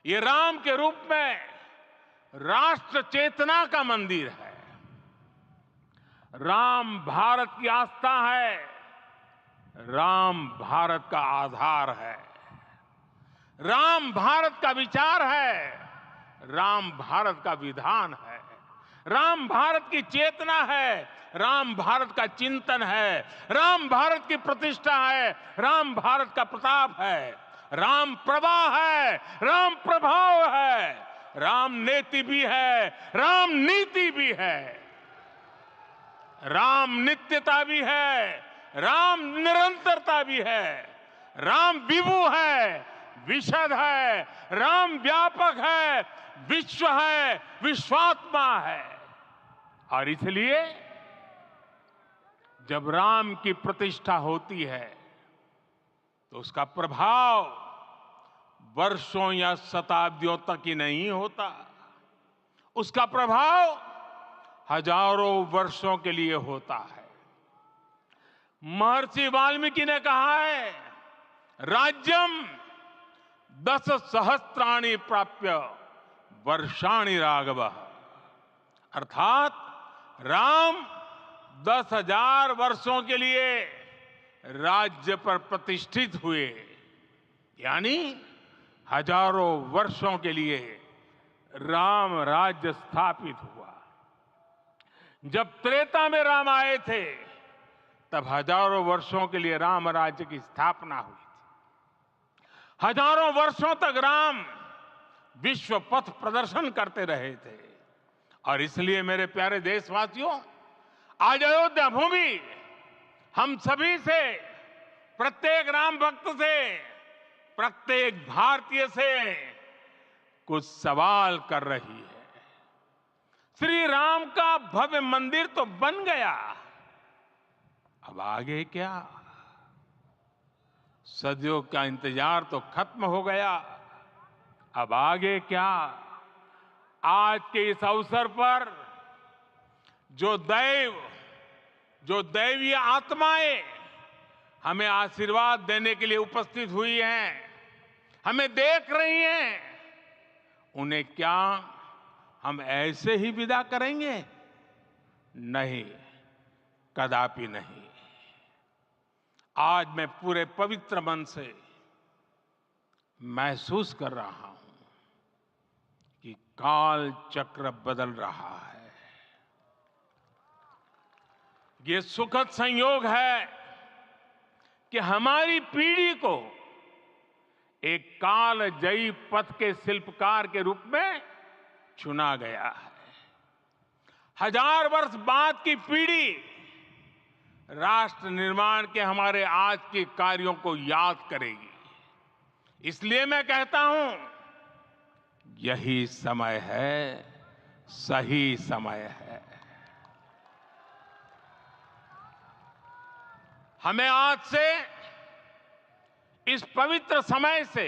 ये राम के रूप में राष्ट्र चेतना का मंदिर है। राम भारत की आस्था है, राम भारत का आधार है। राम भारत का विचार है, राम भारत का विधान है, राम भारत की चेतना है, राम भारत का चिंतन है, राम भारत की प्रतिष्ठा है, राम भारत का प्रताप है, राम प्रवाह है, राम प्रभाव है, राम नेति भी है, राम नीति भी है, राम नित्यता भी है, राम निरंतरता भी है, राम विभु है, विशद है, राम व्यापक है, विश्व है, विश्वात्मा है। और इसलिए जब राम की प्रतिष्ठा होती है तो उसका प्रभाव वर्षों या शताब्दियों तक ही नहीं होता, उसका प्रभाव हजारों वर्षों के लिए होता है। महर्षि वाल्मीकि ने कहा है, राज्यम 10 सहस्त्राणि प्राप्य वर्षाणि राघव, अर्थात राम 10,000 वर्षों के लिए राज्य पर प्रतिष्ठित हुए, यानी हजारों वर्षों के लिए राम राज्य स्थापित हुआ। जब त्रेता में राम आए थे तब हजारों वर्षों के लिए राम राज्य की स्थापना हुई थी। हजारों वर्षों तक राम विश्व पथ प्रदर्शन करते रहे थे। और इसलिए मेरे प्यारे देशवासियों, आज अयोध्या भूमि हम सभी से, प्रत्येक राम भक्त से, प्रत्येक भारतीय से कुछ सवाल कर रही है। श्री राम का भव्य मंदिर तो बन गया, अब आगे क्या? सदियों का इंतजार तो खत्म हो गया, अब आगे क्या? आज के इस अवसर पर जो दैवीय आत्माएं हमें आशीर्वाद देने के लिए उपस्थित हुई हैं, हमें देख रही हैं, उन्हें क्या हम ऐसे ही विदा करेंगे? नहीं, कदापि नहीं। आज मैं पूरे पवित्र मन से महसूस कर रहा हूं कि काल चक्र बदल रहा है। ये सुखद संयोग है कि हमारी पीढ़ी को एक कालजयी पथ के शिल्पकार के रूप में चुना गया है। 1000 वर्ष बाद की पीढ़ी राष्ट्र निर्माण के हमारे आज के कार्यों को याद करेगी। इसलिए मैं कहता हूं, यही समय है, सही समय है। हमें आज से, इस पवित्र समय से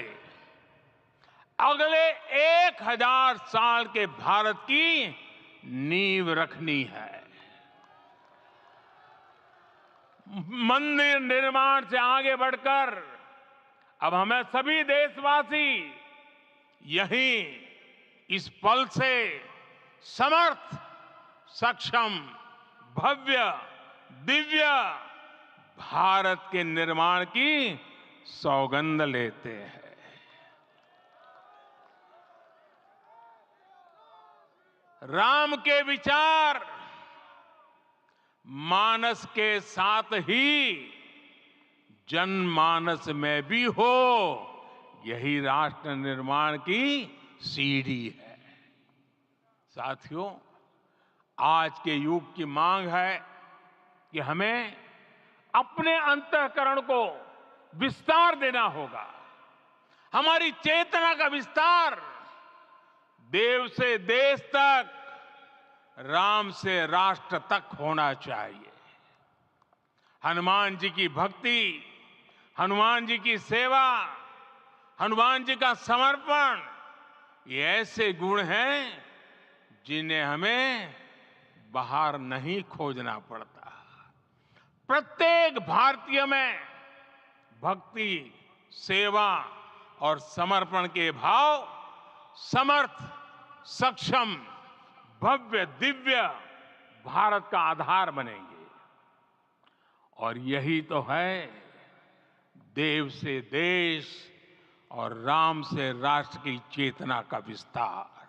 अगले 1000 साल के भारत की नींव रखनी है। मंदिर निर्माण से आगे बढ़कर अब हमें सभी देशवासी यहीं इस पल से समर्थ, सक्षम, भव्य, दिव्य भारत के निर्माण की सौगंध लेते हैं। राम के विचार मानस के साथ ही जनमानस में भी हो, यही राष्ट्र निर्माण की सीढ़ी है। साथियों, आज के युग की मांग है कि हमें अपने अंतःकरण को विस्तार देना होगा। हमारी चेतना का विस्तार देव से देश तक, राम से राष्ट्र तक होना चाहिए। हनुमान जी की भक्ति, हनुमान जी की सेवा, हनुमान जी का समर्पण, ये ऐसे गुण हैं जिन्हें हमें बाहर नहीं खोजना पड़ता। प्रत्येक भारतीय में भक्ति, सेवा और समर्पण के भाव समर्थ, सक्षम, भव्य, दिव्य भारत का आधार बनेंगे। और यही तो है देव से देश और राम से राष्ट्र की चेतना का विस्तार।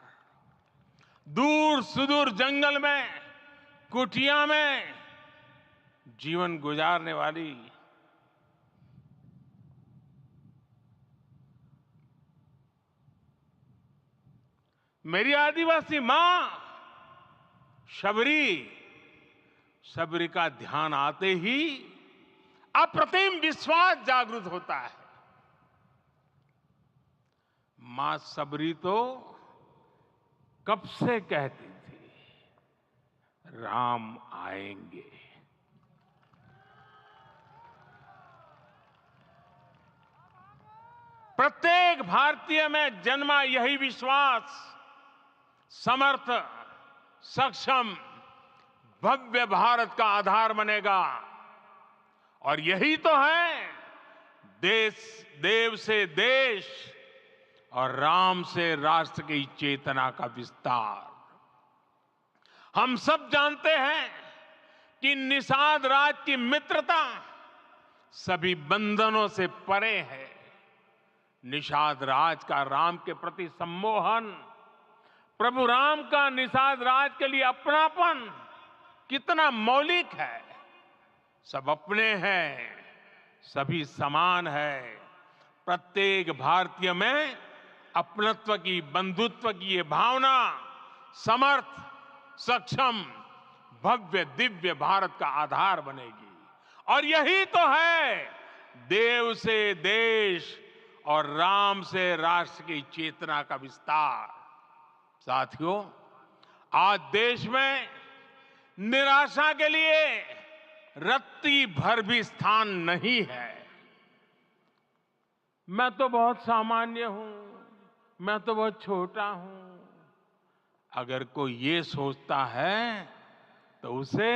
दूर सुदूर जंगल में, कुटिया में जीवन गुजारने वाली मेरी आदिवासी मां शबरी का ध्यान आते ही अप्रतिम विश्वास जागृत होता है। मां शबरी तो कब से कहती थी, राम आएंगे। प्रत्येक भारतीय में जन्मा यही विश्वास समर्थ, सक्षम, भव्य भारत का आधार बनेगा। और यही तो है देव से देश और राम से राष्ट्र की चेतना का विस्तार। हम सब जानते हैं कि निषाद राज की मित्रता सभी बंधनों से परे है। निषाद राज का राम के प्रति सम्मोहन, प्रभु राम का निषाद राज के लिए अपनापन कितना मौलिक है। सब अपने हैं, सभी समान है। प्रत्येक भारतीय में अपनत्व की, बंधुत्व की ये भावना समर्थ, सक्षम, भव्य, दिव्य भारत का आधार बनेगी। और यही तो है देव से देश और राम से राष्ट्र की चेतना का विस्तार। साथियों, आज देश में निराशा के लिए रत्ती भर भी स्थान नहीं है। मैं तो बहुत सामान्य हूं, मैं तो बहुत छोटा हूं। अगर कोई ये सोचता है तो उसे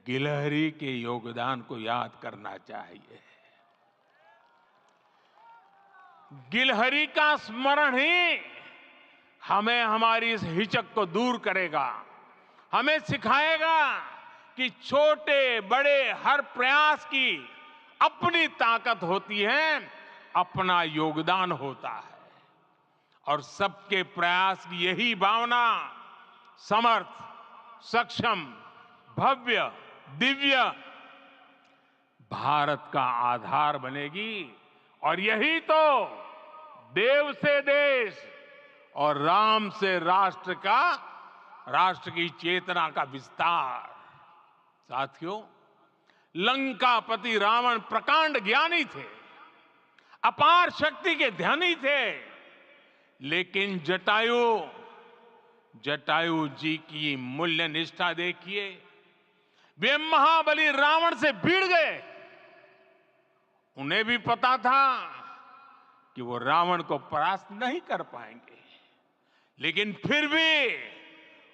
गिलहरी के योगदान को याद करना चाहिए। गिलहरी का स्मरण ही हमें हमारी इस हिचक को दूर करेगा, हमें सिखाएगा कि छोटे बड़े हर प्रयास की अपनी ताकत होती है, अपना योगदान होता है। और सबके प्रयास की यही भावना समर्थ, सक्षम, भव्य, दिव्य भारत का आधार बनेगी। और यही तो देव से देश और राम से राष्ट्र की चेतना का विस्तार। साथियों, लंकापति रावण प्रकांड ज्ञानी थे, अपार शक्ति के धनी थे, लेकिन जटायु जी की मूल्य निष्ठा देखिए। वे महाबली रावण से भिड़ गए। उन्हें भी पता था कि वो रावण को परास्त नहीं कर पाएंगे, लेकिन फिर भी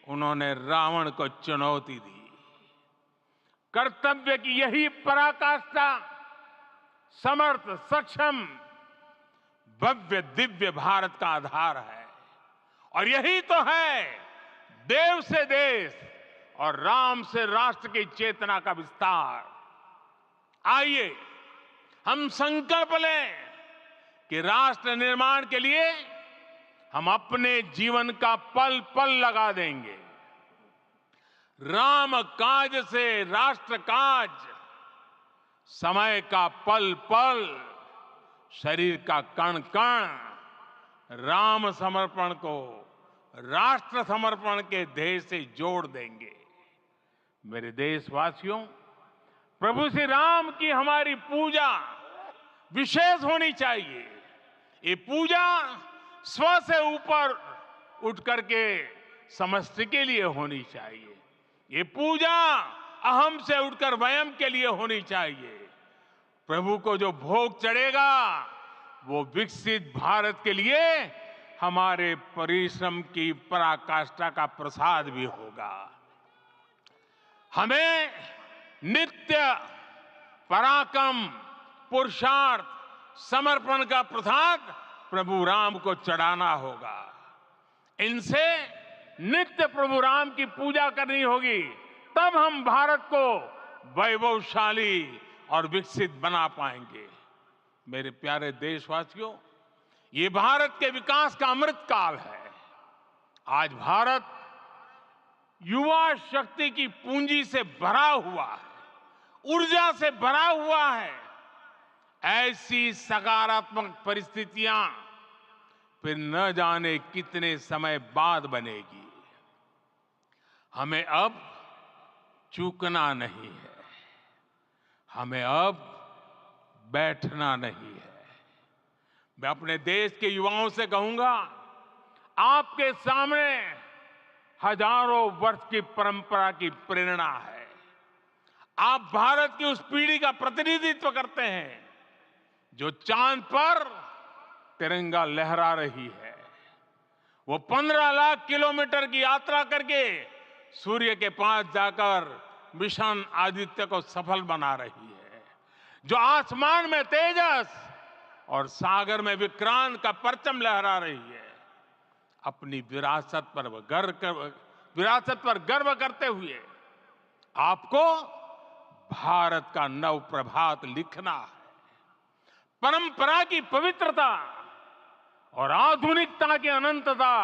उन्होंने रावण को चुनौती दी। कर्तव्य की यही पराकाष्ठा समर्थ, सक्षम, भव्य, दिव्य भारत का आधार है। और यही तो है देव से देश और राम से राष्ट्र की चेतना का विस्तार। आइए हम संकल्प लें कि राष्ट्र निर्माण के लिए हम अपने जीवन का पल पल लगा देंगे। राम काज से राष्ट्र काज, समय का पल पल, शरीर का कण कण राम समर्पण को राष्ट्र समर्पण के ध्येय से जोड़ देंगे। मेरे देशवासियों, प्रभु श्री राम की हमारी पूजा विशेष होनी चाहिए। ये पूजा स्व से ऊपर उठ करके समष्टि के लिए होनी चाहिए। ये पूजा अहम से उठकर वयम के लिए होनी चाहिए। प्रभु को जो भोग चढ़ेगा वो विकसित भारत के लिए हमारे परिश्रम की पराकाष्ठा का प्रसाद भी होगा। हमें नित्य पराक्रम, पुरुषार्थ, समर्पण का प्रसाद प्रभु राम को चढ़ाना होगा। इनसे नित्य प्रभु राम की पूजा करनी होगी, तब हम भारत को वैभवशाली और विकसित बना पाएंगे। मेरे प्यारे देशवासियों, ये भारत के विकास का अमृत काल है। आज भारत युवा शक्ति की पूंजी से भरा हुआ है, ऊर्जा से भरा हुआ है। ऐसी सकारात्मक परिस्थितियां फिर न जाने कितने समय बाद बनेगी। हमें अब चूकना नहीं है, हमें अब बैठना नहीं है। मैं अपने देश के युवाओं से कहूंगा, आपके सामने हजारों वर्ष की परंपरा की प्रेरणा है। आप भारत की उस पीढ़ी का प्रतिनिधित्व करते हैं जो चांद पर तिरंगा लहरा रही है। वो 15 लाख किलोमीटर की यात्रा करके सूर्य के पास जाकर मिशन आदित्य को सफल बना रही है। जो आसमान में तेजस और सागर में विक्रांत का परचम लहरा रही है। अपनी विरासत पर गर्व करते हुए आपको भारत का नव प्रभात लिखना है। परंपरा की पवित्रता और आधुनिकता की अनंतता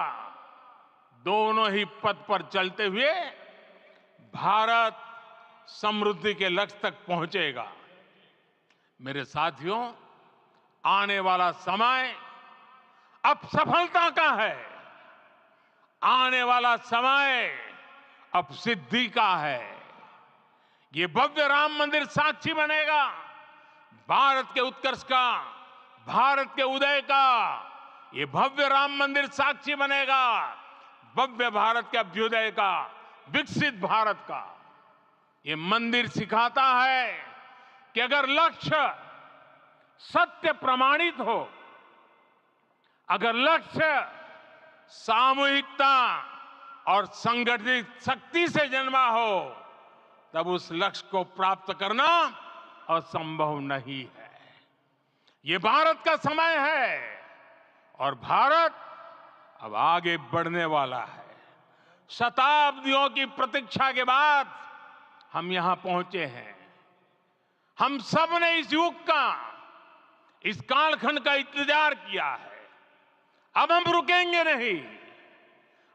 दोनों ही पथ पर चलते हुए भारत समृद्धि के लक्ष्य तक पहुंचेगा। मेरे साथियों, आने वाला समय अब सफलता का है। आने वाला समय अब सिद्धि का है। ये भव्य राम मंदिर साक्षी बनेगा भारत के उत्कर्ष का, भारत के उदय का। ये भव्य राम मंदिर साक्षी बनेगा भव्य भारत के अभ्युदय का, विकसित भारत का। ये मंदिर सिखाता है कि अगर लक्ष्य सत्य प्रमाणित हो, अगर लक्ष्य सामूहिकता और संगठित शक्ति से जन्मा हो, तब उस लक्ष्य को प्राप्त करना असंभव नहीं है। ये भारत का समय है और भारत अब आगे बढ़ने वाला है। शताब्दियों की प्रतीक्षा के बाद हम यहां पहुंचे हैं। हम सब ने इस युग का, इस कालखंड का इंतजार किया है। अब हम रुकेंगे नहीं,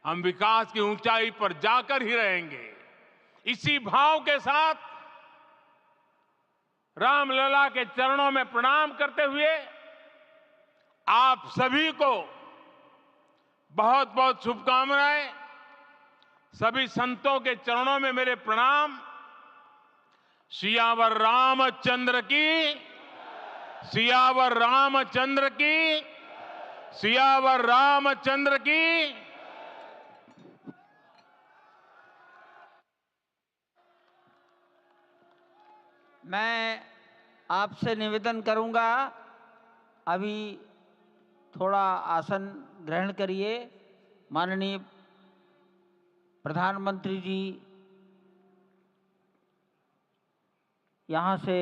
हम विकास की ऊंचाई पर जाकर ही रहेंगे। इसी भाव के साथ रामलला के चरणों में प्रणाम करते हुए आप सभी को बहुत बहुत शुभकामनाएं। सभी संतों के चरणों में मेरे प्रणाम। सियावर रामचंद्र की, सियावर रामचंद्र की, सियावर रामचंद्र की। मैं आपसे निवेदन करूंगा, अभी थोड़ा आसन ग्रहण करिए। माननीय प्रधानमंत्री जी यहाँ से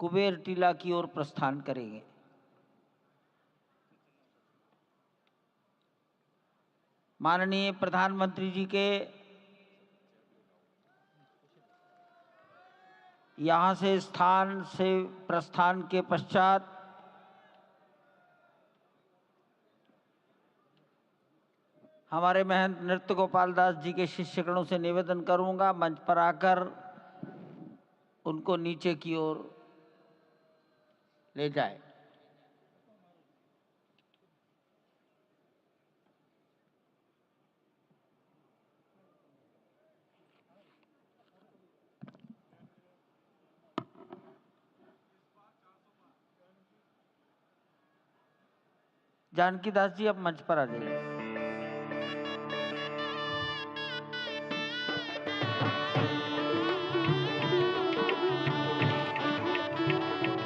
कुबेर टीला की ओर प्रस्थान करेंगे। माननीय प्रधानमंत्री जी के यहाँ से स्थान से प्रस्थान के पश्चात हमारे महंत नृत्य गोपाल दास जी के शिष्यगणों से निवेदन करूंगा, मंच पर आकर उनको नीचे की ओर ले जाए। जानकी दास जी, अब मंच पर आ जाइए।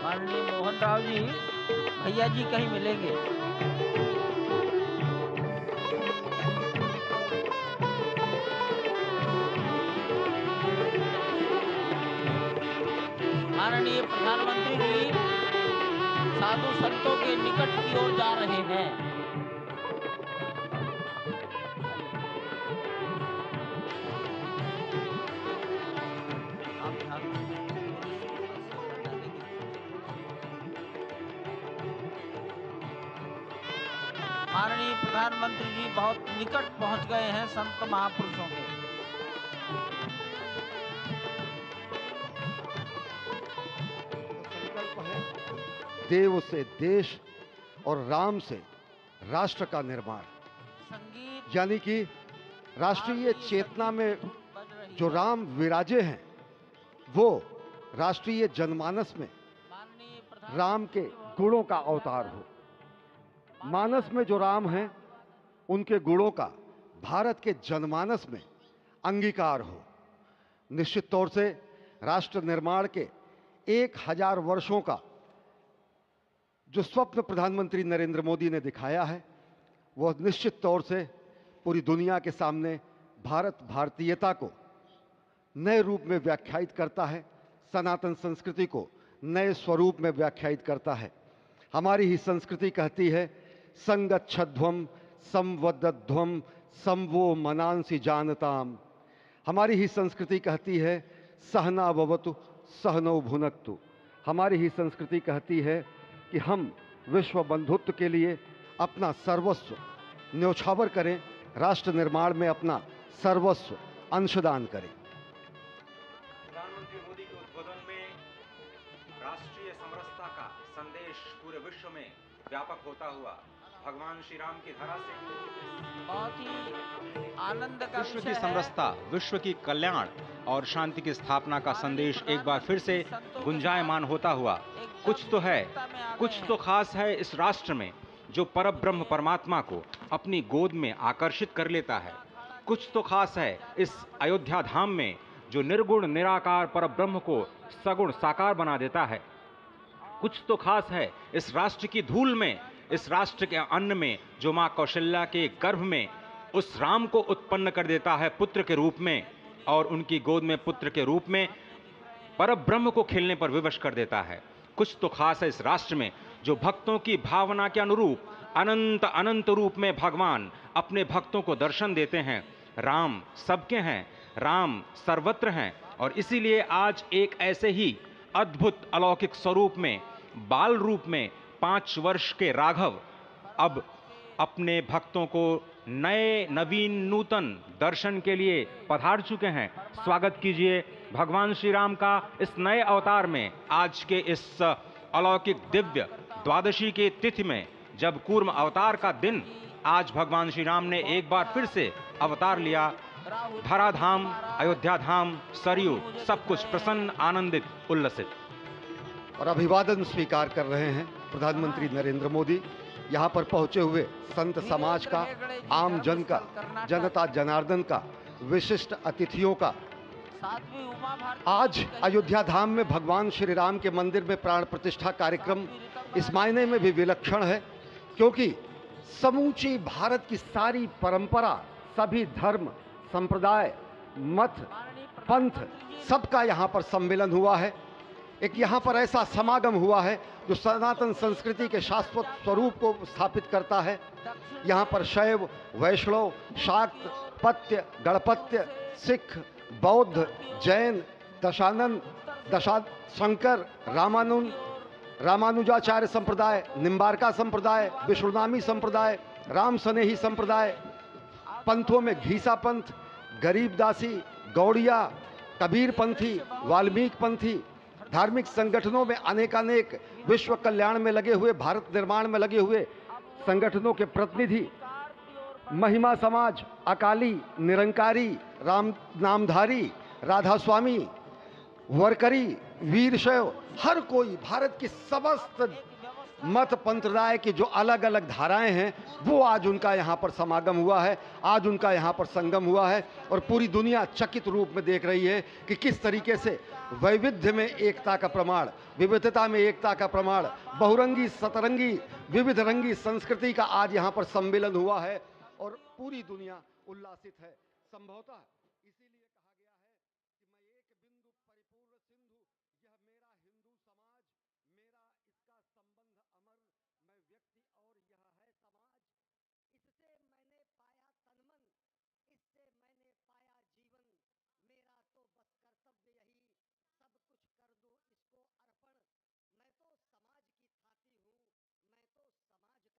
माननीय मोहन राव जी, भैया जी कहीं मिलेंगे। माननीय प्रधानमंत्री जी साधु संतों के निकट की ओर जा रहे हैं। माननीय प्रधानमंत्री जी बहुत निकट पहुंच गए हैं संत महापुरुषों के। संकल्प है देव से देश और राम से राष्ट्र का निर्माण, यानी कि राष्ट्रीय चेतना में जो राम विराजे हैं वो राष्ट्रीय जनमानस में राम के गुणों का अवतार हो। मानस में जो राम हैं उनके गुणों का भारत के जनमानस में अंगीकार हो। निश्चित तौर से राष्ट्र निर्माण के 1000 वर्षों का जो स्वप्न प्रधानमंत्री नरेंद्र मोदी ने दिखाया है वह निश्चित तौर से पूरी दुनिया के सामने भारत भारतीयता को नए रूप में व्याख्यायित करता है, सनातन संस्कृति को नए स्वरूप में व्याख्यायित करता है। हमारी ही संस्कृति कहती है संगच्छध्वम संवदध्वम संवो मनांसि जानताम। हमारी ही संस्कृति कहती है सहना भवतु सहनौ भुनक्तु। हमारी ही संस्कृति कहती है कि हम विश्व बंधुत्व के लिए अपना सर्वस्व न्यौछावर करें, राष्ट्र निर्माण में अपना सर्वस्व अंशदान करें। प्रधानमंत्री मोदी के उद्बोधन में राष्ट्रीय समरसता का संदेश पूरे विश्व में व्यापक होता हुआ भगवान श्री राम की धरा से बहुत ही आनंद का विश्व की समरसता, विश्व की कल्याण और शांति की स्थापना का संदेश एक बार फिर से गुंजायमान होता हुआ कुछ तो है, कुछ तो खास है इस राष्ट्र में जो परब्रह्म परमात्मा को अपनी गोद में आकर्षित कर लेता है। कुछ तो खास है इस अयोध्या धाम में जो निर्गुण निराकार परब्रह्म को सगुण साकार बना देता है। कुछ तो खास है इस राष्ट्र की धूल में, इस राष्ट्र के अन्न में जो मां कौशल्या के गर्भ में उस राम को उत्पन्न कर देता है पुत्र के रूप में, और उनकी गोद में पुत्र के रूप में परब्रह्म को खेलने पर विवश कर देता है। कुछ तो खास है इस राष्ट्र में जो भक्तों की भावना के अनुरूप अनंत अनंत रूप में भगवान अपने भक्तों को दर्शन देते हैं। राम सबके हैं, राम सर्वत्र हैं, और इसीलिए आज एक ऐसे ही अद्भुत अलौकिक स्वरूप में, बाल रूप में 5 वर्ष के राघव अब अपने भक्तों को नए नवीन नूतन दर्शन के लिए पधार चुके हैं। स्वागत कीजिए भगवान श्री राम का इस नए अवतार में। आज के इस अलौकिक दिव्य द्वादशी के तिथि में, जब कूर्म अवतार का दिन, आज भगवान श्री राम ने एक बार फिर से अवतार लिया। धरा धाम, अयोध्या धाम, सरयू, सब कुछ प्रसन्न, आनंदित, उल्लसित। और अभिवादन स्वीकार कर रहे हैं प्रधानमंत्री नरेंद्र मोदी। यहाँ पर पहुंचे हुए संत समाज का, आम जन का, जनता जनार्दन का, विशिष्ट अतिथियों का। आज अयोध्या धाम में भगवान श्री राम के मंदिर में प्राण प्रतिष्ठा कार्यक्रम इस मायने में भी विलक्षण है क्योंकि समूची भारत की सारी परंपरा, सभी धर्म, संप्रदाय, मत, पंथ, सबका यहाँ पर सम्मिलन हुआ है। एक यहाँ पर ऐसा समागम हुआ है जो सनातन संस्कृति के शाश्वत स्वरूप को स्थापित करता है। यहाँ पर शैव, वैष्णव, शाक्त, पत्य, गणपत्य, सिख, बौद्ध, जैन, दशानंद, शंकर, रामानुजाचार्य संप्रदाय, निम्बारका संप्रदाय, विष्णुनामी संप्रदाय, राम सनेही संप्रदाय, पंथों में घीसा पंथ, गरीबदासी, गौड़िया, कबीर पंथी, वाल्मीकि पंथी, धार्मिक संगठनों में अनेकानेक विश्व कल्याण में लगे हुए, भारत निर्माण में लगे हुए संगठनों के प्रतिनिधि, महिमा समाज, अकाली, निरंकारी, राम नामधारी, राधा स्वामी, वरकरी, वीरशैव, हर कोई भारत की समस्त मत पंथराय की जो अलग अलग धाराएं हैं वो आज उनका यहाँ पर समागम हुआ है, आज उनका यहाँ पर संगम हुआ है। और पूरी दुनिया चकित रूप में देख रही है कि किस तरीके से वैविध्य में एकता का प्रमाण, विविधता में एकता का प्रमाण, बहुरंगी सतरंगी विविध रंगी संस्कृति का आज यहाँ पर सम्मेलन हुआ है और पूरी दुनिया उल्लासित है। संभवतः